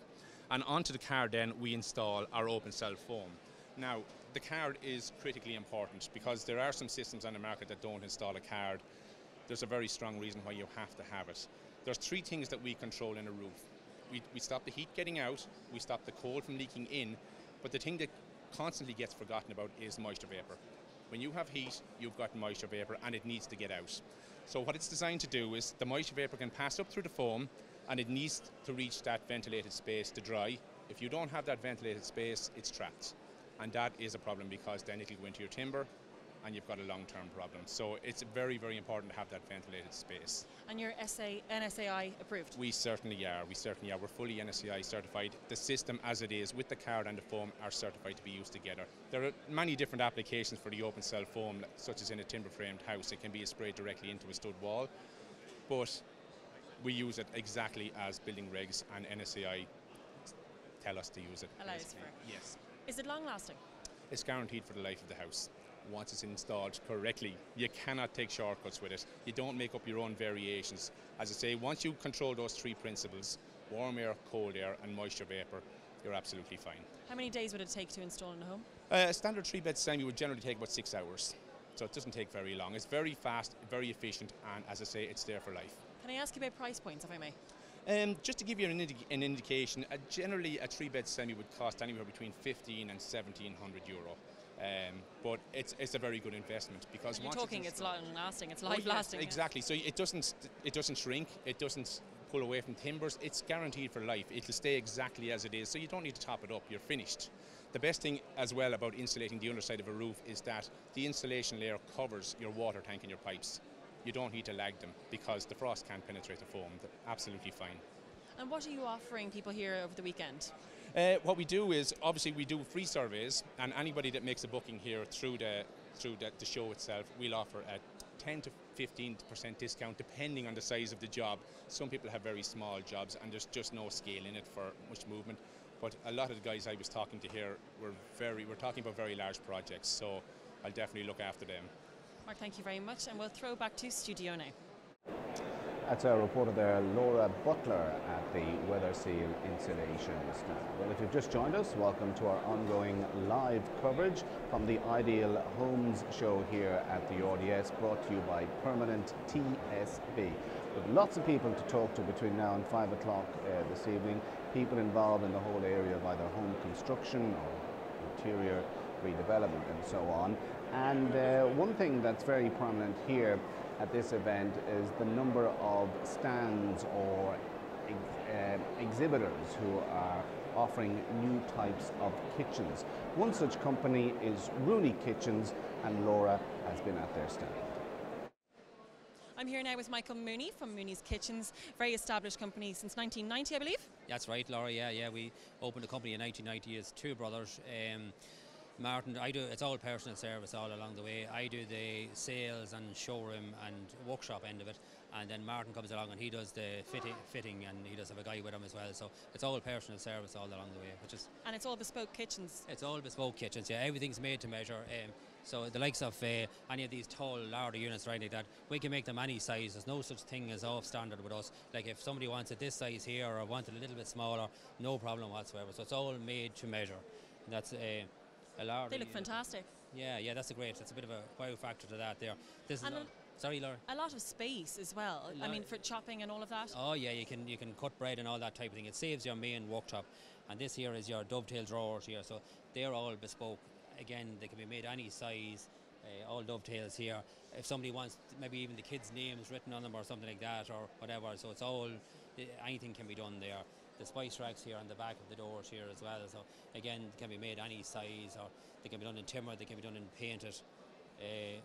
And onto the card then we install our open cell foam. Now, the card is critically important because there are some systems on the market that don't install a card. There's a very strong reason why you have to have it. There's 3 things that we control in a roof. We stop the heat getting out, we stop the cold from leaking in, but the thing that constantly gets forgotten about is moisture vapor. When you have heat, you've got moisture vapor and it needs to get out. So what it's designed to do is the moisture vapor can pass up through the foam and it needs to reach that ventilated space to dry. If you don't have that ventilated space, it's trapped. And that is a problem because then it'll go into your timber and you've got a long-term problem. So it's very, very important to have that ventilated space. And you're NSAI approved? We certainly are. We're fully NSAI certified. The system as it is with the card and the foam are certified to be used together. There are many different applications for the open cell foam, such as in a timber framed house. It can be sprayed directly into a stud wall, but we use it exactly as building regs and NSAI tell us to use it. Allows for. Yes. Is it long lasting? It's guaranteed for the life of the house. Once it's installed correctly, you cannot take shortcuts with it. You don't make up your own variations. As I say, once you control those 3 principles, warm air, cold air and moisture vapor, you're absolutely fine. How many days would it take to install in a home? A standard 3-bed semi would generally take about 6 hours. So it doesn't take very long. It's very fast, very efficient, and as I say, it's there for life. Can I ask you about price points, if I may? Just to give you an indication, generally a 3-bed semi would cost anywhere between 15 and 1,700 euro. But it's a very good investment because and you're talking it's long lasting, it's life lasting. Exactly. So it doesn't shrink, it doesn't pull away from timbers. It's guaranteed for life. It'll stay exactly as it is. So you don't need to top it up. You're finished. The best thing as well about insulating the underside of a roof is that the insulation layer covers your water tank and your pipes. You don't need to lag them because the frost can't penetrate the foam. They're absolutely fine. And what are you offering people here over the weekend? What we do is, obviously we do free surveys, and anybody that makes a booking here through the show itself, we'll offer a 10 to 15% discount depending on the size of the job. Some people have very small jobs and there's just no scale in it for much movement. But a lot of the guys I was talking to here we're talking about very large projects, so I'll definitely look after them. Mark, thank you very much, and we'll throw back to studio now. That's our reporter there, Laura Butler, at the Weather Seal Insulation stand. Well, if you've just joined us, welcome to our ongoing live coverage from the Ideal Homes show here at the RDS, brought to you by Permenant TSB. With lots of people to talk to between now and 5 o'clock this evening, people involved in the whole area of either home construction or interior redevelopment and so on. And one thing that's very prominent here at this event is the number of stands or exhibitors who are offering new types of kitchens. One such company is Rooney Kitchens, and Laura has been at their stand. I'm here now with Michael Mooney from Mooney's Kitchens, very established company since 1990, I believe. That's right, Laura. Yeah, we opened the company in 1990 as 2 brothers. Martin, it's all personal service all along the way. I do the sales and showroom and workshop end of it, and then Martin comes along and he does the fitting, and he does have a guy with him as well. So it's all personal service all along the way, And it's all bespoke kitchens. It's all bespoke kitchens. Yeah, everything's made to measure. So the likes of any of these tall, larder units, right like that, we can make them any size. There's no such thing as off standard with us. Like if somebody wants it this size here or wanted a little bit smaller, no problem whatsoever. So it's all made to measure. And that's they look fantastic. Yeah, that's a bit of a wow factor to that there. Sorry, Laura. A lot of space as well. I mean, for chopping and all of that. Oh yeah, you can cut bread and all that type of thing. It saves your main worktop. And this here is your dovetail drawers here. So they're all bespoke. Again, they can be made any size. All dovetails here. If somebody wants maybe even the kids' names written on them or something like that or whatever, so it's all, anything can be done there. The spice racks here on the back of the doors here as well, so again, they can be made any size, or they can be done in timber, they can be done in painted.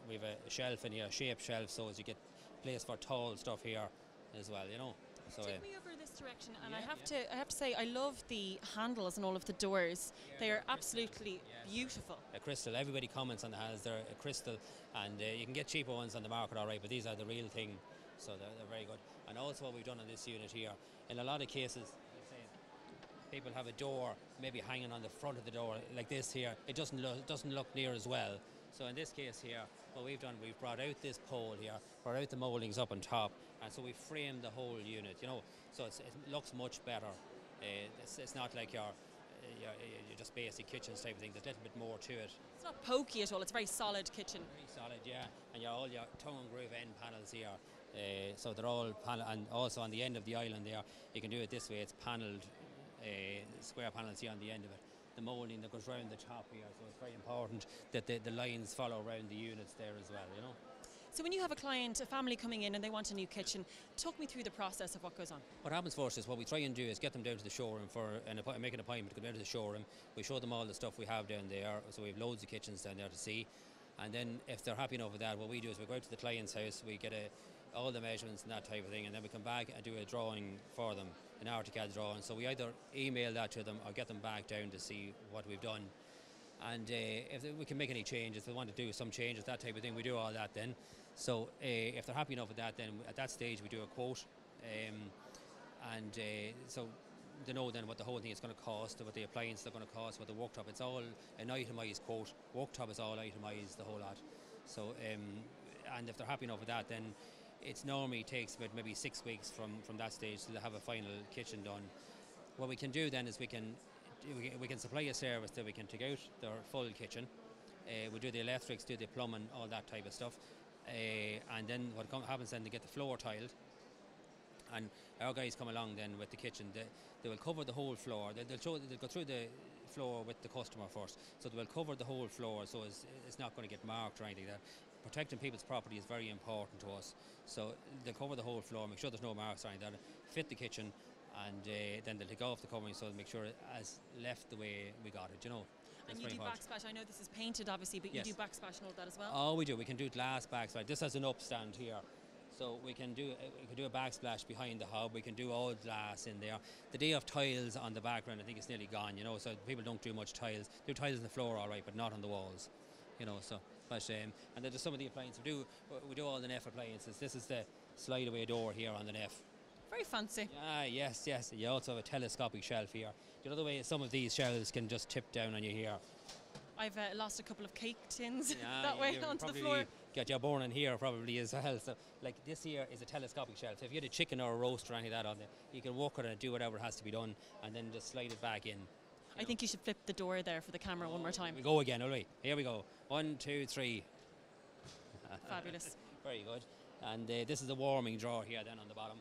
We have a shelf in here, a shaped shelf, so as you get place for tall stuff here as well, you know. So, take me over this direction, and I have to say I love the handles and all of the doors. They are absolutely beautiful. A crystal. Everybody comments on the handles. They're a crystal, and you can get cheaper ones on the market, all right. But these are the real thing, so they're very good. And also what we've done on this unit here, in a lot of cases, people have a door maybe hanging on the front of the door like this here. It doesn't look near as well. So in this case here, what we've done, we've brought out this pole here, brought out the mouldings up on top, and so we framed the whole unit, you know, so it looks much better. It's not like your just basic kitchens type of thing. There's a little bit more to it. It's not pokey at all. It's a very solid kitchen. Very solid, yeah. And all your tongue and groove end panels here. So they're all panel, and also on the end of the island there, you can do it this way. It's panelled, square panels here on the end of it. The moulding that goes round the top here, so it's very important that the lines follow around the units there as well, you know. So when you have a client, a family coming in and they want a new kitchen, talk me through the process of what goes on. What happens first is what we try and do is get them down to the showroom make an appointment to go down to the showroom. We show them all the stuff we have down there, so we have loads of kitchens down there to see. And then if they're happy enough with that, what we do is we go out to the client's house, we get all the measurements and that type of thing, and then we come back and do a drawing for them, an AutoCAD drawing. So we either email that to them or get them back down to see what we've done. And if we can make any changes, if they want to do some changes, that type of thing, we do all that then. So if they're happy enough with that, then at that stage we do a quote, so they know then what the whole thing is going to cost, what the appliances are going to cost, what the worktop. It's all an itemised quote. Worktop is all itemised, the whole lot. So and if they're happy enough with that, then it normally takes about maybe 6 weeks from that stage to have a final kitchen done. What we can do then is we can supply a service that we can take out their full kitchen. We do the electrics, do the plumbing, all that type of stuff. And then what happens then, they get the floor tiled, and our guys come along then with the kitchen. They will cover the whole floor. They'll go through the floor with the customer first, so they will cover the whole floor, so it's not going to get marked or anything like that. Protecting people's property is very important to us, so they'll cover the whole floor, make sure there's no marks or anything like that, fit the kitchen, and then they'll take off the covering so they make sure it has left the way we got it, you know. And you do backsplash. I know this is painted, obviously, but yes. You do backsplash and all that as well? Oh, we do. We can do glass backsplash. This has an upstand here. So we can do a backsplash behind the hob. We can do all glass in there. The day of tiles on the background, I think it's nearly gone, you know, so people don't do much tiles. Do tiles on the floor all right, but not on the walls, you know, so. But, and then there's some of the appliances. We do all the NEF appliances. This is the slide away door here on the NEF. Very fancy. Yes. You also have a telescopic shelf here. You know the way some of these shelves can just tip down on you here. I've lost a couple of cake tins that way onto the floor. Get your bone in here probably as well. So, like this here is a telescopic shelf. So if you had a chicken or a roast or any of that on there, you can walk on it and do whatever has to be done, and then just slide it back in. I think you should flip the door there for the camera one more time. We go again, all right. Here we go. 1, 2, 3. Fabulous. Very good. And this is the warming drawer here then on the bottom.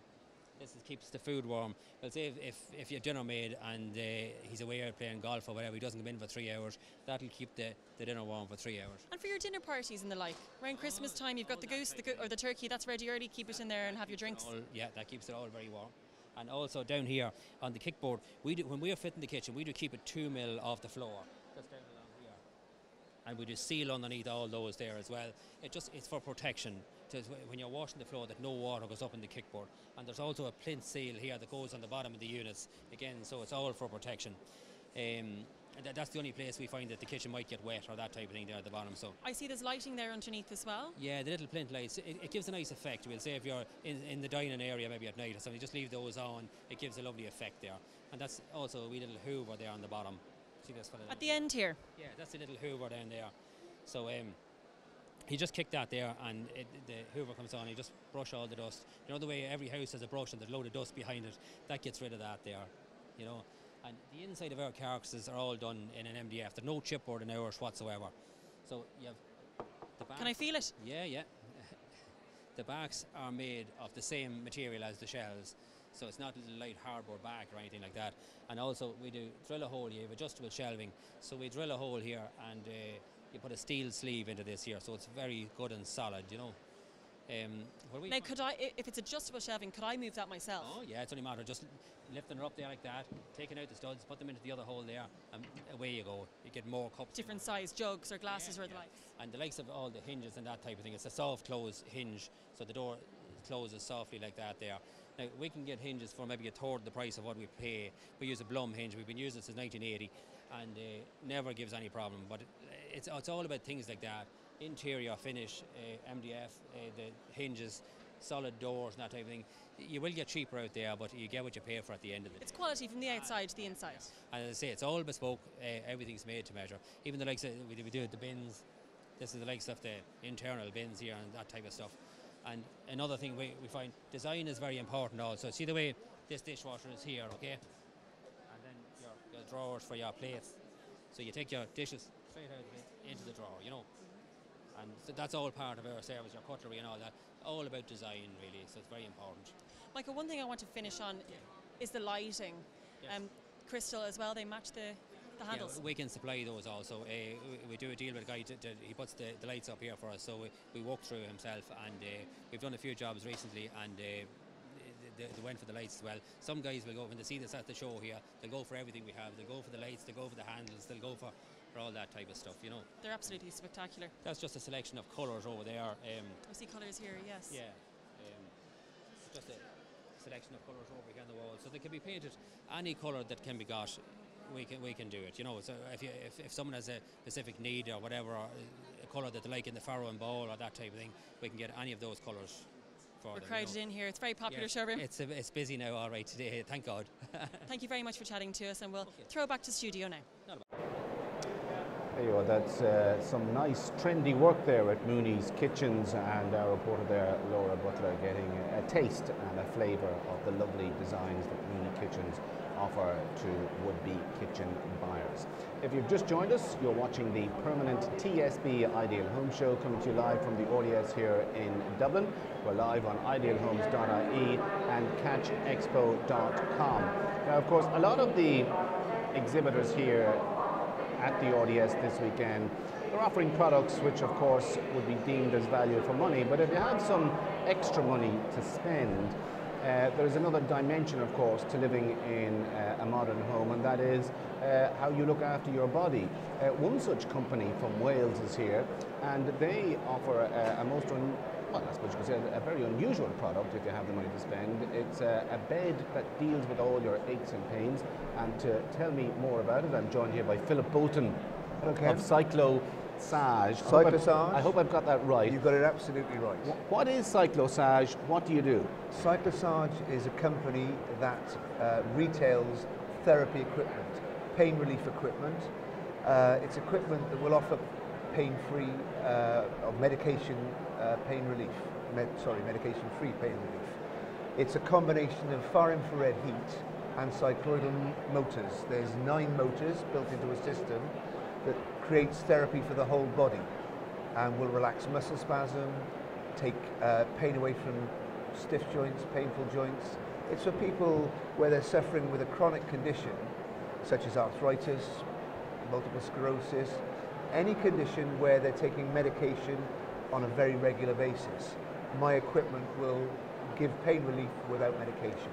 This keeps the food warm. Well, say if your dinner made and he's away out playing golf or whatever, he doesn't come in for 3 hours, that'll keep the dinner warm for 3 hours. And for your dinner parties and the like, around Christmas time, you've got the goose or the turkey, that's ready early, keep it in there and have your drinks. Yeah, that keeps it all very warm. And also down here on the kickboard, when we are fitting the kitchen, we do keep it 2 mil off the floor. Just down along here. And we do seal underneath all those there as well. It's for protection. So when you're washing the floor, that no water goes up in the kickboard. And there's also a plinth seal here that goes on the bottom of the units. Again, so it's all for protection. And that's the only place we find that the kitchen might get wet or that type of thing there at the bottom. So I see there's lighting there underneath as well. Yeah, the little plinth lights. It gives a nice effect. We'll say if you're in the dining area maybe at night or something, just leave those on. It gives a lovely effect there. And that's also a wee little hoover there on the bottom. See this fella at the end here? Yeah, that's a little hoover down there. So he just kicked that there, and the hoover comes on. He just brush all the dust. You know the way every house has a brush and there's a load of dust behind it. That gets rid of that there, you know. And the inside of our carcasses are all done in an MDF. There's no chipboard in ours whatsoever. So you have the back. Can I feel it? Yeah. The backs are made of the same material as the shelves. So it's not a little light hardboard back or anything like that. And also we do drill a hole here, adjustable shelving. So we drill a hole here and you put a steel sleeve into this here, so it's very good and solid, you know. Now, could I, if it's adjustable shelving, could I move that myself? Oh yeah, it's only a matter of just lifting it up there like that, taking out the studs, put them into the other hole there, and away you go. You get more cups. Different size jugs or glasses or the likes. And the likes of all the hinges and that type of thing, it's a soft close hinge, so the door closes softly like that there. Now, we can get hinges for maybe a third of the price of what we pay. We use a Blum hinge. We've been using it since 1980, and never gives any problem. But it's all about things like that. Interior finish, MDF, the hinges, solid doors and that type of thing. You will get cheaper out there, but you get what you pay for at the end of it. It's quality from the outside to the inside. And as I say, it's all bespoke. Everything's made to measure. Even the likes of, we do the bins. This is the likes of the internal bins here and that type of stuff. And another thing we find, design is very important also. See the way this dishwasher is here, okay? drawers for your plates. So you take your dishes straight out of it into the drawer, you know. And that's all part of our service, your cutlery and all that. All about design, really, so it's very important. Michael, one thing I want to finish on is the lighting. Crystal as well, they match the handles. Yeah, we can supply those also. We do a deal with a guy, he puts the lights up here for us, so we walk through himself, and we've done a few jobs recently, and they went for the lights as well. Some guys will go, when they see this at the show here, they'll go for everything we have. They'll go for the lights, they'll go for the handles, they'll go for all that type of stuff, you know. They're absolutely spectacular. That's just a selection of colours over there. I see colours here, yes. Yeah, just a selection of colours over here on the wall. So they can be painted any colour that can be got. We can do it, you know. So if someone has a specific need or whatever, or a colour that they like in the farrow and ball or that type of thing, we can get any of those colours. We're crowded in here. It's a very popular showroom. It's busy now, all right, today, thank God. Thank you very much for chatting to us, and we'll throw back to studio now. There you are, that's some nice trendy work there at Mooney's Kitchens, and our reporter there, Laura Butler, getting a taste and a flavour of the lovely designs that Mooney Kitchens offer to would-be kitchen buyers. If you've just joined us, you're watching the Permanent TSB Ideal Home Show, coming to you live from the RDS here in Dublin. We're live on idealhomes.ie and CatchExpo.com. Now, of course, a lot of the exhibitors here at the RDS this weekend, they're offering products which, of course, would be deemed as value for money. But if you have some extra money to spend, there's another dimension, of course, to living in a modern home, and that is how you look after your body. One such company from Wales is here, and they offer a most, well, I suppose you could say a very unusual product if you have the money to spend. It's a bed that deals with all your aches and pains. And to tell me more about it, I'm joined here by Philip Bolton of Cyclosage. Cyclosage. I hope I've got that right. You've got it absolutely right. What is Cyclosage? What do you do? Cyclosage is a company that retails therapy equipment, pain relief equipment. It's equipment that will offer pain-free or medication pain relief. Medication-free pain relief. It's a combination of far infrared heat and cycloidal motors. There's 9 motors built into a system that creates therapy for the whole body and will relax muscle spasm, take pain away from stiff joints, painful joints. It's for people where they're suffering with a chronic condition such as arthritis, multiple sclerosis, any condition where they're taking medication on a very regular basis. My equipment will give pain relief without medication.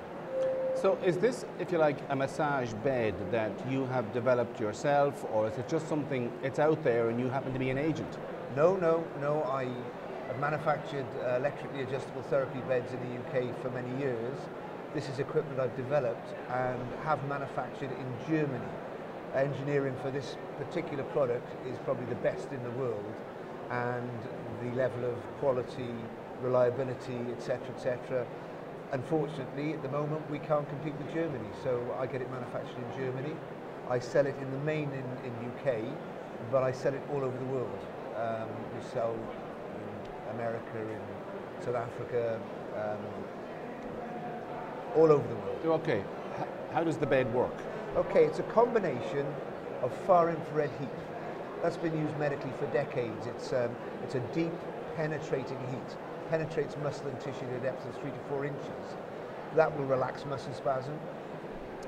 So is this, if you like, a massage bed that you have developed yourself, or is it just something, it's out there and you happen to be an agent? No. I have manufactured electrically adjustable therapy beds in the UK for many years. This is equipment I've developed and have manufactured in Germany. Engineering for this particular product is probably the best in the world, and the level of quality, reliability, etc. Unfortunately, at the moment, we can't compete with Germany, so I get it manufactured in Germany. I sell it in the main in UK, but I sell it all over the world. We sell in America, in South Africa, all over the world. Okay, how does the bed work? Okay, it's a combination of far infrared heat. That's been used medically for decades. It's a deep, penetrating heat. Penetrates muscle and tissue to a depth of 3 to 4 inches. That will relax muscle spasm,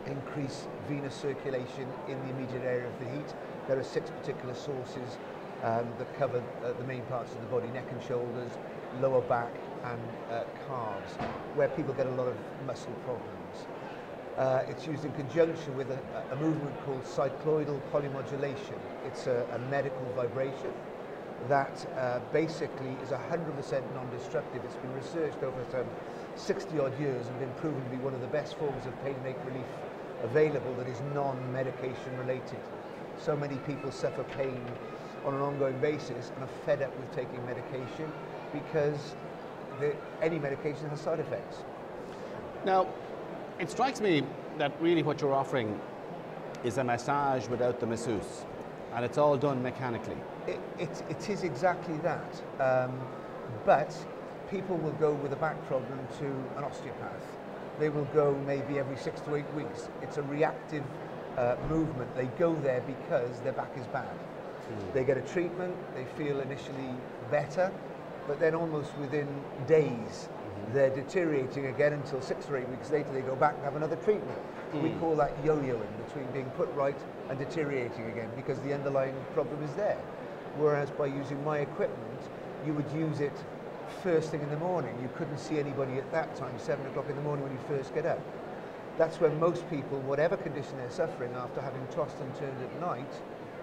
increase venous circulation in the immediate area of the heat. There are 6 particular sources that cover the main parts of the body: neck and shoulders, lower back, and calves, where people get a lot of muscle problems. It's used in conjunction with a movement called cycloidal polymodulation. It's a medical vibration that basically is 100% non-destructive. It's been researched over some 60-odd years and been proven to be one of the best forms of pain relief available that is non-medication related. So many people suffer pain on an ongoing basis and are fed up with taking medication because any medication has side effects. Now, it strikes me that really what you're offering is a massage without the masseuse, and it's all done mechanically. It is exactly that, but people will go with a back problem to an osteopath. They will go maybe every 6 to 8 weeks. It's a reactive movement. They go there because their back is bad. They get a treatment, they feel initially better, but then almost within days they're deteriorating again until 6 or 8 weeks later they go back and have another treatment. We call that yo-yoing between being put right and deteriorating again because the underlying problem is there. Whereas by using my equipment, you would use it first thing in the morning. You couldn't see anybody at that time, 7 o'clock in the morning when you first get up. That's when most people, whatever condition they're suffering after having tossed and turned at night,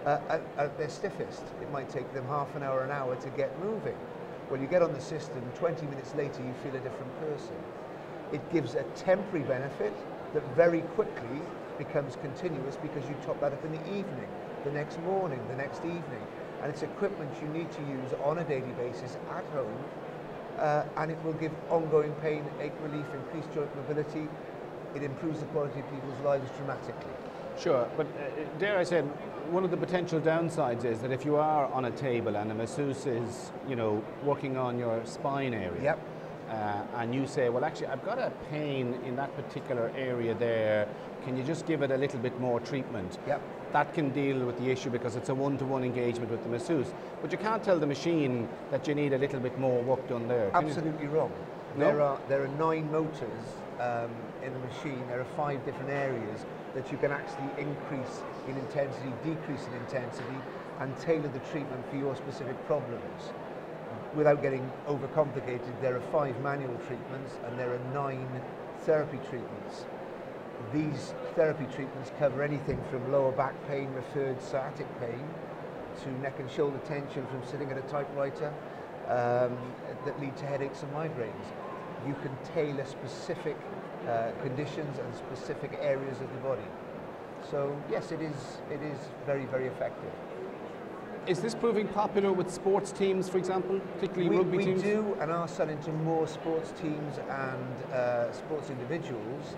at their stiffest. It might take them half an hour, an hour to get moving. Well, you get on the system, 20 minutes later you feel a different person. It gives a temporary benefit that very quickly becomes continuous because you top that up in the evening, the next morning, the next evening. And it's equipment you need to use on a daily basis at home, and it will give ongoing pain, ache relief, increased joint mobility. It improves the quality of people's lives dramatically. Sure, but dare I say, one of the potential downsides is that if you are on a table and a masseuse is, working on your spine area, and you say, well, actually, I've got a pain in that particular area there, can you just give it a little bit more treatment? That can deal with the issue because it's a one-to-one engagement with the masseuse. But you can't tell the machine that you need a little bit more work done there. Absolutely wrong. No? There are 9 motors in the machine. There are 5 different areas that you can actually increase in intensity, decrease in intensity, and tailor the treatment for your specific problems. Without getting overcomplicated, there are 5 manual treatments and there are 9 therapy treatments. These therapy treatments cover anything from lower back pain, referred sciatic pain, to neck and shoulder tension from sitting at a typewriter, that lead to headaches and migraines. You can tailor specific conditions and specific areas of the body. So yes, it is very, very effective. Is this proving popular with sports teams, for example, particularly rugby teams? We do and are selling to more sports teams and sports individuals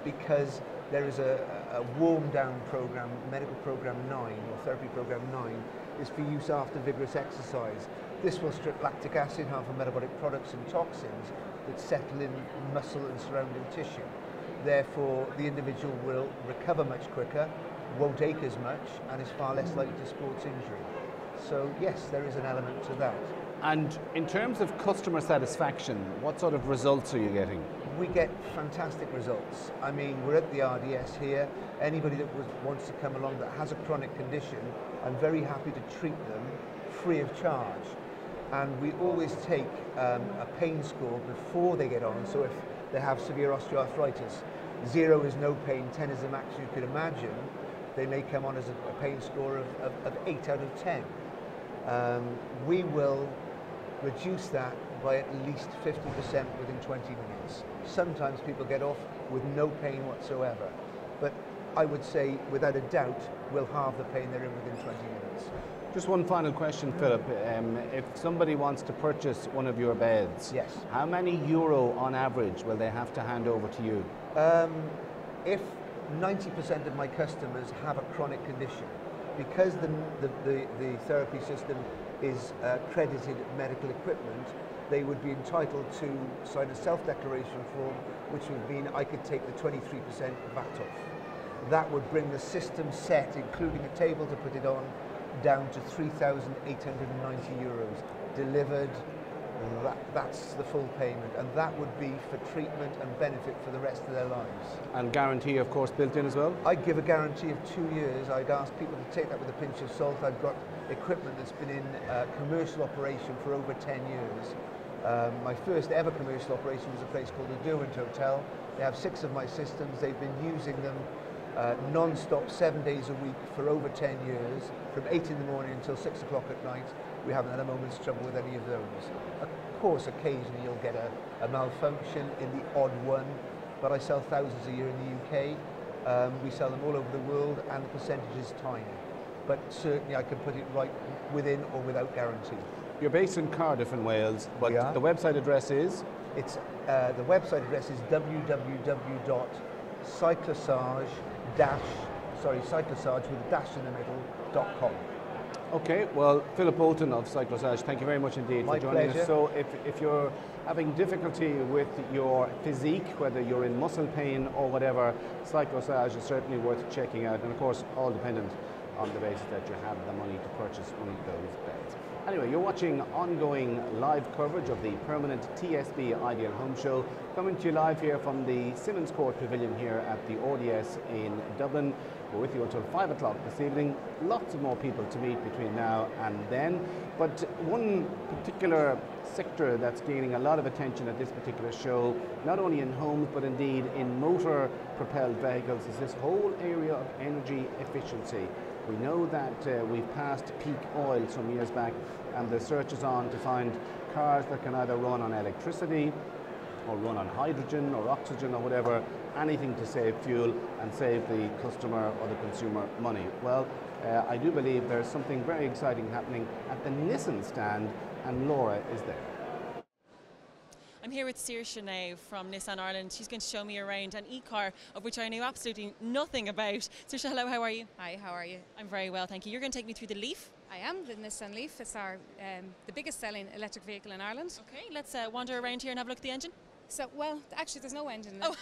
because there is a warm down program, medical program 9 or therapy program 9 is for use after vigorous exercise. This will strip lactic acid, harmful metabolic products and toxins that settle in muscle and surrounding tissue. Therefore, the individual will recover much quicker, won't ache as much, and is far less likely to sports injury. So yes, there is an element to that. And in terms of customer satisfaction, what sort of results are you getting? We get fantastic results. I mean, we're at the RDS here. Anybody that wants to come along that has a chronic condition, I'm very happy to treat them free of charge. And we always take a pain score before they get on. So if they have severe osteoarthritis, 0 is no pain, 10 is the max you could imagine. They may come on as a pain score of 8 out of 10. We will reduce that by at least 50% within 20 minutes. Sometimes people get off with no pain whatsoever, but I would say without a doubt we'll halve the pain they're in within 20 minutes. Just one final question, Philip. If somebody wants to purchase one of your beds, yes, how many euro on average will they have to hand over to you? If 90% of my customers have a chronic condition, because the therapy system is credited medical equipment, they would be entitled to sign a self-declaration form, which would mean I could take the 23% VAT off. That would bring the system set, including a table to put it on, down to 3,890 euros delivered. That's the full payment, and that would be for treatment and benefit for the rest of their lives. And guarantee, of course, built in as well? I'd give a guarantee of 2 years. I'd ask people to take that with a pinch of salt. I've got equipment that's been in commercial operation for over 10 years. My first ever commercial operation was a place called the Derwent Hotel. They have 6 of my systems. They've been using them non-stop 7 days a week for over 10 years, from 8 in the morning until 6 o'clock at night. We haven't had a moment's trouble with any of those. Of course, occasionally you'll get a malfunction in the odd one, but I sell thousands a year in the UK. We sell them all over the world, and the percentage is tiny. But certainly I can put it right within or without guarantee. You're based in Cardiff in Wales, but the website address is? The website address is www.cyclosage with a dash in the middle.com. Okay, well, Philip Bolton of Cyclosage, thank you very much indeed for joining us. So if you're having difficulty with your physique, whether you're in muscle pain or whatever, Cyclosage is certainly worth checking out, and of course all dependent on the basis that you have the money to purchase one of those beds. Anyway, you're watching ongoing live coverage of the Permanent TSB Ideal Home Show, coming to you live here from the Simmons Court Pavilion here at the RDS in Dublin. We're with you until 5 o'clock this evening. Lots of more people to meet between now and then. But one particular sector that's gaining a lot of attention at this particular show, not only in homes but indeed in motor-propelled vehicles, is this whole area of energy efficiency. We know that we've passed peak oil some years back, and the search is on to find cars that can either run on electricity or run on hydrogen or oxygen or whatever, anything to save fuel and save the customer or the consumer money. Well, I do believe there's something very exciting happening at the Nissan stand, and Laura is there. I'm here with Saoirse now from Nissan Ireland. She's going to show me around an e-car of which I knew absolutely nothing about. Saoirse, hello, how are you? Hi, how are you? I'm very well, thank you. You're going to take me through the Leaf? I am, the Nissan Leaf. It's our the biggest selling electric vehicle in Ireland. Okay, let's wander around here and have a look at the engine. So, well, actually there's no engine. Oh,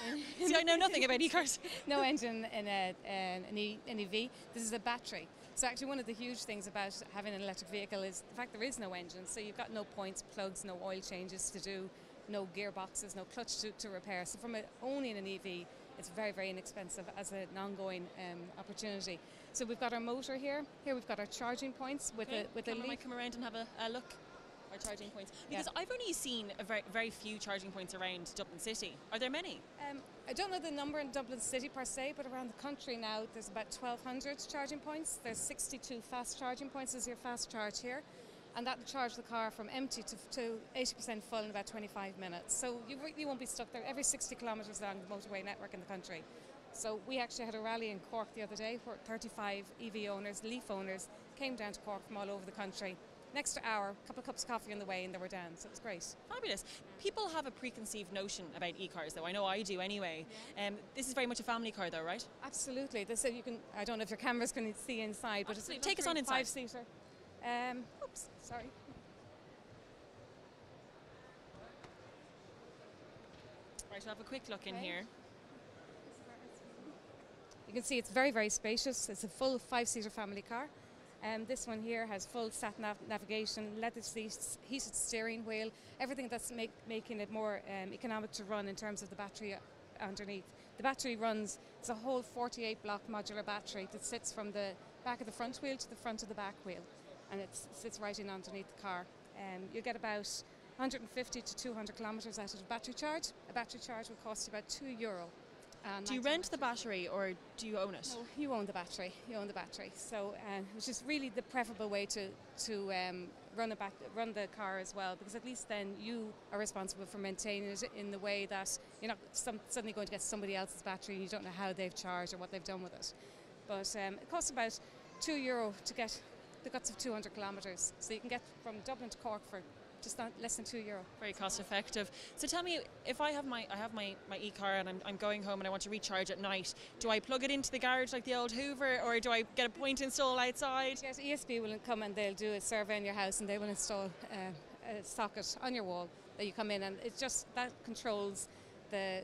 see, I know nothing about e-cars. No engine in an EV. This is a battery. So actually one of the huge things about having an electric vehicle is the fact there is no engine. So you've got no points, plugs, no oil changes to do, no gearboxes, no clutch to repair. So from owning an EV, it's very, very inexpensive as an ongoing opportunity. So we've got our motor here. Here we've got our charging points with a Leaf. I might come around and have a look. Our charging points, because I've only seen very few charging points around Dublin City. Are there many? I don't know the number in Dublin City per se, but around the country now there's about 1,200 charging points. There's 62 fast charging points. This is your fast charge here, and that will charge the car from empty to 80% full in about 25 minutes. So you won't be stuck there. Every 60 kilometres along the motorway network in the country. So we actually had a rally in Cork the other day where 35 EV owners, Leaf owners, came down to Cork from all over the country. Next hour, a couple of cups of coffee on the way, and they were down, so it was great. Fabulous. People have a preconceived notion about e-cars, though. I know I do anyway. This is very much a family car, though, right? Absolutely. This, you can. I don't know if your cameras can see inside, but it's take us on inside. 5-seater. Oops, sorry. Right, we'll have a quick look in here. You can see it's very, very spacious. It's a full 5-seater family car. This one here has full sat-nav navigation, leather seats, heated steering wheel, everything that's making it more economic to run in terms of the battery underneath. The battery runs, it's a whole 48-block modular battery that sits from the back of the front wheel to the front of the back wheel, and it sits right in underneath the car. You get about 150 to 200 kilometres out of the battery charge. A battery charge will cost you about €2. Do you rent the battery or do you own it? No, you own the battery. You own the battery. So, which is really the preferable way to run the car as well, because at least then you are responsible for maintaining it in the way that you're not suddenly going to get somebody else's battery and you don't know how they've charged or what they've done with it. But it costs about €2 to get the guts of 200 kilometres. So you can get from Dublin to Cork for just less than €2. Very cost effective. So tell me, if I have my e-car and I'm going home and I want to recharge at night, do I plug it into the garage like the old Hoover, or do I get a point install outside? Yes, ESB will come and they'll do a survey in your house and they will install a socket on your wall that you come in, and it's just that controls the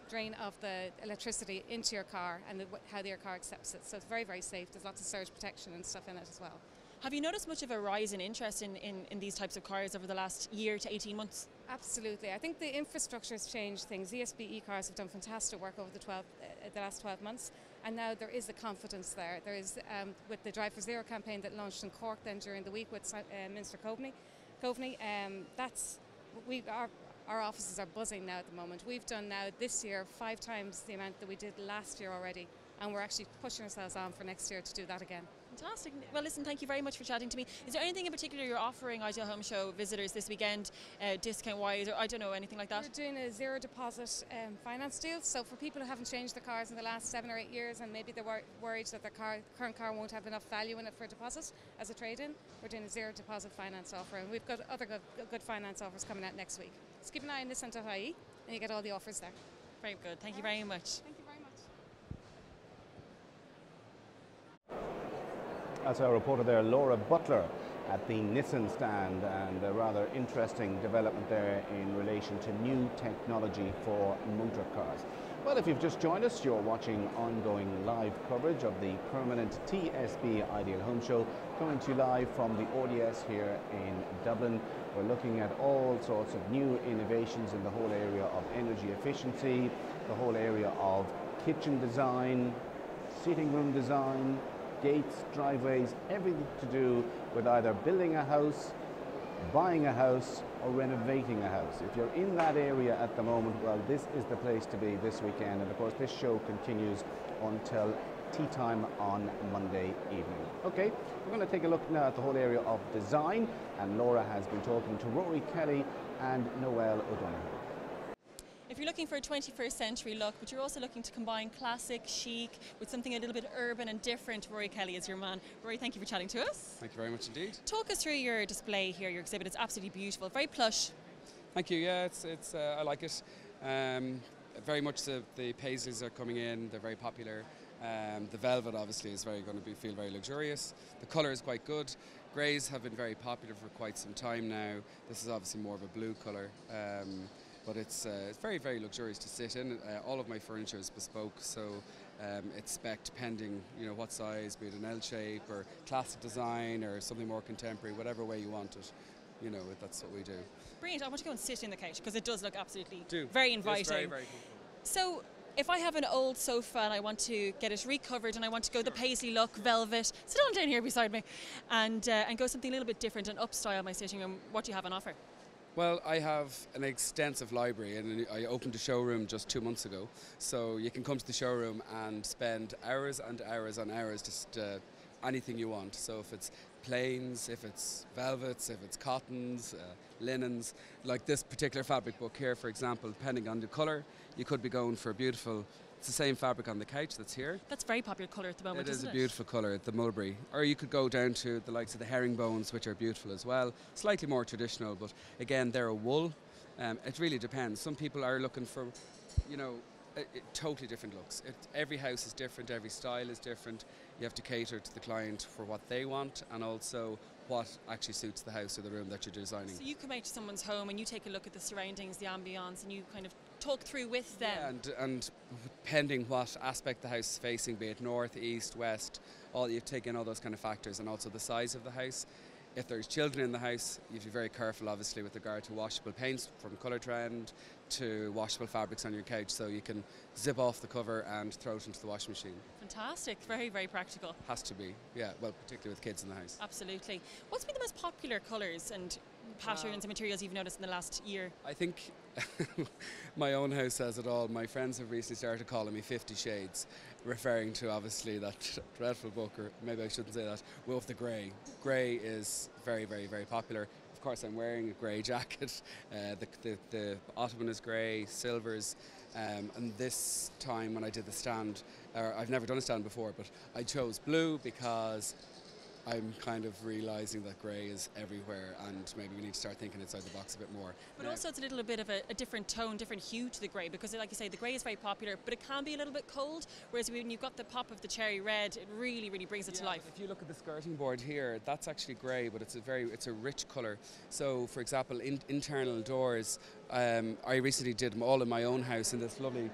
drain of the electricity into your car and how your car accepts it. So it's very, very safe. There's lots of surge protection and stuff in it as well. Have you noticed much of a rise in interest in these types of cars over the last year to 18 months? Absolutely. I think the infrastructure has changed things. ESB e-cars have done fantastic work over the last 12 months, and now there is a confidence there. There is, with the Drive for Zero campaign that launched in Cork then during the week with Minister Coveney, our offices are buzzing now at the moment. We've done now this year 5 times the amount that we did last year already, and we're actually pushing ourselves on for next year to do that again. Fantastic. Well, listen, thank you very much for chatting to me. Is there anything in particular you're offering Ideal Home Show visitors this weekend, discount-wise, or I don't know, anything like that? We're doing a zero deposit finance deal. So for people who haven't changed their cars in the last 7 or 8 years, and maybe they're worried that their current car won't have enough value in it for a deposit as a trade-in, we're doing a zero deposit finance offer, and we've got other good finance offers coming out next week. Just keep an eye on Nissan.ie, and you get all the offers there. Very good. Thank you very much. Thank you very much. That's our reporter there, Laura Butler, at the Nissan stand, and a rather interesting development there in relation to new technology for motor cars. Well, if you've just joined us, you're watching ongoing live coverage of the Permanent TSB Ideal Home Show, coming to you live from the RDS here in Dublin. We're looking at all sorts of new innovations in the whole area of energy efficiency, the whole area of kitchen design, sitting room design, gates, driveways, everything to do with either building a house, buying a house, or renovating a house. If you're in that area at the moment, well, this is the place to be this weekend. And of course, this show continues until tea time on Monday evening. Okay, we're going to take a look now at the whole area of design, and Laura has been talking to Rory Kelly and Noel O'Donoghue. If you're looking for a 21st century look, but you're also looking to combine classic, chic, with something a little bit urban and different, Rory Kelly is your man. Rory, thank you for chatting to us. Thank you very much indeed. Talk us through your display here, your exhibit. It's absolutely beautiful, very plush. Thank you, yeah, I like it. Very much the paisleys are coming in, they're very popular. The velvet obviously is feel very luxurious. The colour is quite good. Greys have been very popular for quite some time now. This is obviously more of a blue colour. But it's very, very luxurious to sit in. All of my furniture is bespoke, so it's spec pending, what size, be it an L shape or classic design or something more contemporary, whatever way you want it. That's what we do. Brilliant. I want to go and sit in the couch because it does look absolutely very inviting. It's very, very comfortable. So, if I have an old sofa and I want to get it recovered and I want to go the paisley look, velvet, sit down here beside me, and go something a little bit different and upstyle my sitting room, what do you have on offer? Well, I have an extensive library, and I opened a showroom just 2 months ago. So you can come to the showroom and spend hours and hours and hours just anything you want. So if it's plains, if it's velvets, if it's cottons, linens, like this particular fabric book here, for example, depending on the colour, you could be going for a beautiful. It's the same fabric on the couch that's here. That's a very popular colour at the moment, isn't it? It is a beautiful colour, the mulberry. Or you could go down to the likes of the herringbones, which are beautiful as well. Slightly more traditional, but again, they're a wool. It really depends. Some people are looking for, totally different looks. Every house is different, every style is different. You have to cater to the client for what they want and also what actually suits the house or the room that you're designing. So you come out to someone's home and you take a look at the surroundings, the ambience, and you kind of talk through with them. Yeah, and depending what aspect the house is facing, be it north, east, west, you take in all those kind of factors, and also the size of the house. If there's children in the house, you have to be very careful, obviously, with regard to washable paints from Colour Trend to washable fabrics on your couch, so you can zip off the cover and throw it into the washing machine. Fantastic, very, very practical. Has to be, yeah, well, particularly with kids in the house. Absolutely. What's been the most popular colours and patterns and materials you've noticed in the last year? I think my own house says it all. My friends have recently started calling me 50 Shades, referring to obviously that dreadful book, or maybe I shouldn't say that, Wolf the Grey. Grey is very, very, very popular. Of course, I'm wearing a grey jacket. The ottoman is grey, silvers, and this time when I did the stand, I've never done a stand before, but I chose blue because I'm kind of realising that grey is everywhere, and maybe we need to start thinking outside the box a bit more. But also it's a little bit of a different tone, different hue to the grey, because like you say, the grey is very popular, but it can be a little bit cold, whereas when you've got the pop of the cherry red, it really, really brings it to life. If you look at the skirting board here, that's actually grey, but it's a rich colour. So, for example, internal doors, I recently did them all in my own house in this lovely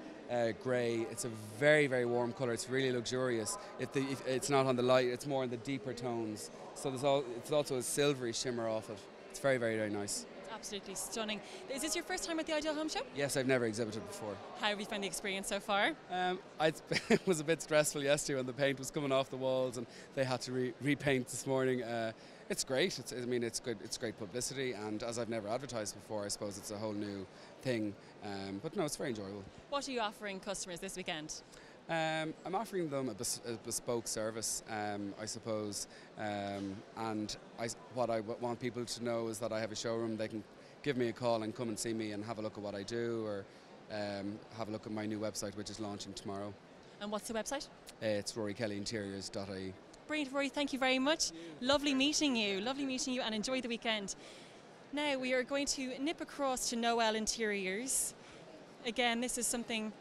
grey. It's a very, very warm colour. It's really luxurious. If it's not on the light, it's more in the deeper tones. So it's also a silvery shimmer off it. It's very, very, very nice. It's absolutely stunning. Is this your first time at the Ideal Home Show? Yes, I've never exhibited before. How have you found the experience so far? It was a bit stressful yesterday when the paint was coming off the walls and they had to repaint this morning. It's great. It's good. It's great publicity, and as I've never advertised before, I suppose it's a whole new thing. But no, it's very enjoyable. What are you offering customers this weekend? I'm offering them a bespoke service, I suppose, and what I want people to know is that I have a showroom. They can give me a call and come and see me and have a look at what I do, or have a look at my new website, which is launching tomorrow. And what's the website? It's rorykellyinteriors.ie. Brilliant, Rory, thank you very much. Lovely meeting you, and enjoy the weekend. Now we are going to nip across to Noel Interiors. Again, this is something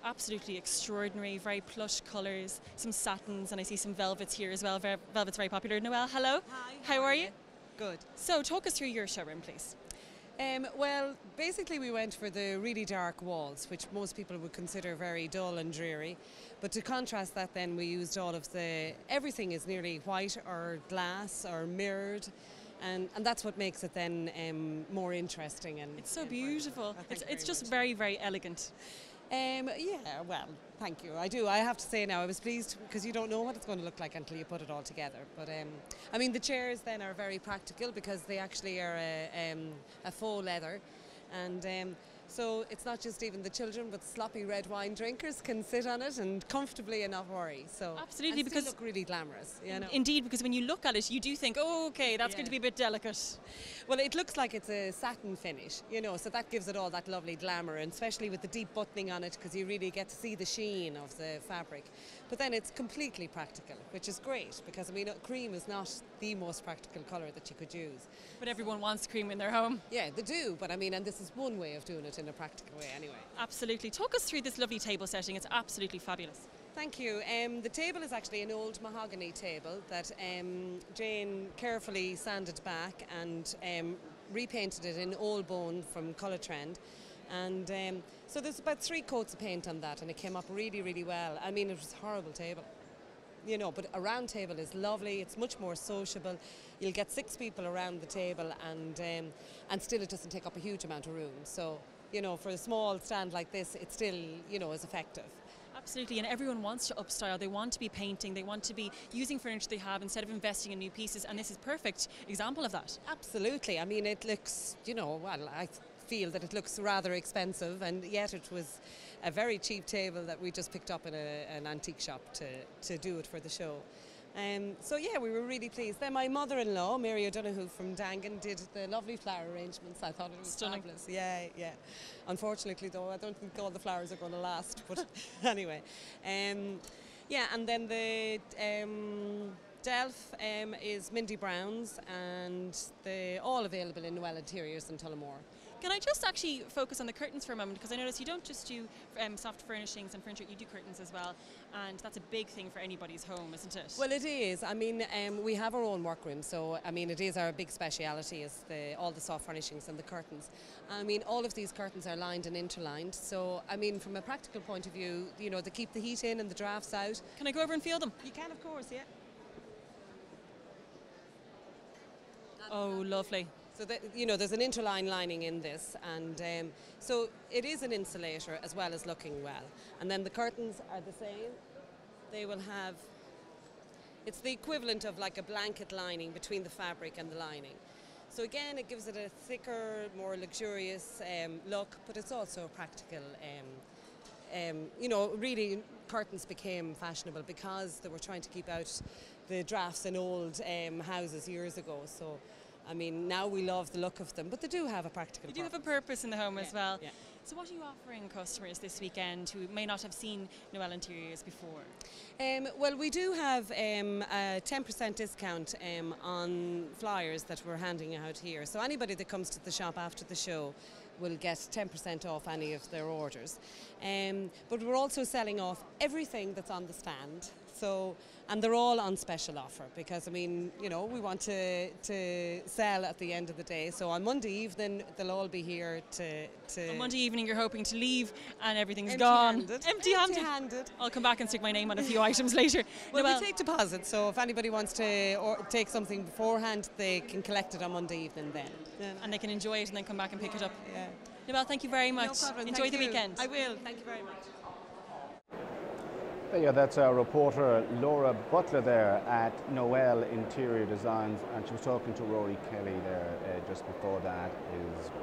absolutely extraordinary, very plush colours, some satins, and I see some velvets here as well. Velvet's very popular. Noelle, hello. Hi. How are you? Good. So talk us through your showroom, please. Well, basically we went for the really dark walls, which most people would consider very dull and dreary. But to contrast that, then we used all of everything is nearly white or glass or mirrored. And that's what makes it then more interesting. And it's so beautiful. It's just very, very elegant. Yeah, well, thank you. I do. I have to say now, I was pleased because you don't know what it's going to look like until you put it all together. But I mean, the chairs then are very practical because they actually are a faux leather, and so it's not just even the children, but sloppy red wine drinkers can sit on it and comfortably and not worry. So absolutely, and because look really glamorous. You know? Indeed, because when you look at it, you do think, oh, okay, that's going to be a bit delicate. Well, it looks like it's a satin finish, you know, so that gives it all that lovely glamour, and especially with the deep buttoning on it, because you really get to see the sheen of the fabric. But then it's completely practical, which is great, because I mean, cream is not the most practical colour that you could use. But everyone wants cream in their home. Yeah, they do, but I mean, and this is one way of doing it in a practical way anyway. Absolutely. Talk us through this lovely table setting. It's absolutely fabulous. Thank you. The table is actually an old mahogany table that Jane carefully sanded back and repainted it in old bone from Colour Trend. And so there's about 3 coats of paint on that, and it came up really, really well. I mean, it was a horrible table, you know, but a round table is lovely. It's much more sociable. You'll get 6 people around the table, and still it doesn't take up a huge amount of room. So, you know, for a small stand like this, it still, you know, is effective. Absolutely, and everyone wants to upstyle. They want to be painting, they want to be using furniture they have instead of investing in new pieces, and this is a perfect example of that. Absolutely. I mean, it looks, you know, well, I feel that it looks rather expensive, and yet it was a very cheap table that we just picked up in an antique shop to do it for the show. So yeah, we were really pleased. Then my mother-in-law, Mary O'Donoghue from Dangan, did the lovely flower arrangements. I thought it was stunning. Fabulous. Yeah, yeah. Unfortunately, though, I don't think all the flowers are going to last. But anyway, yeah. And then the Delph is Mindy Brown's, and they're all available in Noelle Interiors and Tullamore. Can I just actually focus on the curtains for a moment, because I notice you don't just do soft furnishings and furniture, you do curtains as well, and that's a big thing for anybody's home, isn't it? Well, it is. I mean, we have our own workroom, so I mean, it is our big speciality is all the soft furnishings and the curtains. I mean, all of these curtains are lined and interlined, so I mean, from a practical point of view, you know, they keep the heat in and the drafts out. Can I go over and feel them? You can, of course, yeah. Oh, lovely. So that, you know, there's an interline lining in this, and so it is an insulator as well as looking well. And then the curtains are the same. They will have, it's the equivalent of like a blanket lining between the fabric and the lining. So again, it gives it a thicker, more luxurious look, but it's also practical. You know, really, curtains became fashionable because they were trying to keep out the drafts in old houses years ago. So, I mean, now we love the look of them, but they do have a practical purpose. They do have a purpose in the home as well. Yeah. So what are you offering customers this weekend who may not have seen Noelle Interiors before? Well, we do have a 10% discount on flyers that we're handing out here. So anybody that comes to the shop after the show will get 10% off any of their orders. But we're also selling off everything that's on the stand. So, and they're all on special offer because, I mean, you know, we want to sell at the end of the day. So on Monday evening, they'll all be here to... On Monday evening, you're hoping to leave and everything's Empty-handed. gone. Empty-handed. I'll come back and stick my name on a few items later. Well, we take deposits, so if anybody wants to take something beforehand, they can collect it on Monday evening then. And they can enjoy it and then come back and pick it up. Yeah. Noelle, thank you very much. No problem. Enjoy the weekend. I will. Thank you very much. Yeah, that's our reporter Laura Butler there at Noelle Interior Designs, and she was talking to Rory Kelly there just before that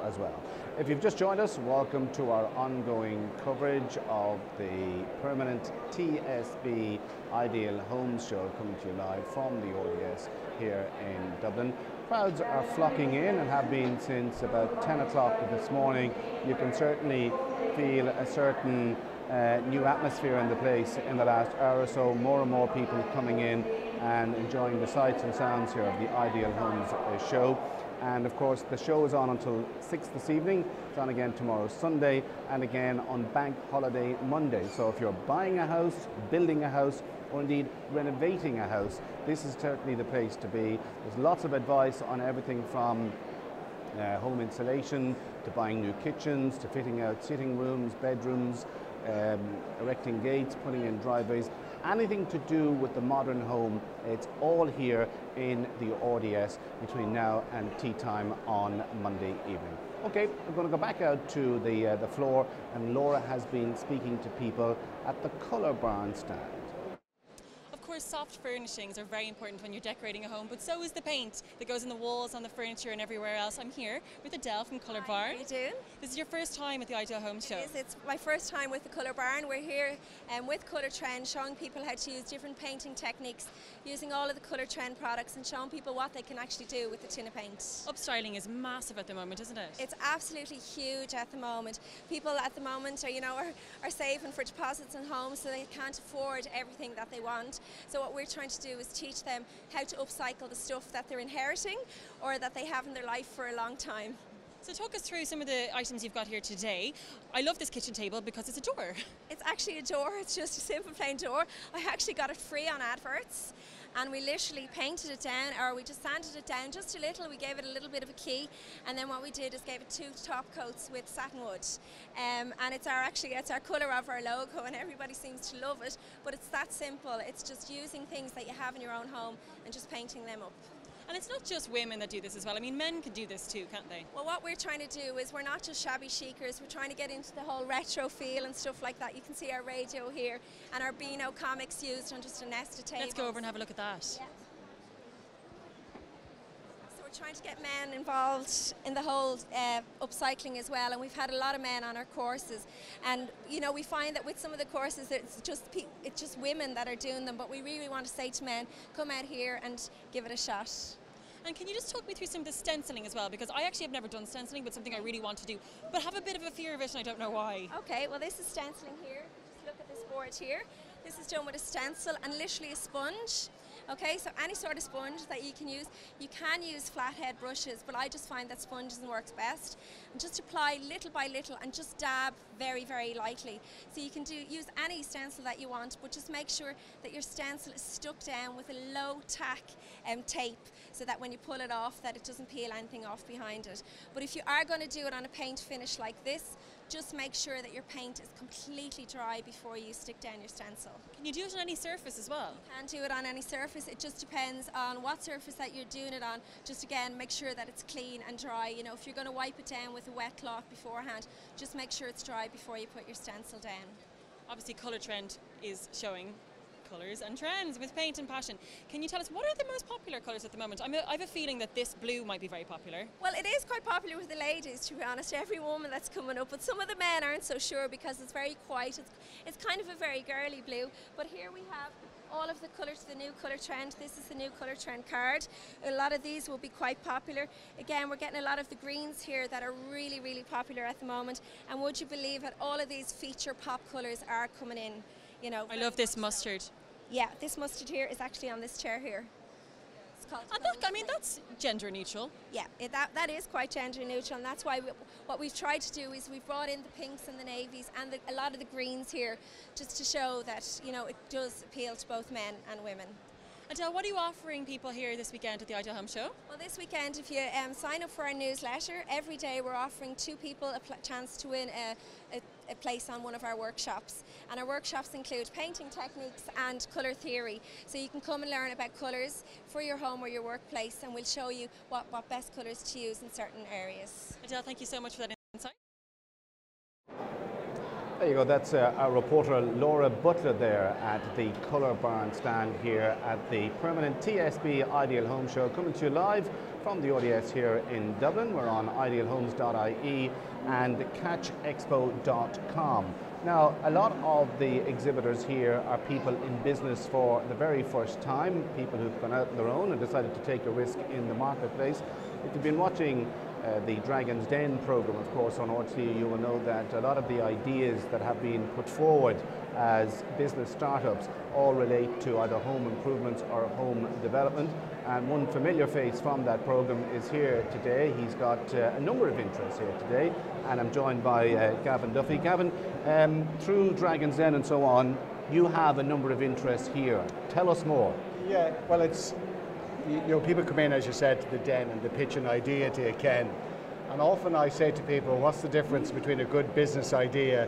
as well. If you've just joined us, welcome to our ongoing coverage of the Permanent TSB Ideal Homes Show, coming to you live from the RDS here in Dublin. Crowds are flocking in and have been since about 10 o'clock this morning. You can certainly feel a certain new atmosphere in the place in the last hour or so. More and more people coming in and enjoying the sights and sounds here of the Ideal Homes show. And of course, the show is on until 6 this evening. It's on again tomorrow, Sunday, and again on Bank Holiday Monday. So if you're buying a house, building a house, or indeed renovating a house, this is certainly the place to be. There's lots of advice on everything from home insulation, to buying new kitchens, to fitting out sitting rooms, bedrooms, erecting gates, putting in driveways. Anything to do with the modern home, it's all here in the RDS between now and tea time on Monday evening. Okay, we're going to go back out to the floor, and Laura has been speaking to people at the Colour Barn stand. Of course, soft furnishings are very important when you're decorating a home, but so is the paint that goes in the walls, on the furniture and everywhere else. I'm here with Adele from Colour Barn. How are you doing? This is your first time at the Ideal Home Show. It is. It's my first time with the Colour Barn. We're here with Colour Trend, showing people how to use different painting techniques, using all of the Colour Trend products and showing people what they can actually do with the tin of paint. Upstyling is massive at the moment, isn't it? It's absolutely huge at the moment. People at the moment are saving for deposits in homes, so they can't afford everything that they want. So what we're trying to do is teach them how to upcycle the stuff that they're inheriting or that they have in their life for a long time. So talk us through some of the items you've got here today. I love this kitchen table because it's a door. It's actually a door. It's just a simple plain door. I actually got it free on adverts, and we literally painted it down, or we just sanded it down just a little. We gave it a little bit of a key, and then what we did is gave it 2 top coats with satin wood. And it's our colour of our logo, and everybody seems to love it. But it's that simple. It's just using things that you have in your own home and just painting them up. And it's not just women that do this as well. I mean, men can do this too, can't they? Well, what we're trying to do is we're not just shabby chicers. We're trying to get into the whole retro feel and stuff like that. You can see our radio here and our Beano comics used on just a nest of tables. Let's go over and have a look at that. Yeah. So we're trying to get men involved in the whole upcycling as well, and we've had a lot of men on our courses. And we find that with some of the courses, it's just women that are doing them. But we really want to say to men, come out here and give it a shot. And can you just talk me through some of the stenciling as well? Because I actually have never done stenciling, but something I really want to do, but have a bit of a fear of it and I don't know why. Okay, well this is stenciling here. Just look at this board here. This is done with a stencil and literally a sponge. Okay, so any sort of sponge that you can use flathead brushes, but I just find that sponges works best. And just apply little by little and just dab very, very lightly. So you can use any stencil that you want, but just make sure that your stencil is stuck down with a low tack tape, so that when you pull it off, that it doesn't peel anything off behind it. But if you are going to do it on a paint finish like this, just make sure that your paint is completely dry before you stick down your stencil. Can you do it on any surface as well? You can do it on any surface. It just depends on what surface that you're doing it on. Just again, make sure that it's clean and dry. If you're going to wipe it down with a wet cloth beforehand, just make sure it's dry before you put your stencil down. Obviously, Colour Trend is showing colours and trends with paint and passion. Can you tell us what are the most popular colours at the moment? I have a feeling that this blue might be very popular. Well, it is quite popular with the ladies, to be honest. Every woman that's coming up, but some of the men aren't so sure because it's very quiet. It's kind of a very girly blue. But here we have all of the colours, the new Colour Trend. This is the new Colour Trend card. A lot of these will be quite popular. Again, we're getting a lot of the greens here that are really, really popular at the moment. And would you believe that all of these feature pop colours are coming in? I love this mustard. Yeah, this mustard here is actually on this chair here. It's called. That's gender neutral. Yeah, that is quite gender neutral, and that's why what we've tried to do is we've brought in the pinks and the navies and a lot of the greens here, just to show that it does appeal to both men and women. Adele, what are you offering people here this weekend at the Ideal Home Show? Well, this weekend, if you sign up for our newsletter, every day we're offering 2 people a chance to win a place on one of our workshops. And our workshops include painting techniques and colour theory. So you can come and learn about colours for your home or your workplace, and we'll show you what best colours to use in certain areas. Adele, thank you so much for that insight. There you go, that's our reporter Laura Butler there at the Colour Barn stand here at the Permanent TSB Ideal Home Show, coming to you live from the RDS here in Dublin. We're on idealhomes.ie and CatchExpo.com. Now, a lot of the exhibitors here are people in business for the very first time, people who've gone out on their own and decided to take a risk in the marketplace. If you've been watching the Dragon's Den program, of course, on RTE, you will know that a lot of the ideas that have been put forward as business startups all relate to either home improvements or home development. And one familiar face from that program is here today. He's got a number of interests here today, and I'm joined by Gavin Duffy. Gavin, through Dragon's Den and so on, you have a number of interests here. Tell us more. Yeah, well, it's, you know, people come in, as you said, to the den and they pitch an idea to you, Ken. And often I say to people, what's the difference between a good business idea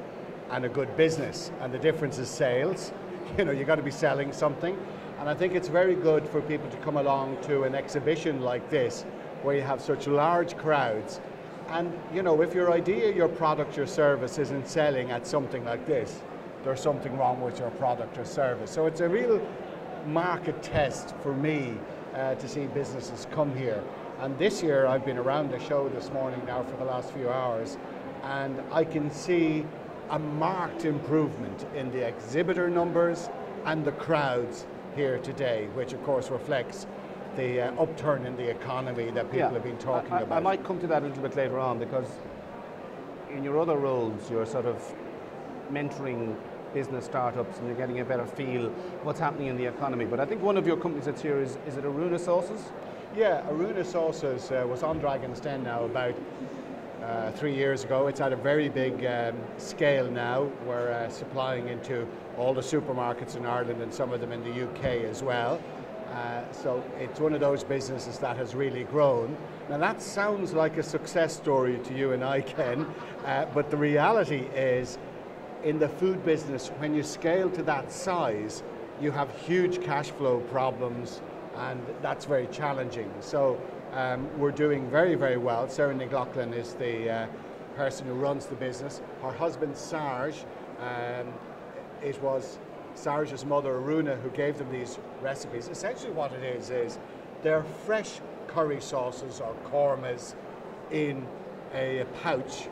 and a good business? And the difference is sales. You know, you got to be selling something. And I think it's very good for people to come along to an exhibition like this, where you have such large crowds. And, you know, if your idea, your product, your service isn't selling at something like this, there's something wrong with your product or service. So it's a real market test for me to see businesses come here. And this year I've been around the show this morning now for the last few hours, and I can see a marked improvement in the exhibitor numbers and the crowds here today, which of course reflects the upturn in the economy that people have been talking about. I might come to that a little bit later on, because in your other roles you're sort of mentoring business startups and you're getting a better feel what's happening in the economy. But I think one of your companies that's here is it Aruna Sauces? Yeah, Aruna Sauces was on Dragon's Den now about 3 years ago. It's at a very big scale now. We're supplying into all the supermarkets in Ireland and some of them in the UK as well. So it's one of those businesses that has really grown. Now that sounds like a success story to you and I, Ken, but the reality is, in the food business, when you scale to that size, you have huge cash flow problems, and that's very challenging. So we're doing very, very well. Sarah McLaughlin is the person who runs the business. Her husband, Sarge, it was Sarge's mother, Aruna, who gave them these recipes. Essentially what it is they're fresh curry sauces or kormas in a pouch,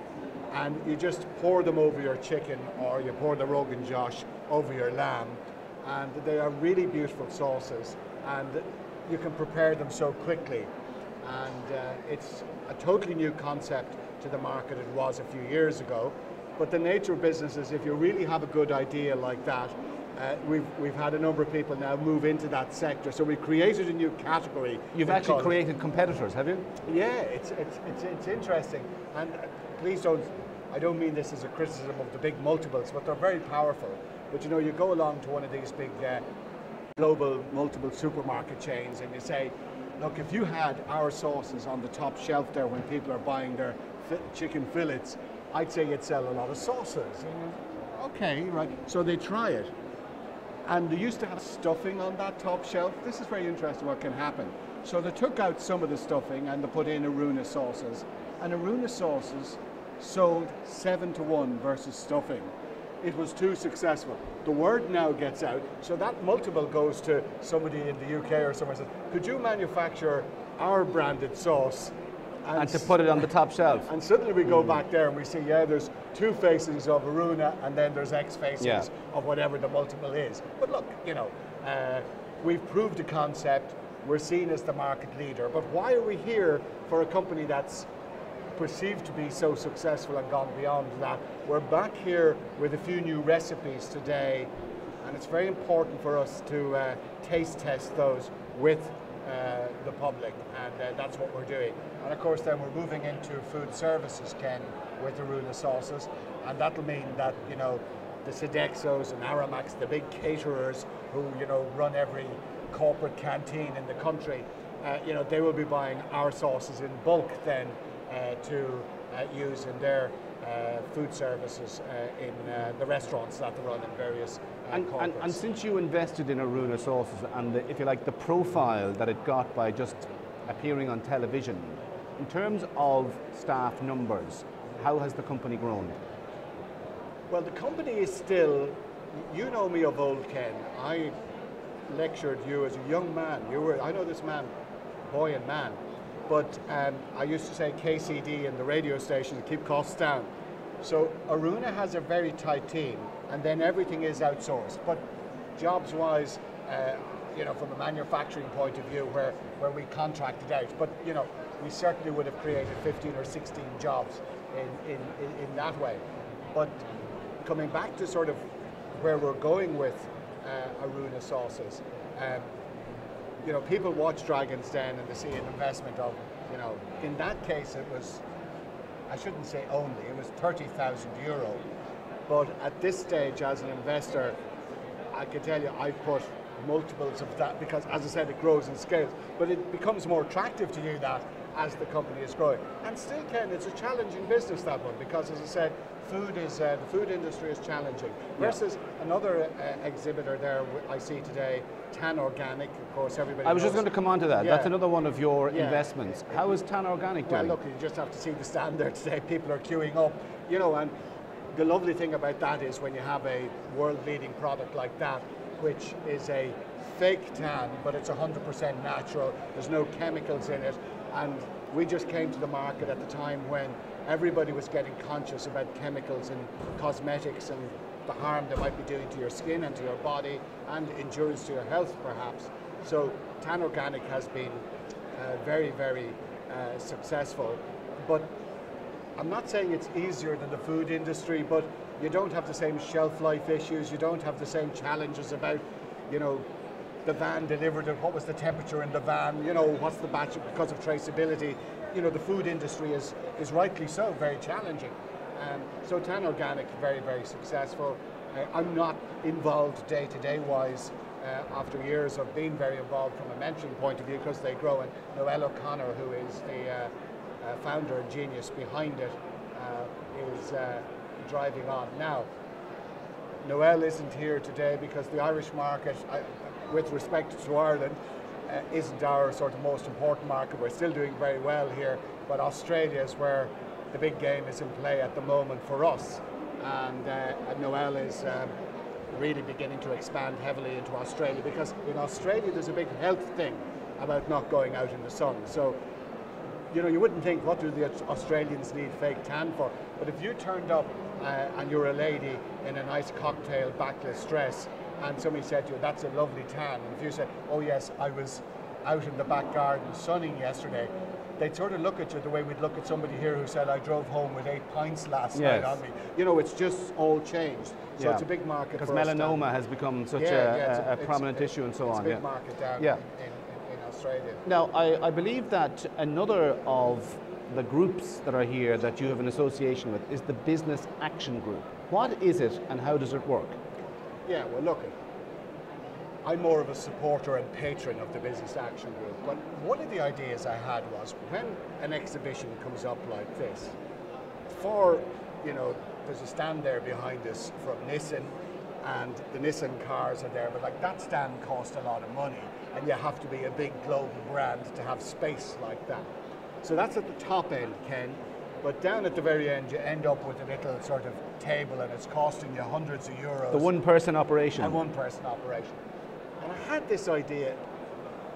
and you just pour them over your chicken, or you pour the Rogan Josh over your lamb, and they are really beautiful sauces, and you can prepare them so quickly. And it's a totally new concept to the market. It was a few years ago, but the nature of business is, if you really have a good idea like that, we've had a number of people now move into that sector, so we created a new category. You've actually created competitors, have you? Yeah, it's interesting, and please don't, I don't mean this as a criticism of the big multiples, but they're very powerful. But you know, you go along to one of these big global multiple supermarket chains and you say, look, if you had our sauces on the top shelf there when people are buying their chicken fillets, I'd say you'd sell a lot of sauces. And, okay, right, so they try it. And they used to have stuffing on that top shelf. This is very interesting what can happen. So they took out some of the stuffing and they put in Aruna sauces. And Aruna sauces sold 7-to-1 versus stuffing. It was too successful. The word now gets out, so that multiple goes to somebody in the UK or somewhere and says, could you manufacture our branded sauce? And to put it on the top shelf. And suddenly we go back there and we see, yeah, there's 2 facings of Aruna and then there's X facings of whatever the multiple is. But look, you know, we've proved a concept, we're seen as the market leader, but why are we here for a company that's perceived to be so successful and gone beyond that? We're back here with a few new recipes today, and it's very important for us to taste test those with the public, and that's what we're doing. And of course then we're moving into food services, Ken, with the Aruna sauces, and that'll mean that, you know, the Sodexos and Aramacs, the big caterers who, you know, run every corporate canteen in the country, you know, they will be buying our sauces in bulk then to use in their food services in the restaurants that they run in various corporates. And since you invested in Aruna sauces and, if you like, the profile that it got by just appearing on television, in terms of staff numbers, how has the company grown? Well, the company is still, you know me of old, Ken. I lectured you as a young man. I know this man, boy and man. But I used to say KCD in the radio station to keep costs down. So Aruna has a very tight team, and then everything is outsourced. But jobs-wise, you know, from a manufacturing point of view, where we contracted out. But you know, we certainly would have created 15 or 16 jobs in that way. But coming back to sort of where we're going with Aruna sauces, you know, people watch Dragon's Den and they see an investment of, you know, in that case it was, I shouldn't say only, it was €30,000. But at this stage, as an investor, I can tell you I've put multiples of that because, as I said, it grows in scale. But it becomes more attractive to do that as the company is growing. And still, Ken, it's a challenging business, that one, because, as I said, the food industry is challenging. Versus another exhibitor there I see today, Tan Organic, of course, everybody I was knows. just going to come on to that. Yeah. That's another one of your Yeah. investments. How is Tan Organic doing? Well, look, you just have to see the stand there today. People are queuing up, you know, and the lovely thing about that is when you have a world-leading product like that, which is a fake tan, but it's 100% natural, there's no chemicals in it, and we just came to the market at the time when everybody was getting conscious about chemicals in cosmetics and the harm they might be doing to your skin and to your body and injurious to your health, perhaps. So Tan Organic has been very, very successful, but I'm not saying it's easier than the food industry, but you don't have the same shelf life issues, you don't have the same challenges about, you know, the van delivered and what was the temperature in the van, you know, what's the batch because of traceability. You know, the food industry is rightly so very challenging. So Tan Organic, very, very successful. I'm not involved day-to-day wise after years of being very involved from a mentoring point of view because they grow, and Noel O'Connor, who is the founder and genius behind it, is driving on. Now, Noel isn't here today because the Irish market, with respect to Ireland, isn't our sort of most important market. We're still doing very well here, but Australia is where the big game is in play at the moment for us. And Noel is really beginning to expand heavily into Australia, because in Australia there's a big health thing about not going out in the sun. So, you know, you wouldn't think, what do the Australians need fake tan for? But if you turned up and you're a lady in a nice cocktail backless dress and somebody said to you, that's a lovely tan, and if you said, oh yes, I was out in the back garden sunning yesterday, they'd sort of look at you the way we'd look at somebody here who said, I drove home with 8 pints last night on me. You know, it's just all changed. So it's a big market for us. Because melanoma has become such a prominent issue and so on. It's a big market down in Australia. Now, I believe that another of the groups that are here that you have an association with is the Business Action Group. What is it and how does it work? Yeah, well, look, I'm more of a supporter and patron of the Business Action Group, but one of the ideas I had was when an exhibition comes up like this, you know, there's a stand there behind us from Nissan, and the Nissan cars are there, but like that stand cost a lot of money, and you have to be a big global brand to have space like that. So that's at the top end, Ken, but down at the very end you end up with a little sort of table and it's costing you hundreds of euros. The one-person operation. A one-person operation. And I had this idea,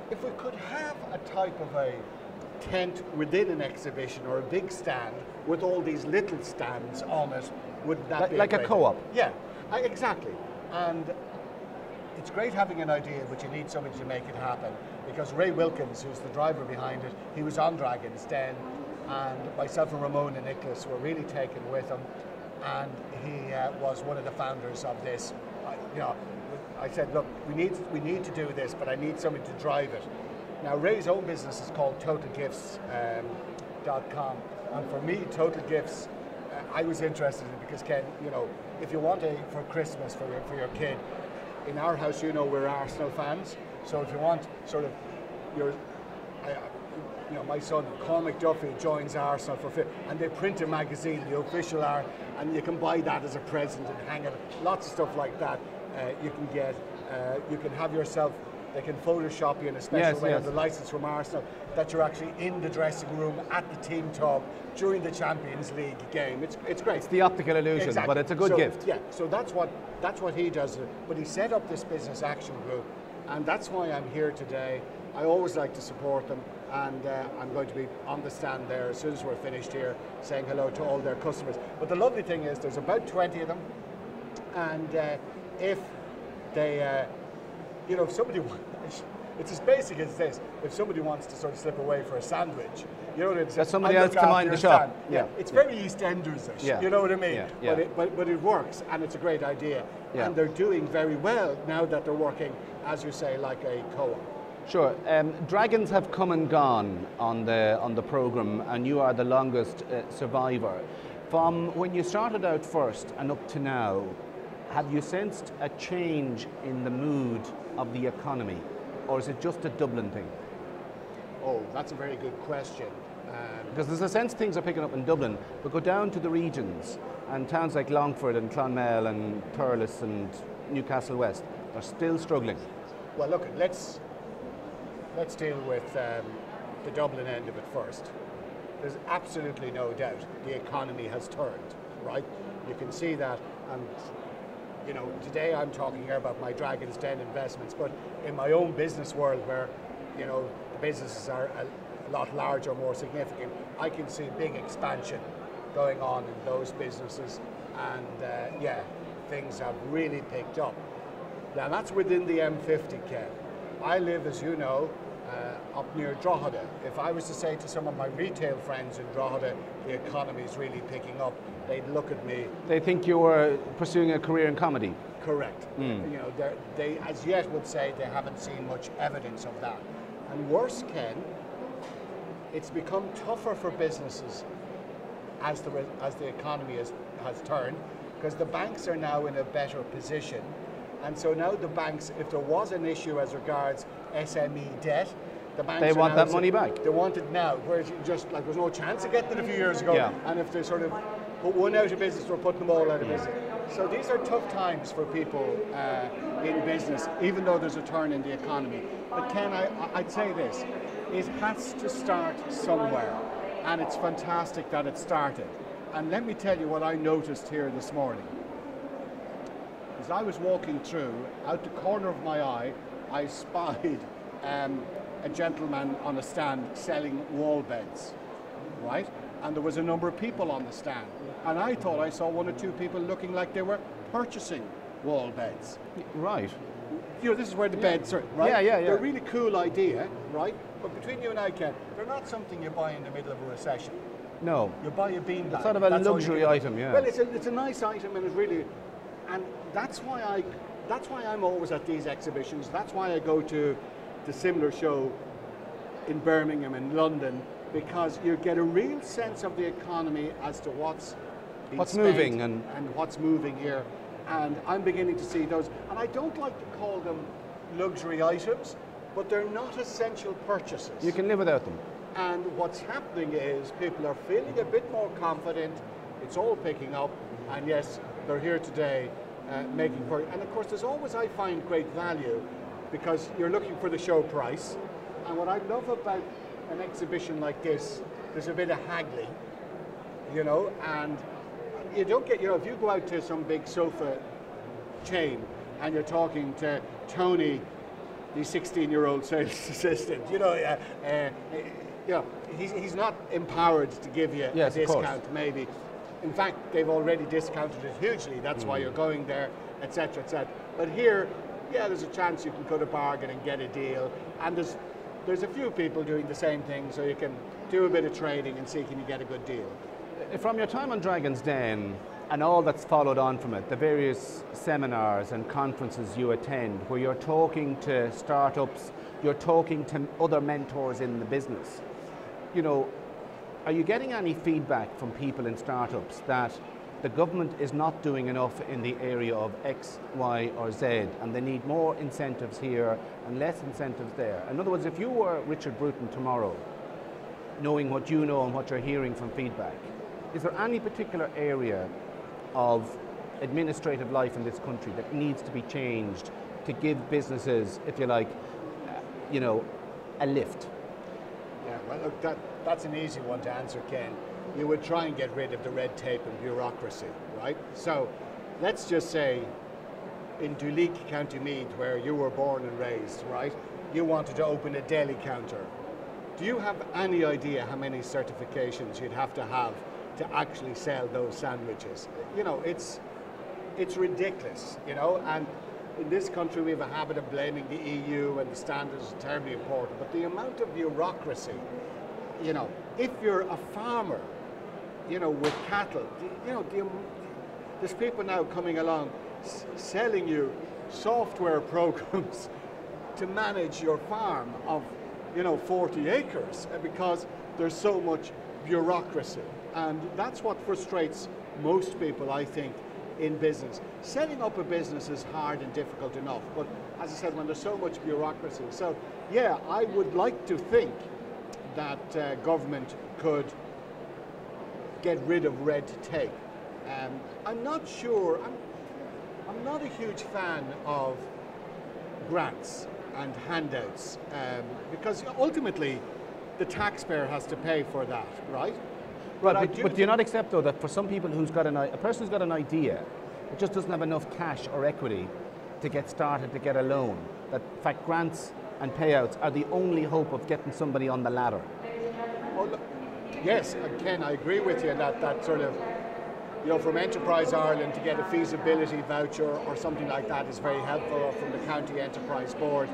if we could have a type of a tent within an exhibition or a big stand with all these little stands on it, wouldn't that be like a co-op? Yeah, exactly. And it's great having an idea, but you need somebody to make it happen. Because Ray Wilkins, who's the driver behind it, he was on Dragon's Den, and myself and Ramona Nicholas were really taken with him, and he was one of the founders of this. You know, I said, look, we need to do this, but I need somebody to drive it. Now, Ray's own business is called TotalGifts.com, and for me, Total Gifts, I was interested in it because, Ken, you know, if you want for Christmas for your kid, in our house, you know, we're Arsenal fans, so if you want sort of you know, my son Cormac Duffy joins Arsenal and they print a magazine, the official art, and you can buy that as a present and hang it. Lots of stuff like that. You can get. You can have yourself. They can Photoshop you in a special way on the license from Arsenal that you're actually in the dressing room at the team talk during the Champions League game. It's great. It's the optical illusion, but it's a good gift. Yeah. So that's what he does. But he set up this Business Action Group, and that's why I'm here today. I always like to support them, and I'm going to be on the stand there as soon as we're finished here, saying hello to all their customers. But the lovely thing is there's about 20 of them, and if they, you know, if somebody, it's as basic as this, if somebody wants to sort of slip away for a sandwich, you know what I'm saying? That's somebody else to mind the shop. Yeah. It's very EastEnders-ish, you know what I mean? But it works, and it's a great idea. And they're doing very well now that they're working, as you say, like a co-op. Sure. Dragons have come and gone on the programme, and you are the longest survivor. From when you started out first and up to now, have you sensed a change in the mood of the economy, or is it just a Dublin thing? Oh, that's a very good question. Because there's a sense things are picking up in Dublin, but go down to the regions and towns like Longford and Clonmel and Thurles and Newcastle West, they're still struggling. Well, look, let's deal with the Dublin end of it first. There's absolutely no doubt the economy has turned, right? You can see that, and you know, today I'm talking here about my Dragon's Den investments, but in my own business world where, you know, the businesses are a lot larger, more significant, I can see big expansion going on in those businesses, and yeah, things have really picked up. Now that's within the M50, Ken. I live, as you know, up near Drogheda. If I was to say to some of my retail friends in Drogheda, the economy is really picking up, they'd look at me. They think you were pursuing a career in comedy? Correct. Mm. You know, they as yet would say they haven't seen much evidence of that. And worse, Ken, it's become tougher for businesses as the economy has turned, because the banks are now in a better position. And so now the banks, if there was an issue as regards SME debt, the banks they want that money back. They want it now, whereas just like there was no chance of getting it a few years ago. Yeah. And if they sort of put one out of business, we're putting them all out of business. So these are tough times for people in business, even though there's a turn in the economy. But Ken, I'd say this, it has to start somewhere, and it's fantastic that it started. And let me tell you what I noticed here this morning. As I was walking through, out the corner of my eye, I spied a gentleman on a stand selling wall beds, right? And there was a number of people on the stand. And I thought I saw one or two people looking like they were purchasing wall beds. Right. You know, this is where the beds are, right? Yeah. They're a really cool idea, right? But between you and I, Ken, they're not something you buy in the middle of a recession. No. You buy a beanbag. It's sort of a luxury item, yeah. Well, it's a nice item, and it's really, and that's why I'm always at these exhibitions. That's why I go to the similar show in Birmingham and London, because you get a real sense of the economy as to what's moving and what's moving here. And I'm beginning to see those, and I don't like to call them luxury items, but they're not essential purchases. You can live without them. And what's happening is people are feeling a bit more confident, it's all picking up, and yes, they're here today making purchases. And of course, there's always, I find, great value, because you're looking for the show price. And what I love about an exhibition like this, there's a bit of haggling, you know, and you don't get, you know, if you go out to some big sofa chain and you're talking to Tony, the 16-year-old sales assistant, you know, he's not empowered to give you a discount, maybe. In fact, they've already discounted it hugely. That's why you're going there, etc., etc. But here, yeah, there's a chance you can cut a bargain and get a deal. And there's a few people doing the same thing, so you can do a bit of trading and see can you get a good deal. From your time on Dragon's Den and all that's followed on from it, the various seminars and conferences you attend where you're talking to startups, you're talking to other mentors in the business, you know, are you getting any feedback from people in startups that the government is not doing enough in the area of X, Y, or Z, and they need more incentives here and less incentives there? In other words, if you were Richard Bruton tomorrow, knowing what you know and what you're hearing from feedback, is there any particular area of administrative life in this country that needs to be changed to give businesses, if you like, you know, a lift? Yeah, well, look, that's an easy one to answer, Ken. You would try and get rid of the red tape and bureaucracy, right? So let's just say in Duleek, County Meath, where you were born and raised, right? You wanted to open a deli counter. Do you have any idea how many certifications you'd have to actually sell those sandwiches? You know, it's ridiculous, you know, and in this country we have a habit of blaming the EU and the standards are terribly important, but the amount of bureaucracy, you know, if you're a farmer, you know, with cattle, you know, there's people now coming along selling you software programs to manage your farm of, 40 acres because there's so much bureaucracy. And that's what frustrates most people, I think, in business. Setting up a business is hard and difficult enough, but as I said, when there's so much bureaucracy. So yeah, I would like to think that government could get rid of red tape. I'm not sure, I'm not a huge fan of grants and handouts because ultimately the taxpayer has to pay for that, right? Right, but do you not accept though that for some people a person who's got an idea, it just doesn't have enough cash or equity to get started, to get a loan, that in fact grants and payouts are the only hope of getting somebody on the ladder? Oh, look, yes, Ken, I agree with you in that sort of, from Enterprise Ireland to get a feasibility voucher or something like that is very helpful, or from the County Enterprise Board.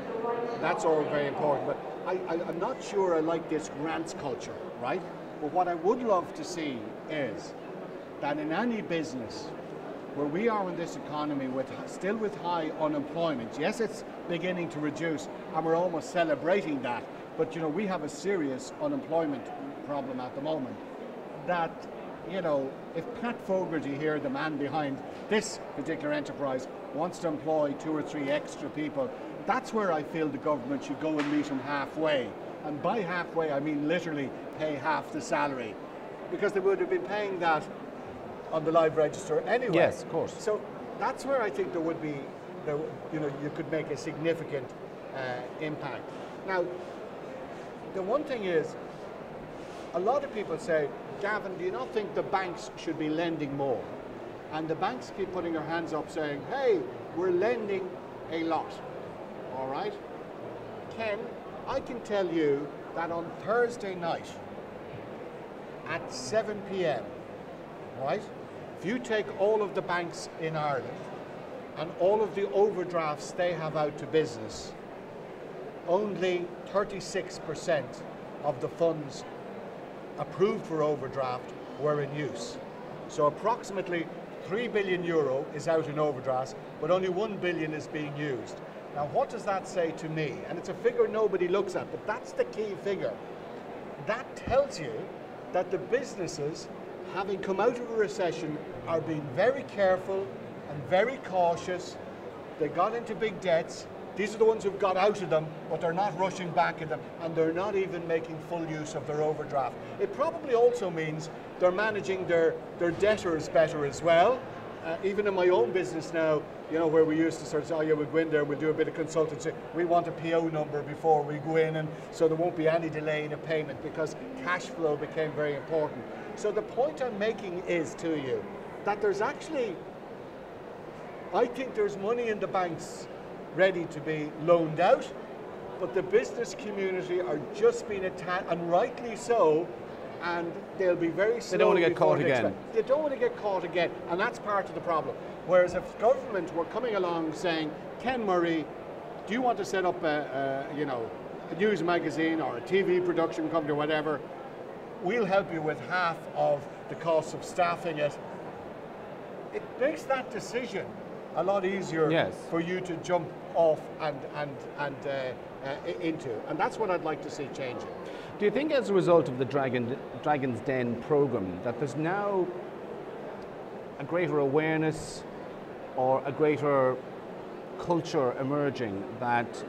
That's all very important, but I'm not sure I like this grants culture, right? But what I would love to see is that in any business where we are in this economy still with high unemployment, yes, it's beginning to reduce and we're almost celebrating that, but we have a serious unemployment problem at the moment, that if Pat Fogarty here, the man behind this particular enterprise, wants to employ 2 or 3 extra people, that's where I feel the government should go and meet him halfway. And by halfway, I mean literally pay half the salary, because they would have been paying that on the live register anyway. Yes, of course. So that's where I think there would be, you could make a significant impact. Now, the one thing is, a lot of people say, Gavin, do you not think the banks should be lending more? And the banks keep putting their hands up saying, hey, we're lending a lot, all right? Ken, I can tell you that on Thursday night at 7 p.m, right, if you take all of the banks in Ireland and all of the overdrafts they have out to business, only 36% of the funds approved for overdraft were in use. So approximately 3 billion euro is out in overdrafts, but only 1 billion is being used. Now what does that say to me? And it's a figure nobody looks at, but that's the key figure. That tells you that the businesses, having come out of a recession, are being very careful and very cautious. They got into big debts. These are the ones who've got out of them, but they're not rushing back at them, and they're not even making full use of their overdraft. It probably also means they're managing their debtors better as well. Even in my own business now, where we used to sort of say, oh yeah, we'll go in there, we'll do a bit of consultancy. We want a PO number before we go in, and so there won't be any delay in a payment because cash flow became very important. So the point I'm making is to you that there's actually, I think there's money in the banks ready to be loaned out, but the business community are just being attacked, and rightly so, and they'll be very slow. They don't want to get caught again. They don't want to get caught again, and that's part of the problem. Whereas if government were coming along saying, Ken Murray, do you want to set up a news magazine or a TV production company or whatever, we'll help you with half of the cost of staffing it. It makes that decision a lot easier for you to jump off and into, and that's what I'd like to see changing. Do you think as a result of the Dragon's Den program that there's now a greater awareness or a greater culture emerging that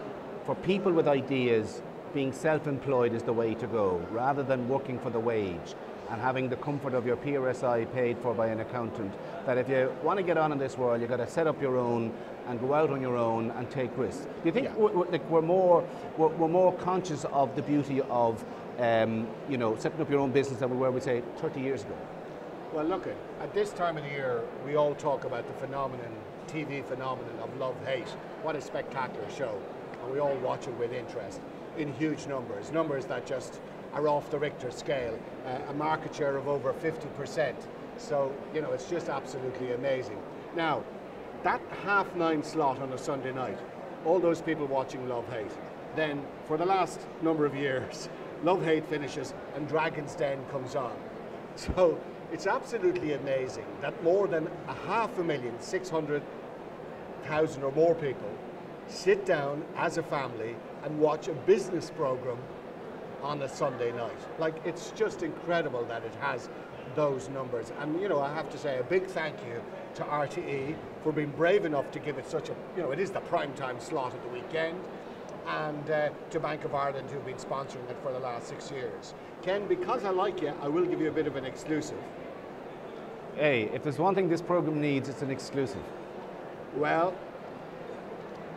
for people with ideas, being self-employed is the way to go, rather than working for the wage and having the comfort of your PRSI paid for by an accountant, that if you want to get on in this world, you've got to set up your own and go out on your own and take risks? Do you think we're more conscious of the beauty of setting up your own business than we were, we say, 30 years ago? Well, look, at this time of the year, we all talk about the TV phenomenon of love-hate. What a spectacular show. And we all watch it with interest in huge numbers that just are off the Richter scale, a market share of over 50%. So, it's just absolutely amazing. Now, that 9:30 slot on a Sunday night, all those people watching love-hate, then for the last number of years, love-hate finishes and Dragon's Den comes on. So, it's absolutely amazing that more than 500,000, 600,000 or more people sit down as a family and watch a business program on a Sunday night. Like, it's just incredible that it has those numbers. And, you know, I have to say a big thank you to RTE for being brave enough to give it such a, you know, it is the prime time slot of the weekend, and to Bank of Ireland, who've been sponsoring it for the last 6 years. Ken, because I like you, I will give you a bit of an exclusive. Hey, if there's one thing this program needs, it's an exclusive. Well,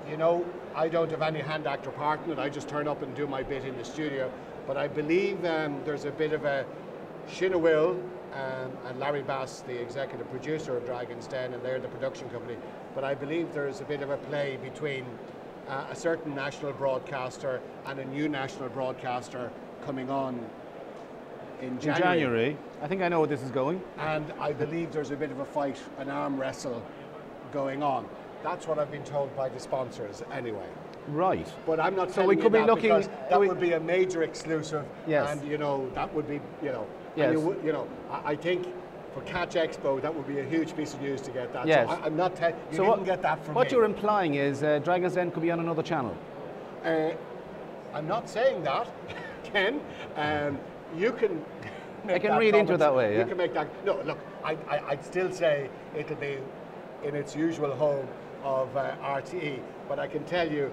you know, I don't have any hand actor part in it. I just turn up and do my bit in the studio. But I believe there's a bit of a Shinna Will and Larry Bass, the executive producer of Dragon's Den, and they're the production company. But I believe there's a bit of a play between a certain national broadcaster and a new national broadcaster coming on in January. I think I know where this is going. And I believe there's a bit of a fight, an arm wrestle going on. That's what I've been told by the sponsors anyway. Right. But I'm not so telling we could you be that looking, because that would be a major exclusive. Yes. And, you know, that would be, you know, yes. and you know, I think for CatchExpo, that would be a huge piece of news to get that. Yes. So I'm not telling you, so didn't get that from what me. you're implying is Dragon's Den could be on another channel. I'm not saying that, Ken. You can I can read into it that way, yeah? You can make that. No, look, I'd still say it'll be in its usual home of RTE, but I can tell you,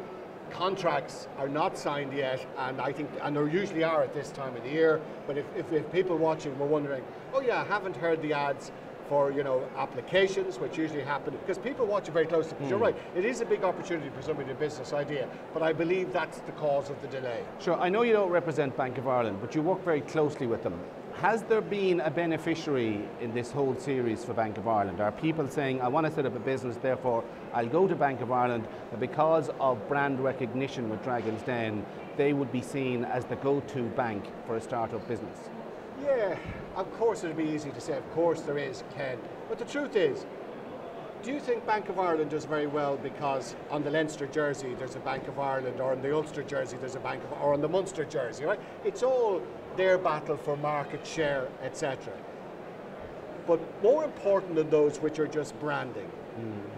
contracts are not signed yet, and I think, and there usually are at this time of the year. But if people watching were wondering, oh yeah, I haven't heard the ads for, you know, applications, which usually happen, because people watch it very closely. Because you're right, it is a big opportunity for somebody with a business idea, but I believe that's the cause of the delay. Sure, I know you don't represent Bank of Ireland, but you work very closely with them. Has there been a beneficiary in this whole series for Bank of Ireland? Are people saying, I want to set up a business, therefore I'll go to Bank of Ireland, and because of brand recognition with Dragon's Den, they would be seen as the go-to bank for a startup business? Yeah, of course it'd be easy to say, of course there is, Ken. But the truth is, do you think Bank of Ireland does very well because on the Leinster jersey there's a Bank of Ireland, or on the Ulster jersey there's a Bank of, or on the Munster jersey, right? It's all their battle for market share, etc. But more important than those which are just branding,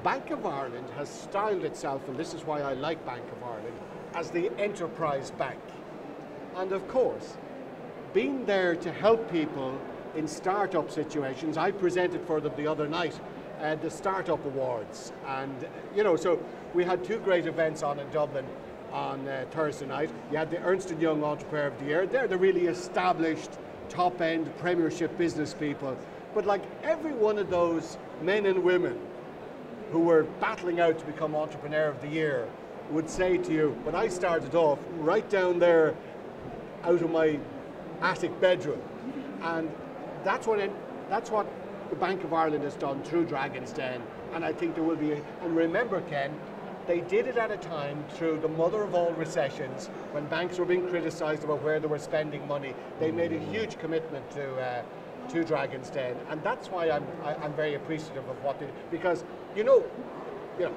Bank of Ireland has styled itself, and this is why I like Bank of Ireland, as the enterprise bank. And of course, being there to help people in startup situations, I presented for them the other night at the Startup Awards. And, you know, so we had two great events on in Dublin on Thursday night. You had the Ernst & Young Entrepreneur of the Year. They're the really established, top-end premiership business people. But like every one of those men and women who were battling out to become Entrepreneur of the Year would say to you, when I started off, right down there out of my attic bedroom. And that's what the Bank of Ireland has done through Dragon's Den. And I think there will be, and remember, Ken, they did it at a time through the mother of all recessions, when banks were being criticised about where they were spending money. They made a huge commitment to Dragon's Den, and that's why I'm very appreciative of what they did. Because you know,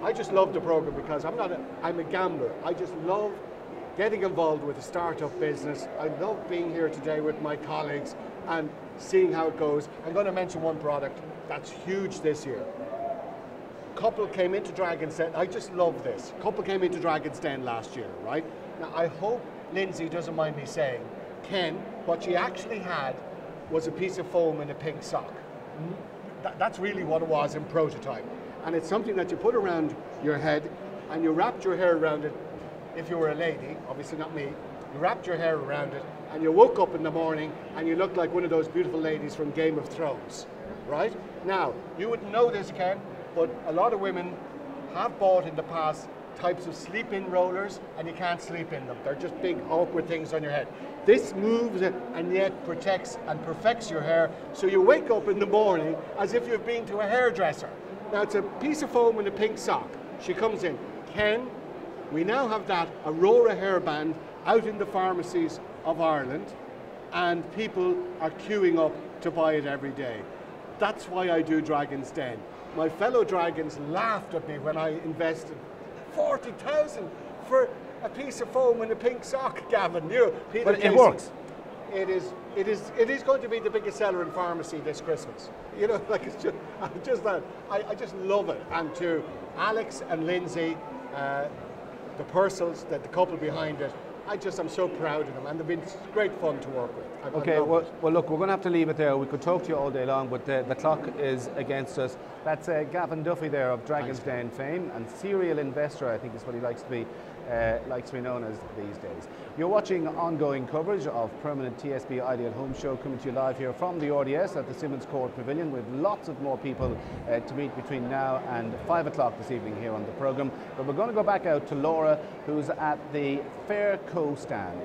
I just love the program because I'm a gambler. I just love getting involved with a startup business. I love being here today with my colleagues and seeing how it goes. I'm going to mention one product that's huge this year. Couple came into Dragon's Den. I just love this. Couple came into Dragon's Den last year, right? Now I hope Lindsay doesn't mind me saying, Ken, what she actually had was a piece of foam in a pink sock. That's really what it was in prototype. And it's something that you put around your head and you wrapped your hair around it. If you were a lady, obviously not me, you wrapped your hair around it and you woke up in the morning and you looked like one of those beautiful ladies from Game of Thrones, right? Now, you wouldn't know this, Ken, but a lot of women have bought in the past types of sleep-in rollers, and you can't sleep in them. They're just big, awkward things on your head. This moves it and yet protects and perfects your hair, so you wake up in the morning as if you've been to a hairdresser. Now, it's a piece of foam and a pink sock. She comes in, Ken, we now have that Aurora hairband out in the pharmacies of Ireland, and people are queuing up to buy it every day. That's why I do Dragon's Den. My fellow Dragons laughed at me when I invested 40,000 for a piece of foam and a pink sock, Gavin. You know, Peter but Casey, it works. It is going to be the biggest seller in pharmacy this Christmas. You know, like it's just that. I just love it. And to Alex and Lindsay, the Purcells, the couple behind it. I'm so proud of them, and they've been great fun to work with. Okay, well, look, we're going to have to leave it there. We could talk to you all day long, but the clock is against us. That's Gavin Duffy there of Dragon's Den fame, and serial investor, I think is what he likes to be known as these days. You're watching ongoing coverage of Permanent TSB Ideal Home Show, coming to you live here from the RDS at the Simmons Court Pavilion, with lots of more people to meet between now and 5 o'clock this evening here on the programme. But we're going to go back out to Laura, who's at the Fairco stand.